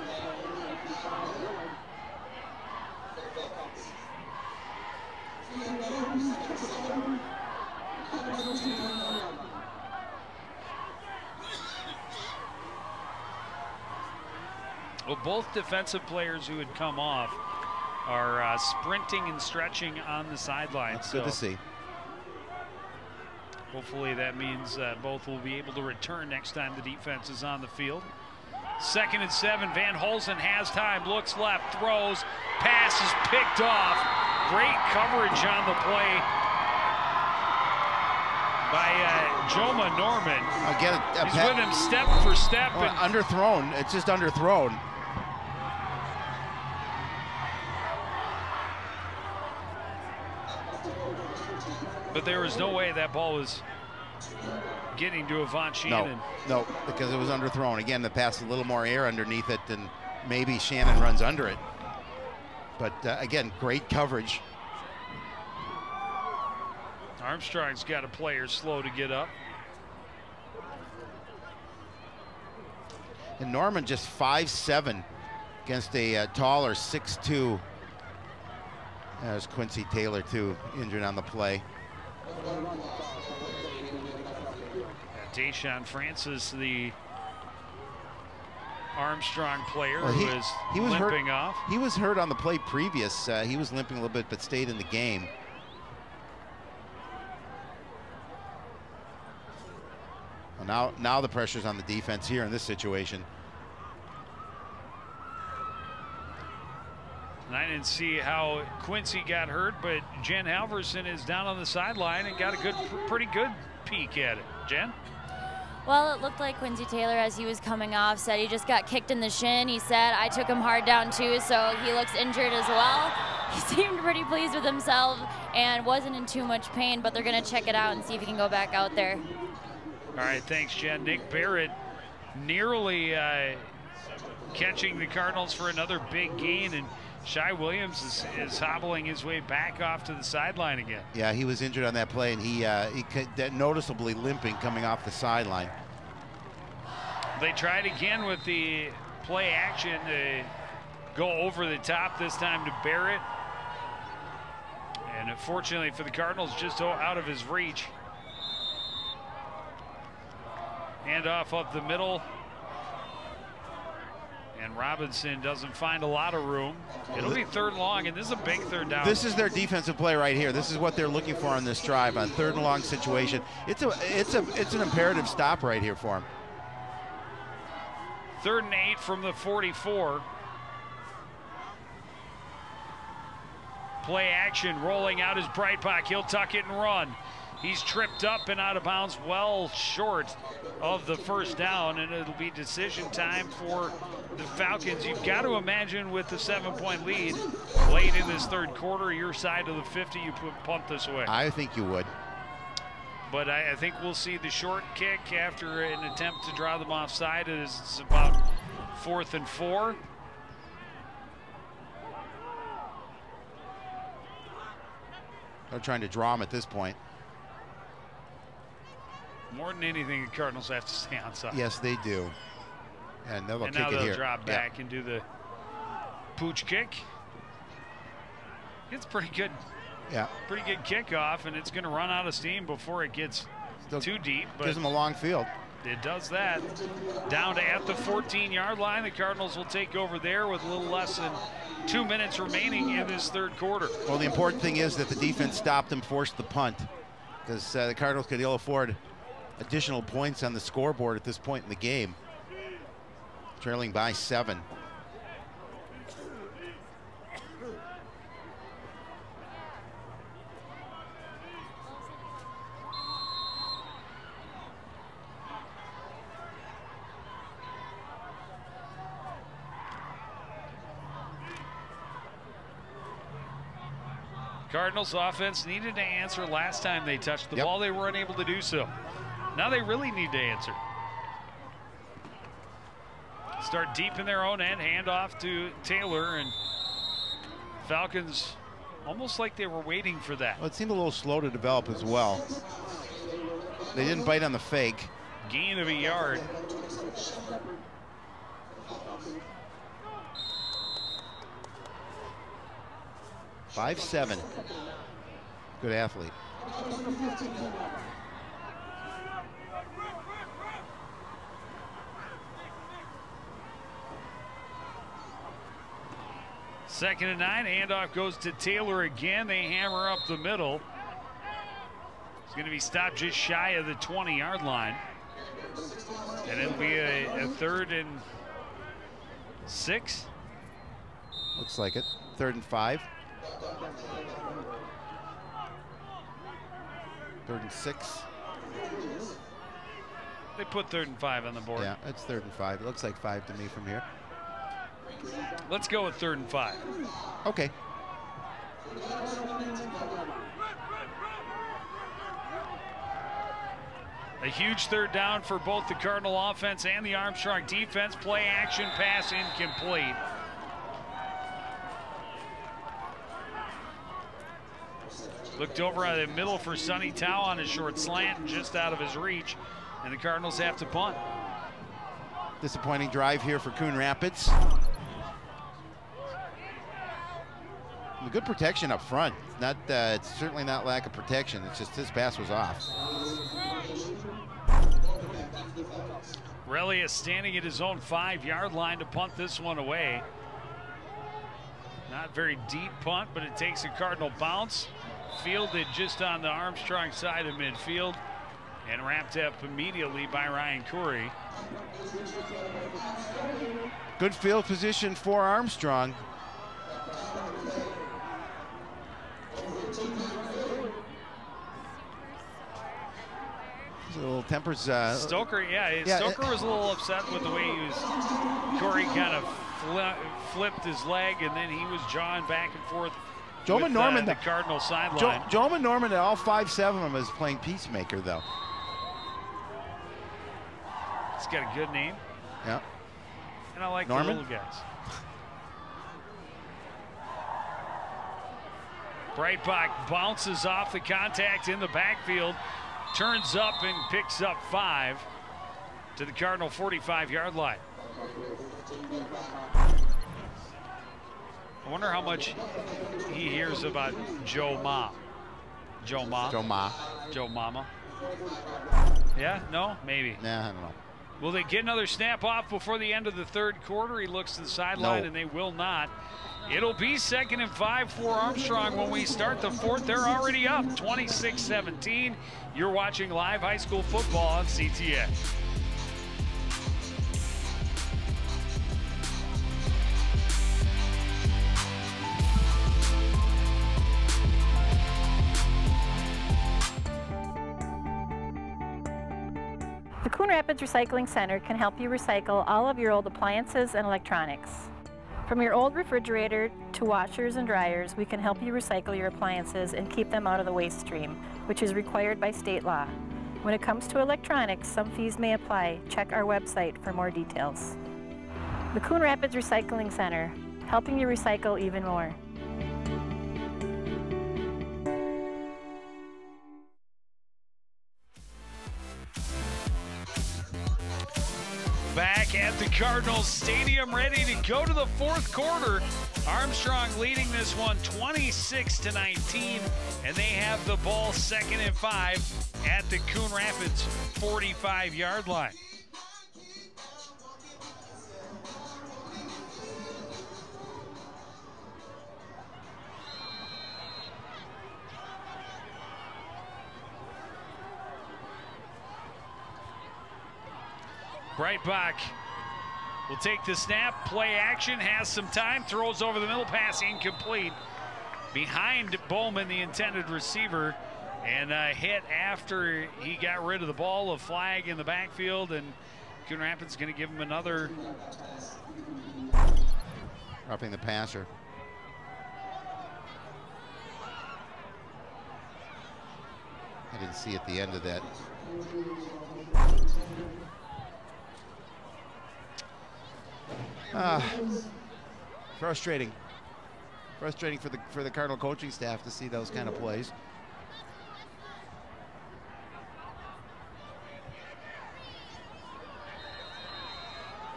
Well, both defensive players who had come off are sprinting and stretching on the sidelines. That's good to see. Hopefully that means both will be able to return next time the defense is on the field. 2nd and 7, Van Holzen has time, looks left, throws, pass is picked off. Great coverage on the play by Joma Norman. Again, he's with him step for step. Underthrown, it's just underthrown. But there was no way that ball was getting to Von Shannon. No, because it was underthrown. Again, the pass a little more air underneath it, and maybe Shannon runs under it. But again, great coverage. Armstrong's got a player slow to get up. And Norman just 5'7" against a taller 6'2". There's Quincy Taylor too, injured on the play. Deshaun Francis, the Armstrong player, well, he was limping off. He was hurt on the play previous. He was limping a little bit, but stayed in the game. Well, now the pressure's on the defense here in this situation. And I didn't see how Quincy got hurt, but Jen Halverson is down on the sideline and got a pretty good peek at it. Jen? Well, it looked like Quincy Taylor, as he was coming off, said he just got kicked in the shin. He said, I took him hard down too, so he looks injured as well. He seemed pretty pleased with himself and wasn't in too much pain, but they're going to check it out and see if he can go back out there. All right, thanks, Jen. Nick Barrett nearly catching the Cardinals for another big gain, and Shai Williams is hobbling his way back off to the sideline again. Yeah, he was injured on that play, and he noticeably limping coming off the sideline. They tried again with the play action to go over the top, this time to Barrett. And unfortunately for the Cardinals, just out of his reach. Hand off up the middle. And Robinson doesn't find a lot of room. It'll be 3rd and long, and this is a big 3rd down. This is their defensive play right here. This is what they're looking for on this drive, on 3rd and long situation. It's an imperative stop right here for them. 3rd and 8 from the 44. Play action, rolling out his Breitbach. He'll tuck it and run. He's tripped up and out of bounds, well short of the 1st down, and it'll be decision time for the Falcons. You've got to imagine with the 7-point lead late in this 3rd quarter, your side of the 50, you punt this away. I think you would. But I think we'll see the short kick after an attempt to draw them offside. It's about 4th and 4. They're trying to draw him at this point. More than anything, the Cardinals have to stay onside. Yes, they do. And they'll kick it here. Now they'll drop back and do the pooch kick. It's pretty good. Yeah. Pretty good kickoff, and it's going to run out of steam before it gets too deep. But gives them a long field. It does that. Down to at the 14-yard line. The Cardinals will take over there with a little less than 2 minutes remaining in this 3rd quarter. Well, the important thing is that the defense stopped and forced the punt, because the Cardinals could ill afford additional points on the scoreboard at this point in the game. Trailing by 7. Cardinals offense needed to answer last time they touched the ball. They were unable to do so. Now they really need to answer. Start deep in their own end, hand off to Taylor, and Falcons almost like they were waiting for that. Well, it seemed a little slow to develop as well. They didn't bite on the fake. Gain of a yard. .57. Good athlete. Second and 9, handoff goes to Taylor again. They hammer up the middle. It's going to be stopped just shy of the 20-yard line. And it'll be a 3rd and 6. Looks like it. 3rd and 5. 3rd and 6. They put 3rd and 5 on the board. Yeah, it's 3rd and 5. It looks like 5 to me from here. Let's go with 3rd and 5. Okay. A huge 3rd down for both the Cardinal offense and the Armstrong defense. Play action pass incomplete. Looked over at the middle for Sonny Tao on a short slant and just out of his reach. And the Cardinals have to punt. Disappointing drive here for Coon Rapids. Good protection up front. It's certainly not lack of protection. It's just his pass was off. Relia standing at his own 5-yard line to punt this one away. Not very deep punt, but it takes a Cardinal bounce. Fielded just on the Armstrong side of midfield and wrapped up immediately by Ryan Corey. Good field position for Armstrong. A little tempers. Stoker, Stoker was a little upset with the way he was. Corey kind of flipped his leg, and then he was jawing back and forth. Joe Norman, the Cardinal sideline. Joe Norman, at all 5'7" of them, is playing peacemaker, though. He's got a good name. Yeah. And I like Norman? the little guys. Breitbach bounces off the contact in the backfield. Turns up and picks up 5 to the Cardinal 45-yard line. I wonder how much he hears about Joe Ma. Joe Ma? Joe Ma. Joe Mama. Yeah? No? Maybe. Nah, I don't know. Will they get another snap off before the end of the third quarter? He looks to the sideline, and they will not. It'll be 2nd and 5 for Armstrong when we start the fourth. They're already up 26-17. You're watching live high school football on CTN. The Coon Rapids Recycling Center can help you recycle all of your old appliances and electronics. From your old refrigerator to washers and dryers, we can help you recycle your appliances and keep them out of the waste stream, which is required by state law. When it comes to electronics, some fees may apply. Check our website for more details. The Coon Rapids Recycling Center, helping you recycle even more. Back at the Cardinals Stadium, ready to go to the fourth quarter. Armstrong leading this one 26-19, and they have the ball 2nd and 5 at the Coon Rapids 45-yard line. Breitbach will take the snap, play action, has some time, throws over the middle, pass incomplete. Behind Bowman, the intended receiver, and hit after he got rid of the ball, a flag in the backfield, and Coon Rapids going to give him another. Roughing the passer. I didn't see at the end of that. Frustrating. Frustrating for the Cardinal coaching staff to see those kind of plays.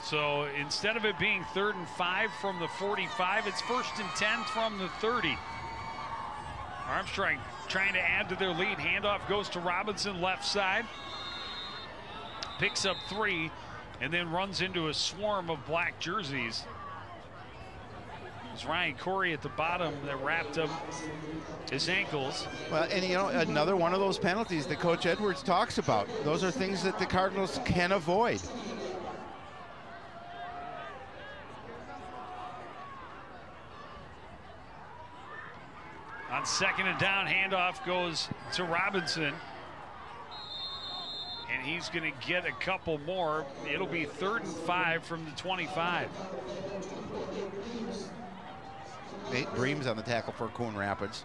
So instead of it being 3rd and 5 from the 45, it's 1st and 10 from the 30. Armstrong trying to add to their lead. Handoff goes to Robinson, left side. Picks up 3. And then runs into a swarm of black jerseys. It's Ryan Corey at the bottom that wrapped up his ankles. Well, and you know, another one of those penalties that Coach Edwards talks about. Those are things that the Cardinals can avoid. On 2nd and down, handoff goes to Robinson. And he's going to get a couple more. It'll be 3rd and 5 from the 25. Nate Breams on the tackle for Coon Rapids.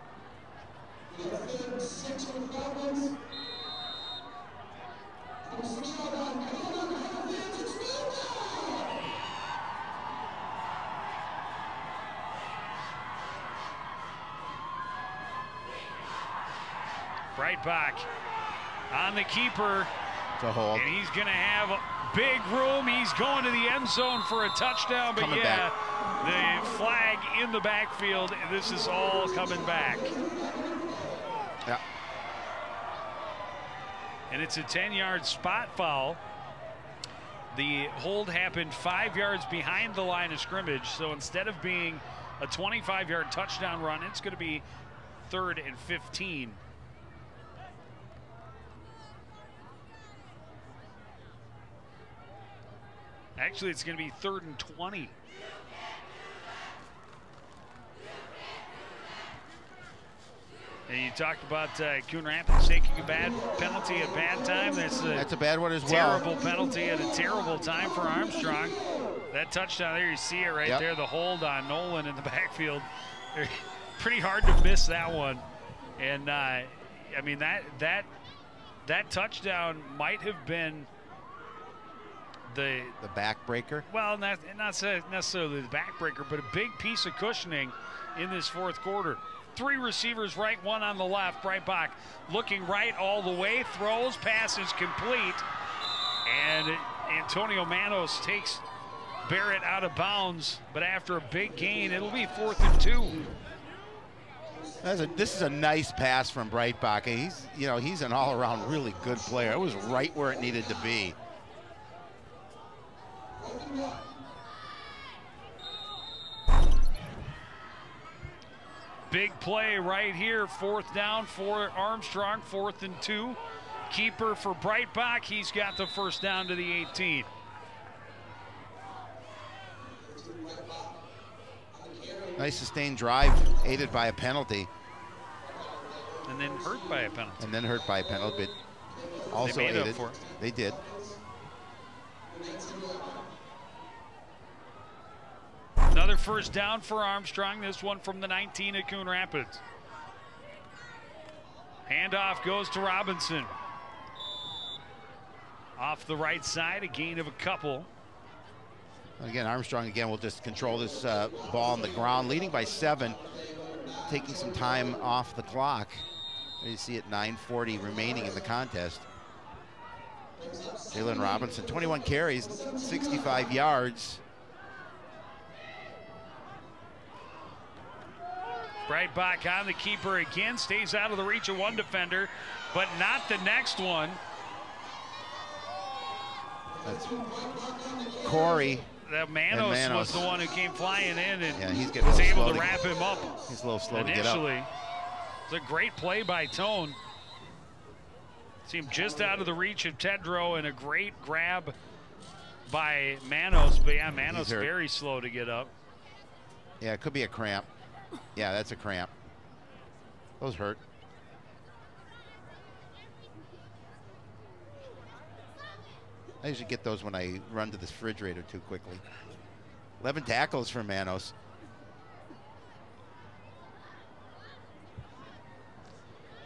Breitbach on the keeper. It's a hold. And he's going to have big room. He's going to the end zone for a touchdown. But coming yeah, back. the flag in the backfield. This is all coming back. Yeah. And it's a 10-yard spot foul. The hold happened 5 yards behind the line of scrimmage. So instead of being a 25-yard touchdown run, it's going to be 3rd and 15. Actually, it's going to be 3rd and 20. And you talked about Coon Rapids taking a bad penalty at bad time. That's a bad one as well. well. Terrible penalty at a terrible time for Armstrong. That touchdown there, you see it right there, the hold on Nolan in the backfield. Pretty hard to miss that one. And I mean, that touchdown might have been the backbreaker. Well, not necessarily the backbreaker, but a big piece of cushioning in this fourth quarter. 3 receivers right, 1 on the left. Breitbach looking right all the way, throws, passes complete, and Antonio Manos takes Barrett out of bounds, but after a big gain, it'll be 4th and 2. This is a nice pass from Breitbach. He's an all-around really good player. It was right where it needed to be. Big play right here, 4th down for Armstrong, 4th and 2. Keeper for Breitbach, he's got the first down to the 18. Nice sustained drive, aided by a penalty. And then hurt by a penalty. But also they made aided. Up for it. They did. Another first down for Armstrong, this one from the 19 at Coon Rapids. Handoff goes to Robinson. Off the right side, a gain of a couple. Again, Armstrong will just control this ball on the ground, leading by 7, taking some time off the clock. You see it, 9:40 remaining in the contest. Jalen Robinson, 21 carries, 65 yards. Breitbach on the keeper again, stays out of the reach of one defender, but not the next one. That's Corey. That Manos was the one who came flying in and was able to wrap him up. He's a little slow initially. to get up. It's a great play by Tone. Seemed just out of the reach of Tedrow, and a great grab by Manos. But yeah, Manos very slow to get up. Yeah, it could be a cramp. Yeah, that's a cramp. Those hurt. I usually get those when I run to the refrigerator too quickly. 11 tackles for Manos.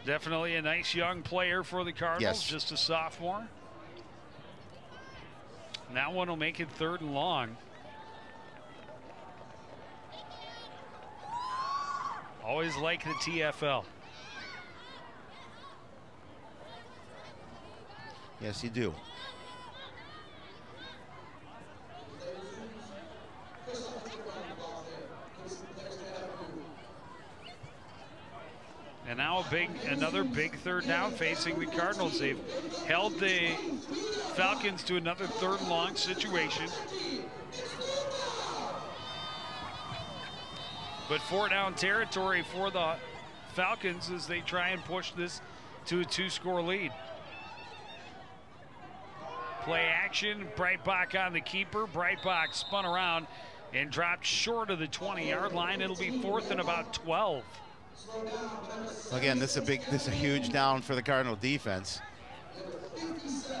Definitely a nice young player for the Cardinals, just a sophomore. And that one will make it 3rd and long. Always like the TFL. Yes, you do. And now another big 3rd down facing the Cardinals. They've held the Falcons to another 3rd and long situation. But 4-down territory for the Falcons as they try and push this to a 2-score lead. Play action, Breitbach on the keeper. Breitbach spun around and dropped short of the 20-yard line. It'll be 4th and about 12. Again, this is a huge down for the Cardinal defense.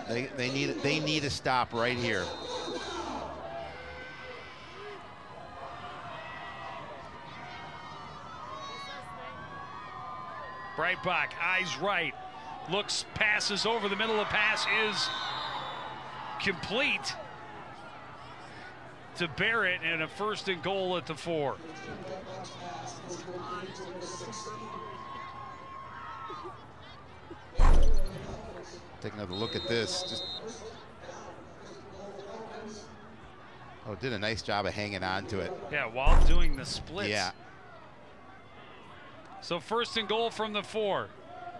They need a stop right here. Breitbach, eyes right, looks, passes over the middle. The pass is complete to Barrett, and a 1st and goal at the 4. take another look at this. Did a nice job of hanging on to it. Yeah, while doing the splits. Yeah. So 1st and goal from the 4.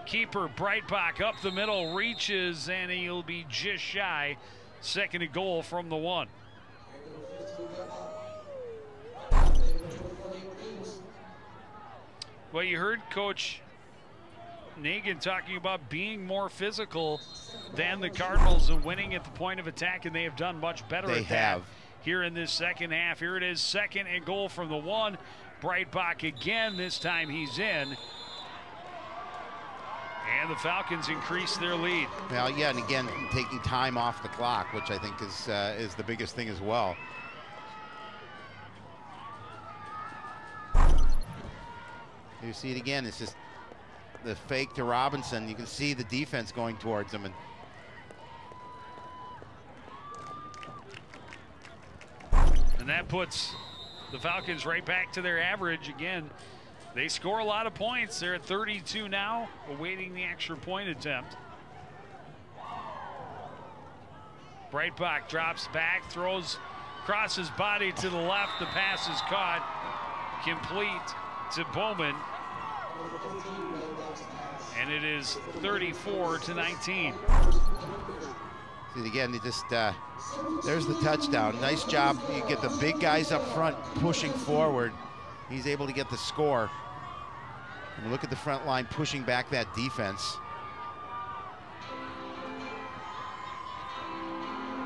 Keeper Breitbach up the middle, reaches, and he'll be just shy. 2nd and goal from the 1. Well, you heard Coach Nagin talking about being more physical than the Cardinals and winning at the point of attack, and they have done much better at that here in this second half. Here it is, 2nd and goal from the 1. Breitbach again, this time he's in. And the Falcons increase their lead. Well, yeah, and again, taking time off the clock, which I think is the biggest thing as well. You see it again, it's just the fake to Robinson. You can see the defense going towards him. And that puts the Falcons right back to their average again. They score a lot of points. They're at 32 now, awaiting the extra point attempt. Breitbach drops back, throws across his body to the left. The pass is caught, complete to Bowman. And it is 34-19. See it again, he just, there's the touchdown. Nice job. You get the big guys up front pushing forward. He's able to get the score. And look at the front line pushing back that defense.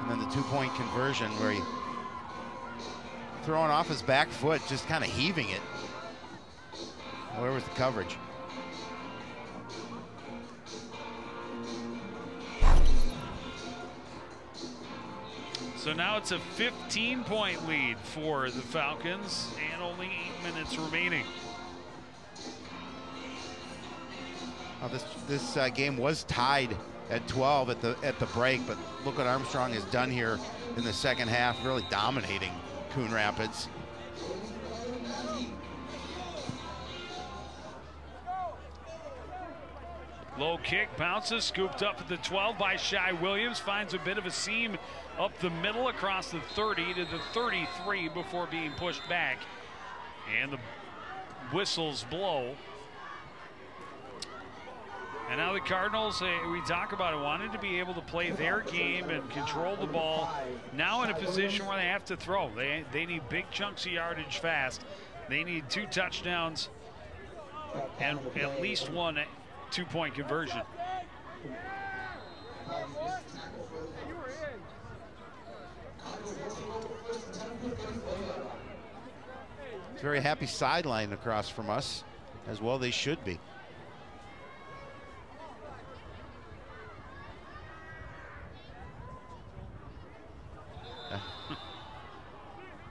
And then the 2-point conversion where he throwing off his back foot, just kind of heaving it. Where was the coverage? So now it's a 15-point lead for the Falcons and only 8 minutes remaining. This game was tied at 12 at the break, but look what Armstrong has done here in the second half, really dominating Coon Rapids. Low kick, bounces, scooped up at the 12 by Shai Williams, finds a bit of a seam up the middle across the 30 to the 33 before being pushed back. And the whistles blow. And now the Cardinals, we talk about it, wanted to be able to play their game and control the ball. Now in a position where they have to throw. They need big chunks of yardage fast. They need 2 touchdowns and at least 1 2-point conversion. It's a very happy sideline across from us, as well they should be.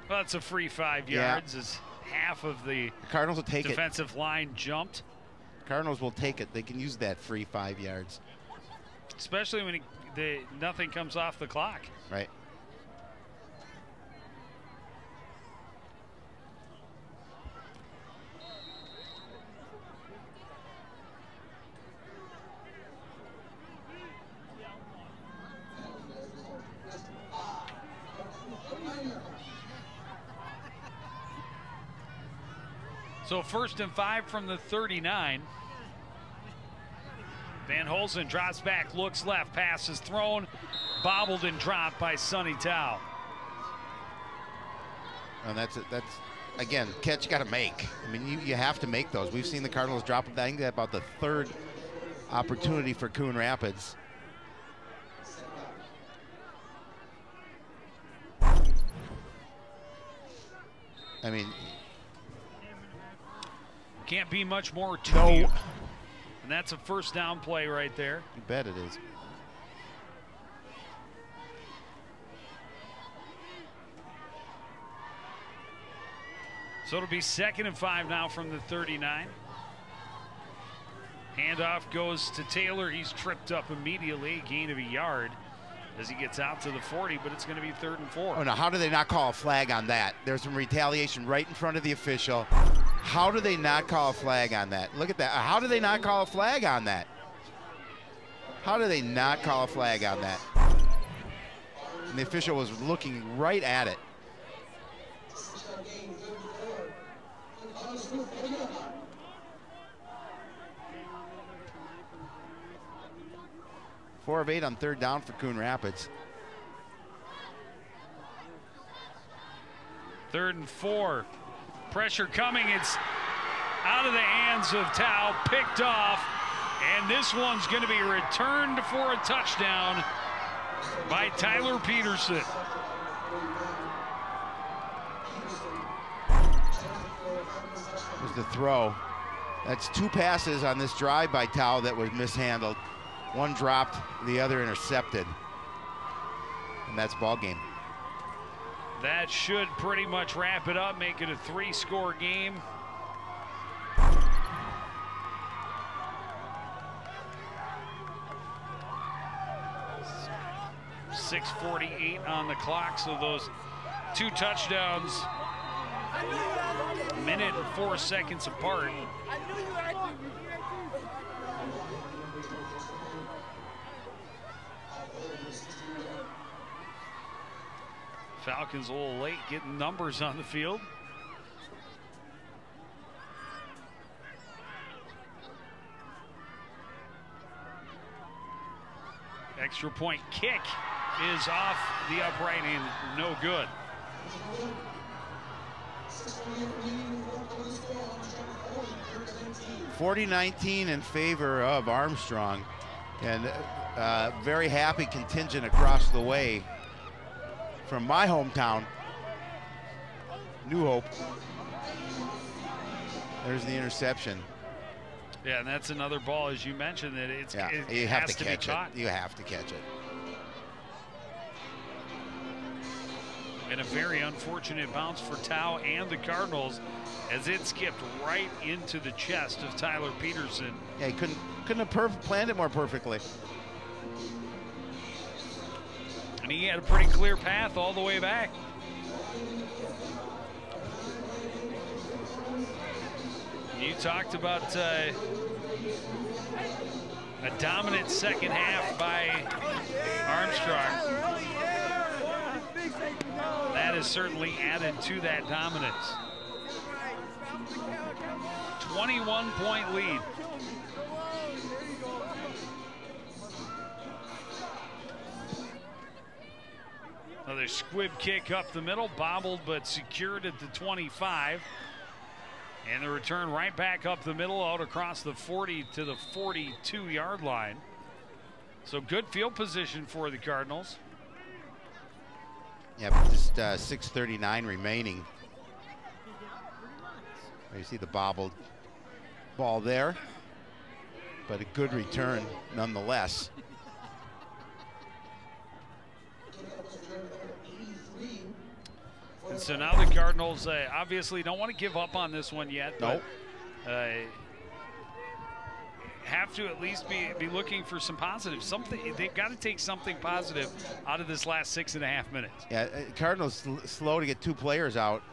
Well, it's a free 5 yards as half of the Cardinals will take defensive line jumped. Cardinals will take it. They can use that free 5 yards. Especially when nothing comes off the clock. Right. So 1st and 5 from the 39. Van Holzen drops back, looks left, pass is thrown, bobbled and dropped by Sonny Tao. And that's again, catch you got to make. I mean, you have to make those. We've seen the Cardinals drop it. I think that's about the 3rd opportunity for Coon Rapids. I mean, can't be much more to you. And that's a 1st down play right there. You bet it is. So it'll be 2nd and 5 now from the 39. Handoff goes to Taylor. He's tripped up immediately, gain of a yard as he gets out to the 40, but it's going to be 3rd and 4. Oh, no, how do they not call a flag on that? There's some retaliation right in front of the official. How do they not call a flag on that? Look at that. How do they not call a flag on that? How do they not call a flag on that? And the official was looking right at it. Four of 8 on 3rd down for Coon Rapids. 3rd and 4. Pressure coming. It's out of the hands of Tao, picked off, and this one's going to be returned for a touchdown by Tyler Peterson. Was the throw. That's 2 passes on this drive by Tao that was mishandled. One dropped, the other intercepted. And that's ball game. That should pretty much wrap it up, make it a 3-score game. .648 on the clock, so those 2 touchdowns, a minute and 4 seconds apart. Falcons a little late getting numbers on the field. Extra point kick is off the upright and no good. .40-19 in favor of Armstrong, and very happy contingent across the way from my hometown, New Hope. There's the interception. Yeah, and that's another ball, as you mentioned, that it you have has to catch it. You have to catch it. And a very unfortunate bounce for Tao and the Cardinals, as it skipped right into the chest of Tyler Peterson. Yeah, he couldn't have planned it more perfectly. And he had a pretty clear path all the way back. You talked about a dominant second half by Armstrong. That has certainly added to that dominance. 21-point lead. Another squib kick up the middle, bobbled but secured at the 25. And the return right back up the middle, out across the 40 to the 42-yard line. So good field position for the Cardinals. Yeah, but just 6:39 remaining. You see the bobbled ball there, but a good return nonetheless. And so now the Cardinals obviously don't want to give up on this one yet. Nope. But, have to at least be looking for some positive. They've got to take something positive out of this last 6.5 minutes. Yeah, Cardinals slow to get 2 players out.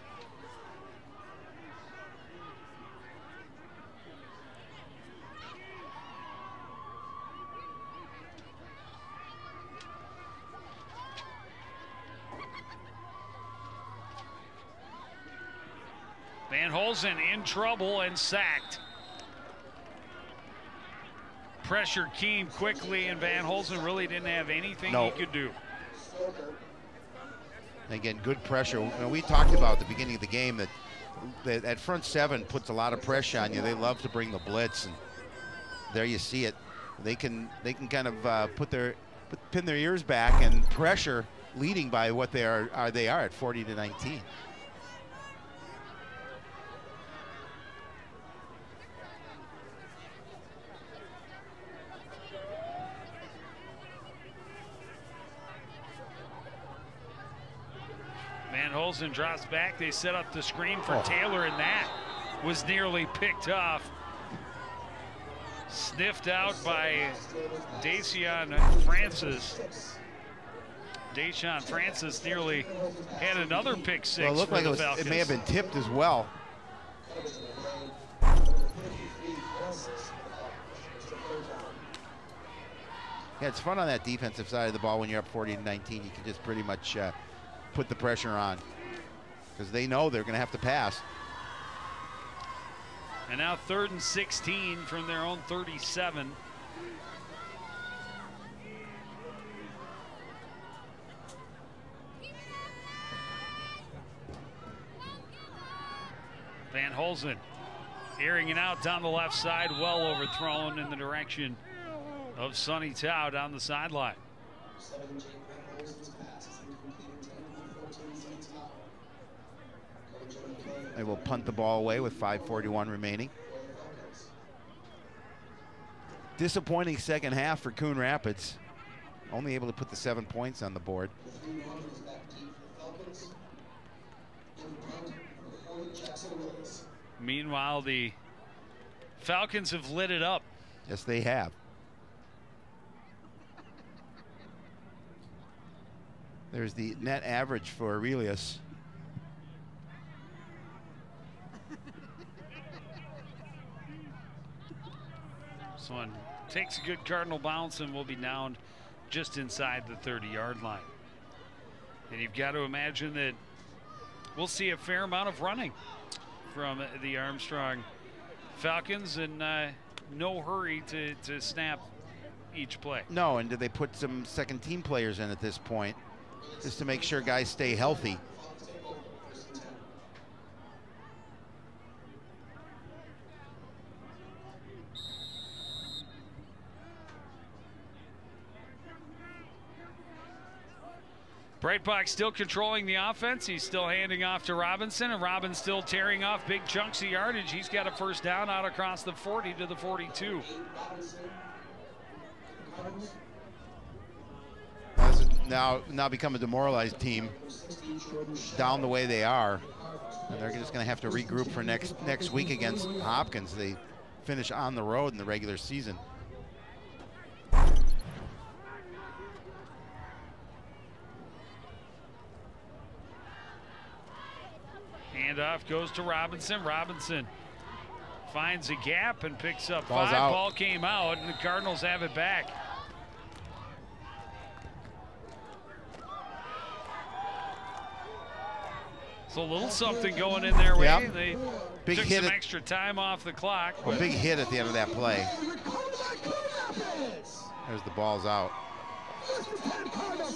Van Holzen in trouble and sacked. Pressure came quickly, and Van Holzen really didn't have anything he could do. Again, good pressure. You know, we talked about at the beginning of the game that that front 7 puts a lot of pressure on you. They love to bring the blitz, and there you see it. They can kind of pin their ears back and pressure, leading by what they are at 40-19. Van Holzen drops back. They set up the screen for Taylor, and that was nearly picked off. Sniffed out by Dacian Francis. Dacian Francis nearly had another pick 6. Well, it looked like it may have been tipped as well. Yeah, it's fun on that defensive side of the ball when you're up 40-19. You can just pretty much put the pressure on because they know they're going to have to pass. And now 3rd and 16 from their own 37. Van Holzen airing it out down the left side, well overthrown in the direction of Sonny Tao down the sideline. They will punt the ball away with 5:41 remaining. Disappointing second half for Coon Rapids. Only able to put the 7 points on the board. Meanwhile, the Falcons have lit it up. Yes, they have. There's the net average for Aurelius. This one takes a good Cardinal bounce and will be down just inside the 30-yard line. And you've got to imagine that we'll see a fair amount of running from the Armstrong Falcons, and no hurry to snap each play. No, and did they put some second team players in at this point just to make sure guys stay healthy? Breitbach still controlling the offense. He's still handing off to Robinson, and Robin's still tearing off big chunks of yardage. He's got a first down out across the 40 to the 42. Now become a demoralized team down the way they are, and they're just going to have to regroup for next week against Hopkins. They finish on the road in the regular season. Handoff goes to Robinson. Robinson finds a gap and picks up Ball's 5. out. Ball came out, and the Cardinals have it back. So a little something going in their way. Yep. They Big took hit some extra time off the clock. A big hit at the end of that play. There's the ball's out.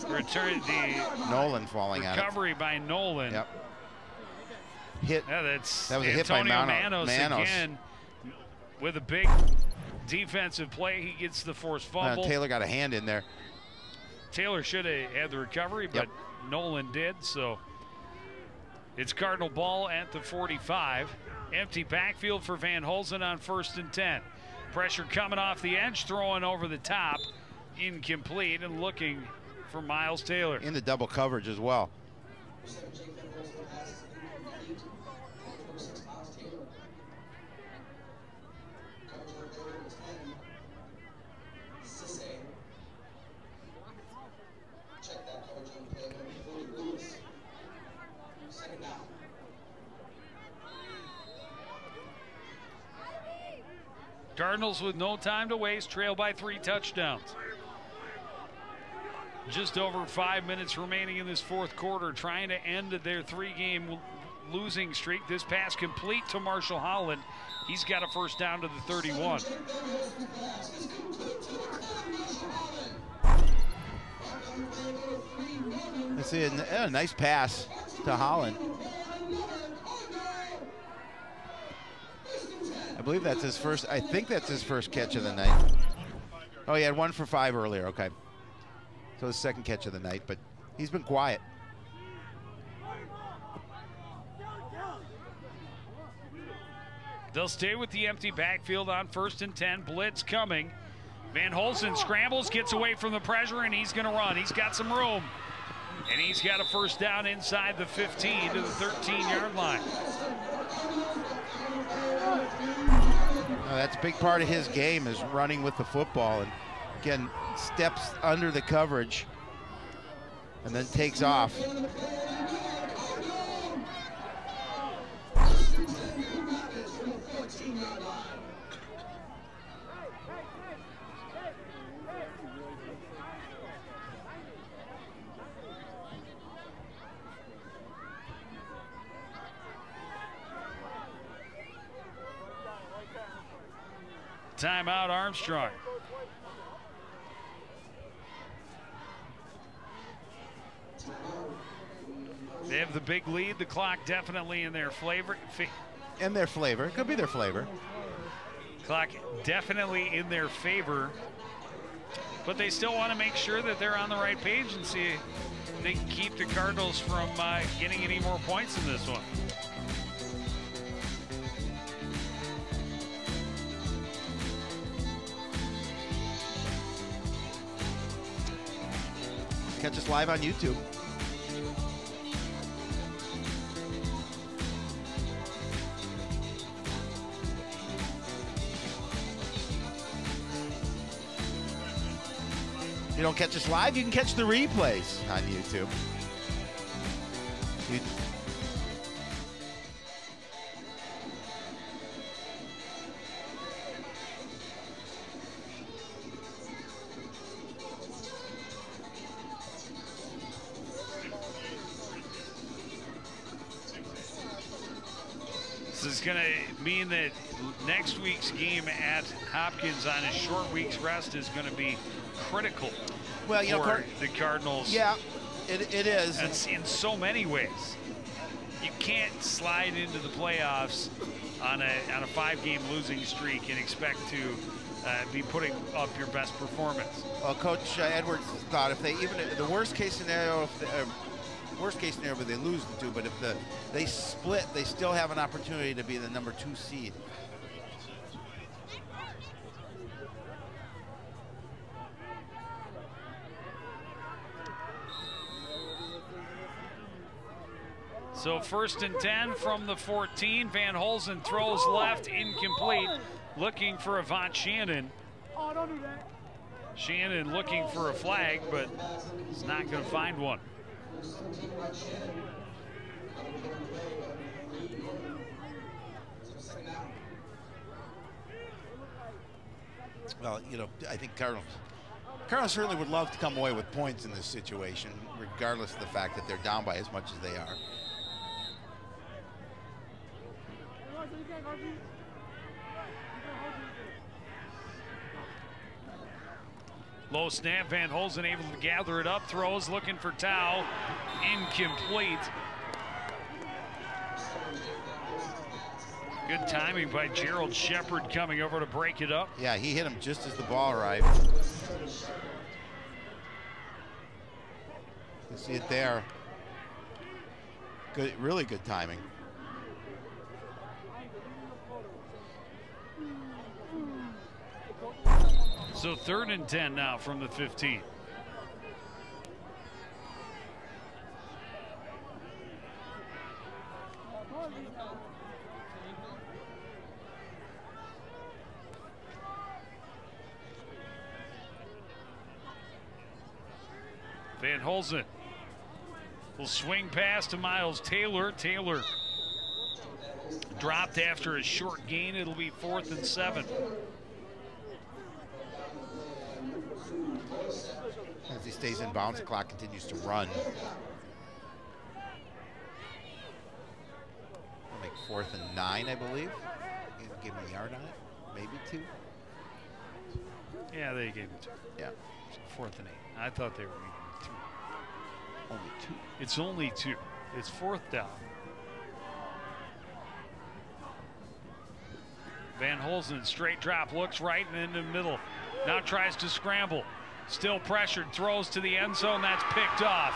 Return the Nolan falling on it. recovery by Nolan. Yep. Hit. Yeah, that was a hit by Antonio Manos. again with a big defensive play. He gets the forced fumble. Taylor got a hand in there. Taylor should have had the recovery, but Nolan did. So it's Cardinal ball at the 45. Empty backfield for Van Holzen on 1st and 10. Pressure coming off the edge, throwing over the top. Incomplete, and looking for Miles Taylor. In the double coverage as well. Cardinals with no time to waste, trail by 3 touchdowns. Just over 5 minutes remaining in this 4th quarter, trying to end their 3-game losing streak. This pass complete to Marshall Holland. He's got a first down to the 31. Let's see a nice pass to Holland. I believe that's his first. I think that's his first catch of the night. Oh, he had 1 for 5 earlier. Okay. So his second catch of the night, but he's been quiet. They'll stay with the empty backfield on 1st and 10. Blitz coming. Van Holzen scrambles, gets away from the pressure, and he's going to run. He's got some room. And he's got a first down inside the 15 to the 13-yard line. That's a big part of his game, is running with the football, and again steps under the coverage and then takes off. timeout, Armstrong. They have the big lead. The clock definitely in their flavor. In their flavor. It could be their flavor. Clock definitely in their favor. But they still want to make sure that they're on the right page and see if they can keep the Cardinals from getting any more points in this one. Catch us live on YouTube. If you don't catch us live, you can catch the replays on YouTube. This is going to mean that next week's game at Hopkins on a short week's rest is going to be critical for the Cardinals. Yeah, it is. It's in so many ways. You can't slide into the playoffs on a 5-game losing streak and expect to be putting up your best performance. Well, Coach Edwards thought if they the worst case scenario, worst case scenario, but they lose the 2, but if they split, they still have an opportunity to be the number 2 seed. So 1st and 10 from the 14. Van Holzen throws left, incomplete, looking for Avant Shannon. Oh, don't do that. Shannon looking for a flag, but he's not going to find one. Well, you know, I think Cardinals certainly would love to come away with points in this situation, regardless of the fact that they're down by as much as they are. Low snap, Van Holzen able to gather it up, throws, looking for Tao, incomplete. Good timing by Gerald Shepard coming over to break it up. Yeah, he hit him just as the ball arrived. You see it there. Good, really good timing. So 3rd and 10 now from the 15. Van Holzen will swing pass to Miles Taylor. Taylor dropped after a short gain. It'll be 4th and 7. As he stays in bounds, the clock continues to run. I'll make 4th and 9, I believe. Give him a yard on it, maybe 2. Yeah, they gave it 2. Yeah. So 4th and 8. I thought they were making 3. Only 2. It's only 2. It's 4th down. Van Holzen, straight drop, looks right and in the middle. Now tries to scramble. Still pressured, throws to the end zone. That's picked off.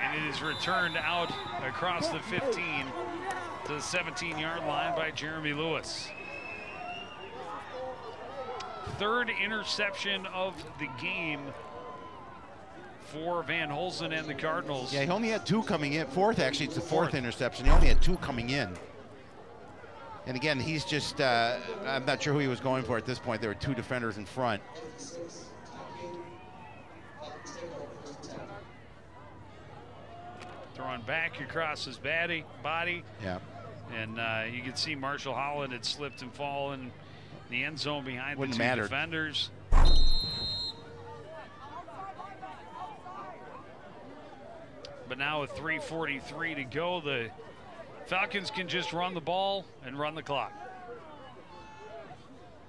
And it is returned out across the 15 to the 17-yard line by Jeremy Lewis. 3rd interception of the game for Van Holzen and the Cardinals. Yeah, he only had 2 coming in. 4th, actually, it's the 4th interception. He only had 2 coming in. And again, he's just, I'm not sure who he was going for at this point. There were 2 defenders in front. Throwing back across his body. Yeah. And you can see Marshall Holland had slipped and fallen in the end zone behind the 2 defenders. But now with 3:43 to go, the Falcons can just run the ball and run the clock.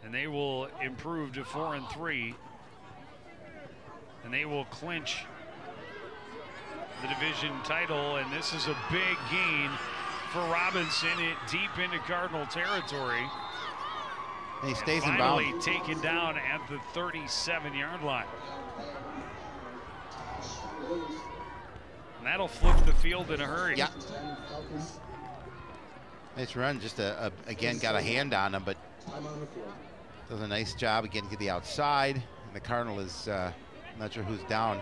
And they will improve to 4-3. And they will clinch the division title. And this is a big gain for Robinson, deep into Cardinal territory. And he stays in bounds. bounds. Finally taken down at the 37-yard line. And that'll flip the field in a hurry. Yeah. Nice run. Just again got a hand on him, but does a nice job again to get the outside. And the Cardinal is not sure who's down.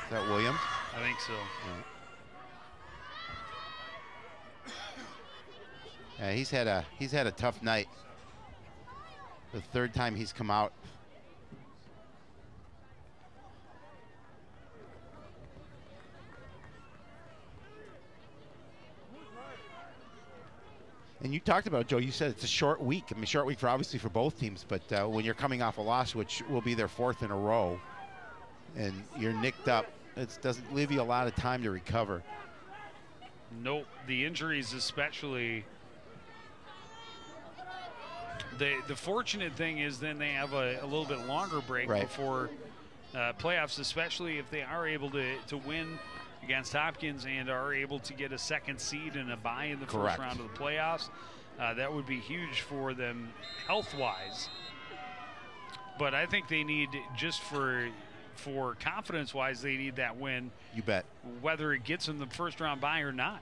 Is that Williams? I think so. Yeah, he's had a tough night. The third time he's come out. And you talked about it, Joe. You said it's a short week. I mean, short week obviously for both teams, but when you're coming off a loss, which will be their 4th in a row, and you're nicked up, it doesn't leave you a lot of time to recover. Nope. The injuries especially. The fortunate thing is then they have a little bit longer break before playoffs, especially if they are able to win against Hopkins and are able to get a 2nd seed and a bye in the first round of the playoffs. That would be huge for them health-wise. But I think they need, just for confidence-wise, they need that win. You bet. Whether it gets them the first-round bye or not.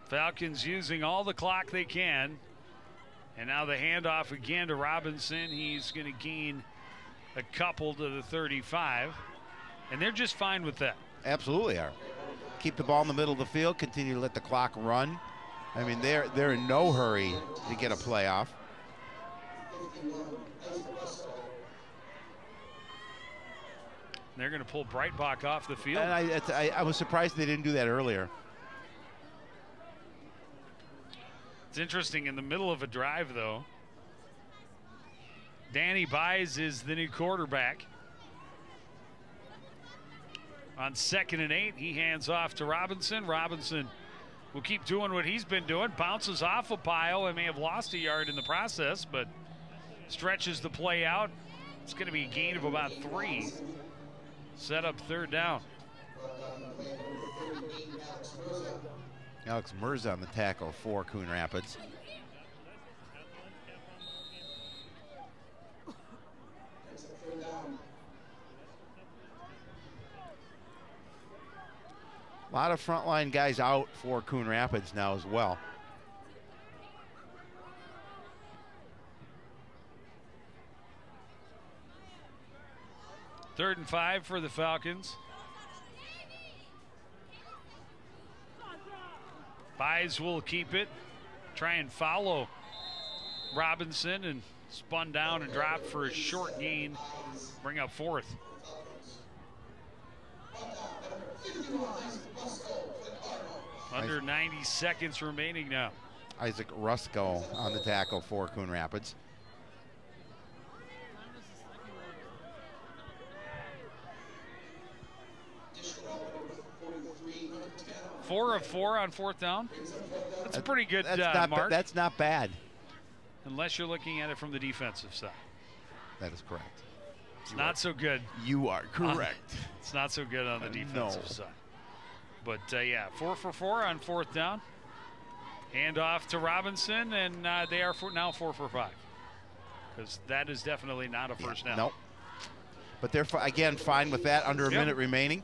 Falcons using all the clock they can. And now the handoff again to Robinson. He's going to gain a couple to the 35. And they're just fine with that. Absolutely are. Keep the ball in the middle of the field, continue to let the clock run. I mean, they're in no hurry to get a playoff. They're going to pull Breitbach off the field. And I was surprised they didn't do that earlier. It's interesting, in the middle of a drive, though, Danny Buys is the new quarterback. On 2nd and 8, he hands off to Robinson. Robinson will keep doing what he's been doing, bounces off a pile and may have lost a yard in the process, but stretches the play out. It's going to be a gain of about 3. Set up 3rd down. Alex Mirza on the tackle for Coon Rapids. A lot of frontline guys out for Coon Rapids now as well. Third and 5 for the Falcons. Buys will keep it, try and follow Robinson, and spun down and dropped for a short gain, bring up 4th. Under 90 seconds remaining now. Isaac Rusko on the tackle for Coon Rapids. Four of 4 on 4th down. That's a pretty good mark. That's not bad. Unless you're looking at it from the defensive side. That is correct. It's not so good. You are correct. It's not so good on the defensive side. But yeah, 4 for 4 on 4th down. Hand off to Robinson, and they are now 4 for 5. Because that is definitely not a first down. Nope. But they're, again, fine with that. Under a minute remaining.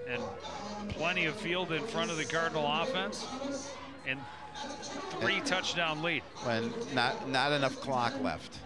And plenty of field in front of the Cardinal offense. And 3 touchdown lead. When not enough clock left.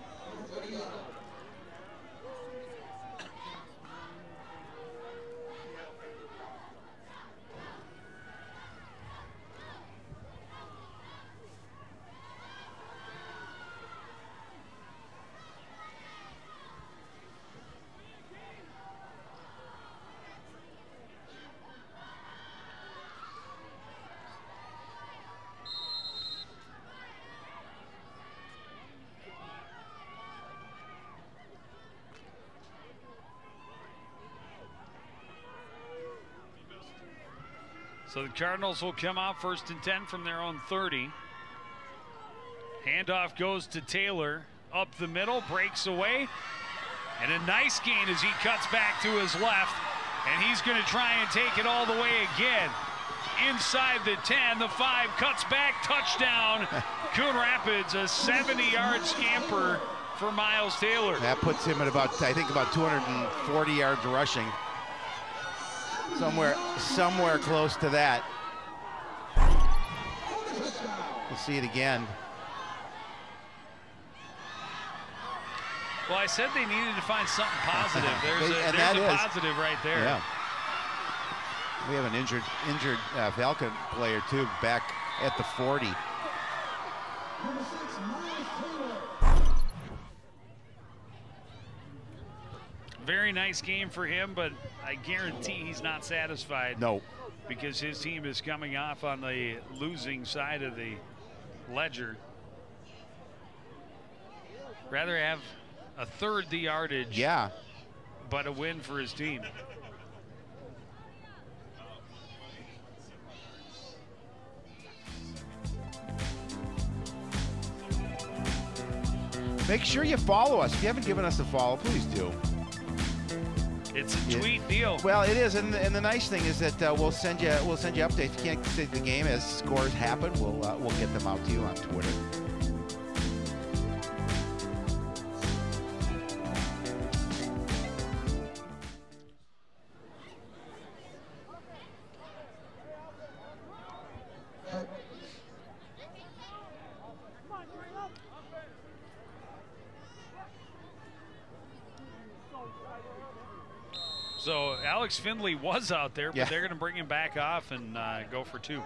So the Cardinals will come out 1st and 10 from their own 30. Handoff goes to Taylor. Up the middle, breaks away. And a nice gain as he cuts back to his left. And he's going to try and take it all the way again. Inside the 10, the 5 cuts back, touchdown. Coon Rapids, a 70-yard scamper for Miles Taylor. That puts him at about, I think, about 240 yards rushing. Somewhere close to that. We'll see it again. Well, I said they needed to find something positive. There's a positive right there. Yeah. We have an injured Falcon player too, back at the 40. Very nice game for him, but I guarantee he's not satisfied. No. Because his team is coming off on the losing side of the ledger. Rather have a third the yardage. Yeah. But a win for his team. Make sure you follow us. If you haven't given us a follow, please do. It's a tweet deal. Well, it is, and the nice thing is that we'll send you updates. If you can't see the game as scores happen, we'll get them out to you on Twitter. So Alex Findlay was out there, but they're going to bring him back off and go for 2.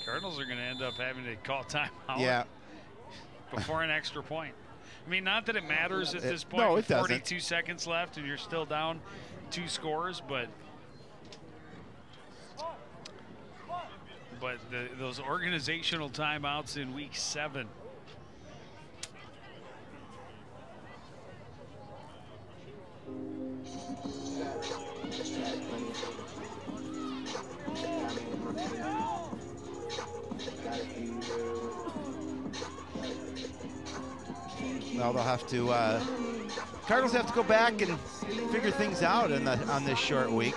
Cardinals are going to end up having to call timeout before an extra point. I mean, not that it matters at this point. No, it 42 doesn't. seconds left and you're still down 2 scores, but those organizational timeouts in week 7. Well, they'll have to. Cardinals have to go back and figure things out on this short week.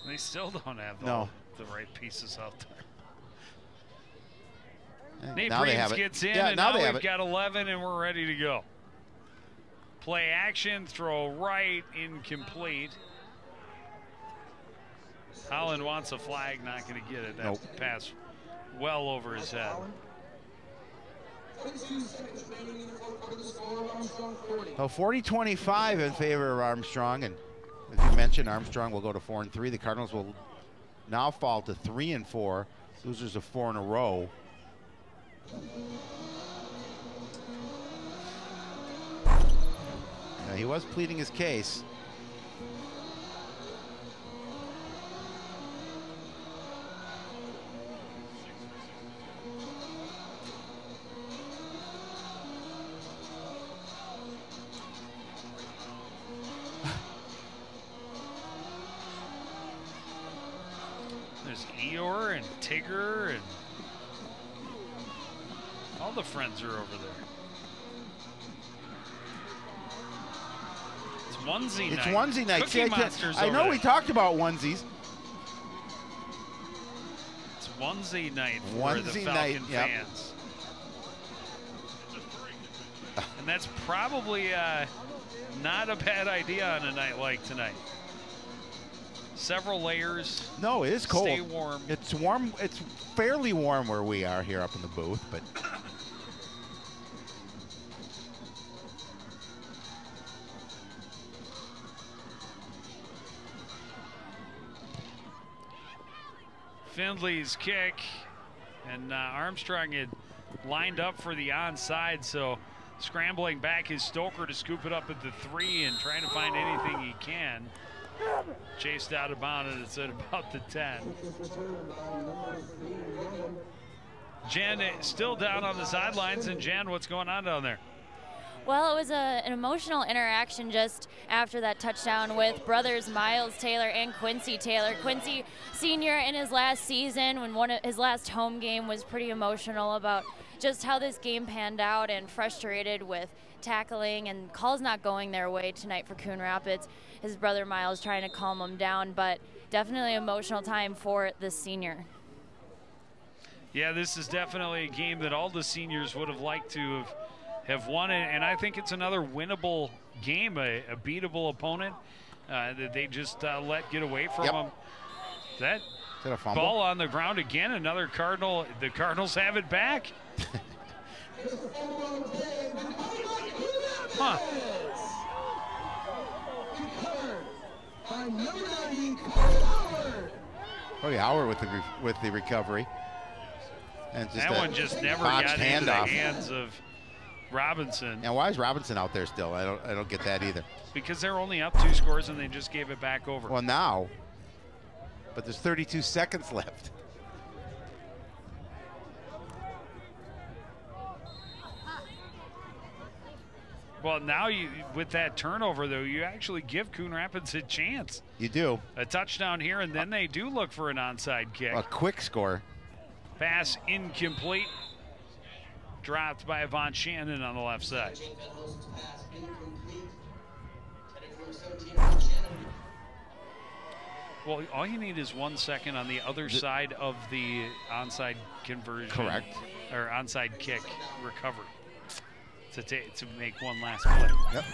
They still don't have the right pieces out there. Nate Breams gets in, and now we've got 11, and we're ready to go. Play action, throw right, incomplete. Holland wants a flag, not going to get it. That pass well over his head. So 40-25 in favor of Armstrong, and as you mentioned, Armstrong will go to 4-3. The Cardinals will now fall to 3-4. Losers of 4 in a row. Now, he was pleading his case. There's Eeyore and Tigger and all the friends are over there. It's onesie night. It's onesie night. Cookie Monster's I know over we there. talked about onesies. It's onesie night for the Falcon fans. And that's probably not a bad idea on a night like tonight. several layers. No, it is cold. Stay warm. It's warm. It's fairly warm where we are here up in the booth, but Findley's kick, and Armstrong had lined up for the onside, so scrambling back is Stoker to scoop it up at the 3 and trying to find anything he can. Chased out of bounds, and it's at about the 10. Jen still down on the sidelines, and Jen, what's going on down there? Well, it was an emotional interaction just after that touchdown with brothers Miles Taylor and Quincy Taylor. Quincy Sr. in his last season, when his last home game, was pretty emotional about just how this game panned out and frustrated with tackling and calls not going their way tonight for Coon Rapids. His brother Miles trying to calm him down, but definitely an emotional time for the senior. Yeah, this is definitely a game that all the seniors would have liked to have won it, and I think it's another winnable game, a beatable opponent that they just let get away from them. That a fumble? Ball on the ground again, another Cardinal. The Cardinals have it back. Huh. Cody Howard with the recovery. And just that one just never got into the hands of Robinson. And why is Robinson out there still? I don't get that either. Because they're only up 2 scores and they just gave it back over. Well, now, but there's 32 seconds left. Well, now with that turnover, though, you actually give Coon Rapids a chance. You do. A touchdown here, and then they do look for an onside kick. A quick score. Pass incomplete. Dropped by Von Shannon on the left side. Well, all you need is 1 second on the other side of the onside conversion. Correct. Or onside kick recovery to make one last play. Yep.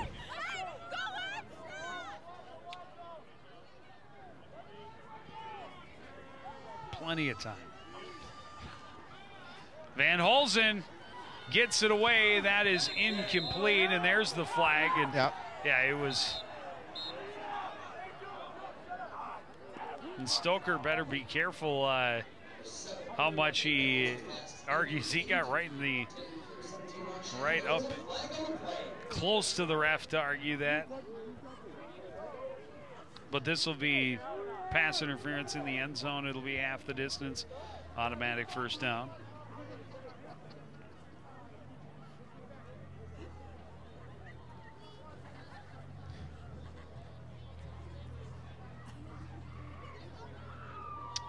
Plenty of time. Van Holzen gets it away. That is incomplete, and there's the flag. And yeah, it was. And Stoker better be careful how much he argues. He got right up close to the ref to argue that. But this will be pass interference in the end zone. It'll be half the distance. Automatic first down.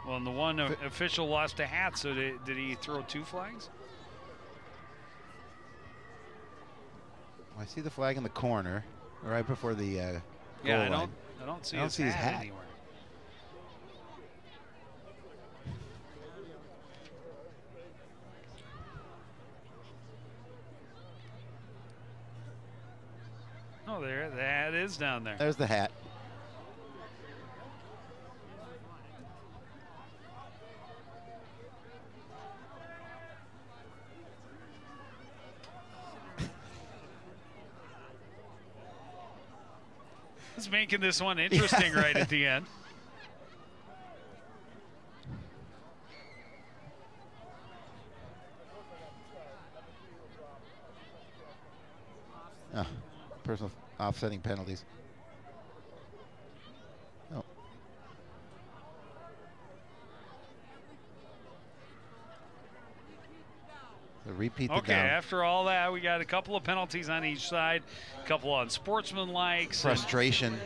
Well, and the one official lost a hat, so did he throw 2 flags? I see the flag in the corner, right before the goal line. I don't see his hat anywhere. Oh, there, the hat is down there. There's the hat. It's making this one interesting right at the end. Oh, personal offsetting penalties. Oh. So repeat the down. After all that, we got a couple of penalties on each side, a couple on sportsmanlike. Frustration.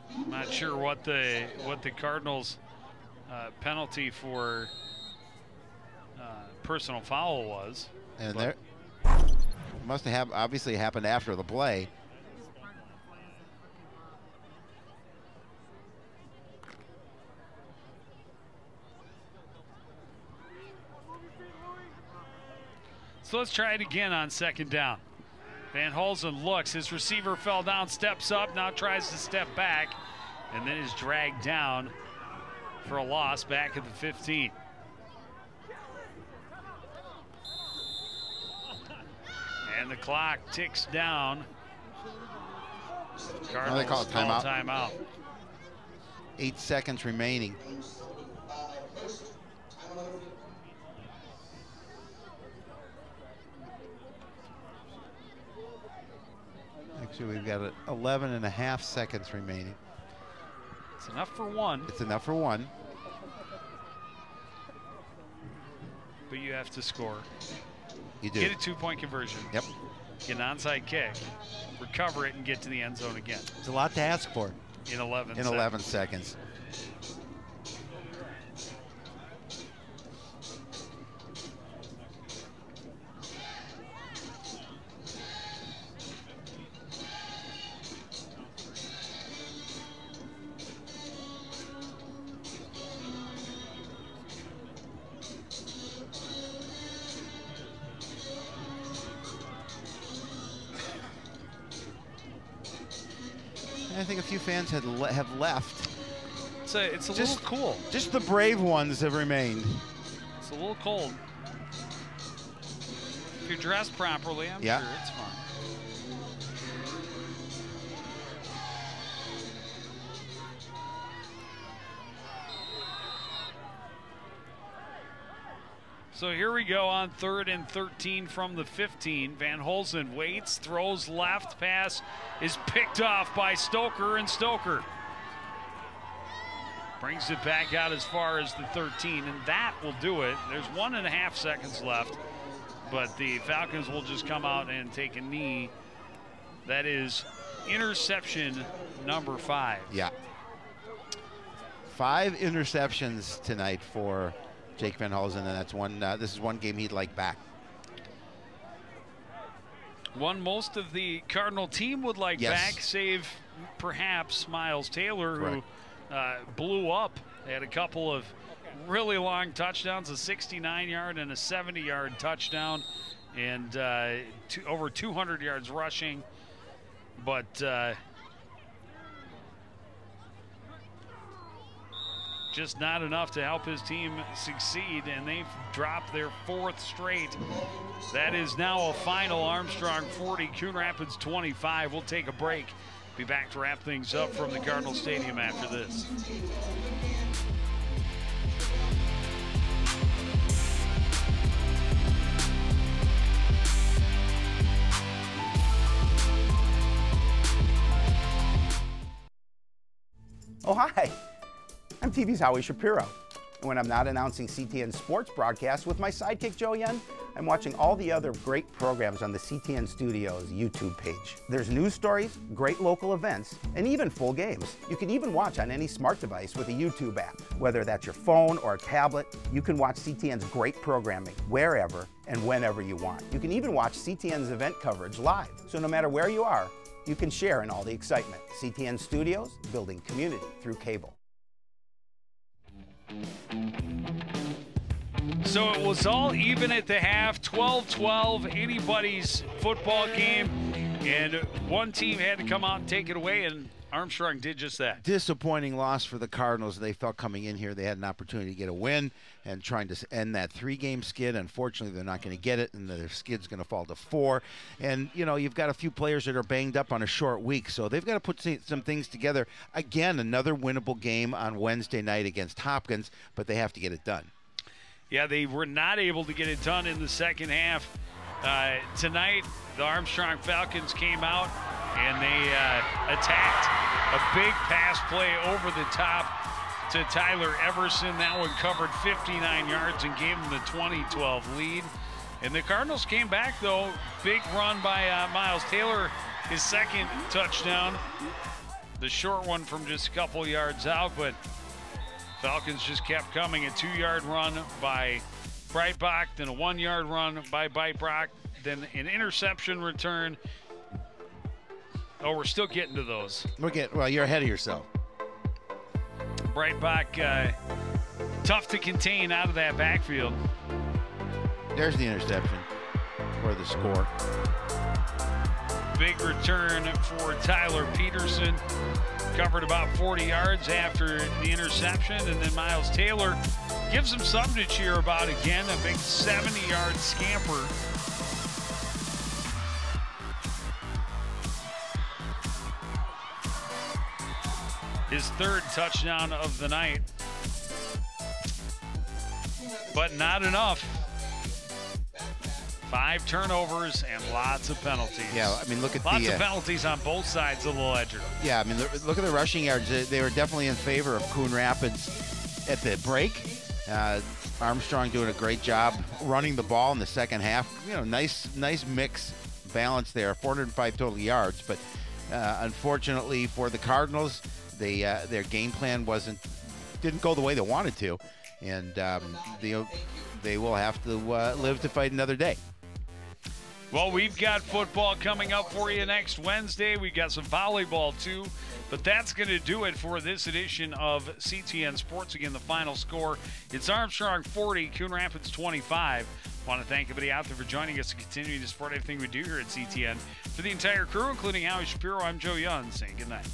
I'm not sure what the Cardinals' penalty for personal foul was. And there must have obviously happened after the play. So let's try it again on second down. Van Holzen looks. His receiver fell down, steps up, now tries to step back, and then is dragged down for a loss back at the 15. And the clock ticks down. Cardinals they call it timeout. Timeout. 8 seconds remaining. Actually, we've got 11.5 seconds remaining. It's enough for one. It's enough for one. But you have to score. You do. Get a 2-point conversion. Yep. Get an onside kick. Recover it and get to the end zone again. It's a lot to ask for. In 11 seconds. 11 seconds. I think a few fans have left. It's a little cool. Just the brave ones have remained. It's a little cold. If you're dressed properly, I'm sure it's fine. So here we go on 3rd and 13 from the 15. Van Holzen waits, throws left, pass is picked off by Stoker, and Stoker brings it back out as far as the 13, and that will do it. There's 1.5 seconds left, but the Falcons will just come out and take a knee. That is interception number 5. Yeah. 5 interceptions tonight for Jake Van Holzen, and that's one. This is one game he'd like back. One most of the Cardinal team would like back, save perhaps Miles Taylor, who blew up. They had a couple of really long touchdowns, a 69-yard and a 70-yard touchdown, and over 200 yards rushing. But just not enough to help his team succeed, and they've dropped their 4th straight. That is now a final. Armstrong 40, Coon Rapids 25. We'll take a break. Be back to wrap things up from the Cardinal Stadium after this. Oh, hi. I'm TV's Howie Shapiro. And when I'm not announcing CTN sports broadcasts with my sidekick Joe Yen, I'm watching all the other great programs on the CTN Studios YouTube page. There's news stories, great local events, and even full games. You can even watch on any smart device with a YouTube app. Whether that's your phone or a tablet, you can watch CTN's great programming wherever and whenever you want. You can even watch CTN's event coverage live. So no matter where you are, you can share in all the excitement. CTN Studios, building community through cable. So it was all even at the half, 12-12, anybody's football game, and one team had to come out and take it away, and Armstrong did just that. Disappointing loss for the Cardinals. They felt coming in here they had an opportunity to get a win and trying to end that 3-game skid. Unfortunately, they're not going to get it, and their skid's going to fall to 4. And, you know, you've got a few players that are banged up on a short week, so they've got to put some things together. Again, another winnable game on Wednesday night against Hopkins, but they have to get it done. Yeah, they were not able to get it done in the second half. Tonight, the Armstrong Falcons came out and they attacked a big pass play over the top to Tyler Everson. That one covered 59 yards and gave them the 20-12 lead. And the Cardinals came back, though. Big run by Miles Taylor, his 2nd touchdown. The short one from just a couple yards out, but Falcons just kept coming. A 2-yard run by Breitbach, then a 1-yard run by Breitbach, then an interception return. Oh, we're still getting to those. Well, you're ahead of yourself. Breitbach, tough to contain out of that backfield. There's the interception for the score. big return for Tyler Peterson. Covered about 40 yards after the interception, and then Miles Taylor gives him something to cheer about again, a big 70-yard scamper. His third touchdown of the night. But not enough. 5 turnovers and lots of penalties. Yeah, I mean, look at lots of penalties on both sides of the ledger. Yeah, I mean, look at the rushing yards. They were definitely in favor of Coon Rapids at the break. Armstrong doing a great job running the ball in the second half. You know, nice mix balance there. 405 total yards, but unfortunately for the Cardinals, their game plan didn't go the way they wanted to, and they will have to live to fight another day. Well, we've got football coming up for you next Wednesday. We've got some volleyball, too. But that's going to do it for this edition of CTN Sports. Again, the final score, it's Armstrong 40, Coon Rapids 25. I want to thank everybody out there for joining us and continuing to support everything we do here at CTN. For the entire crew, including Howie Shapiro, I'm Joe Young, saying good night.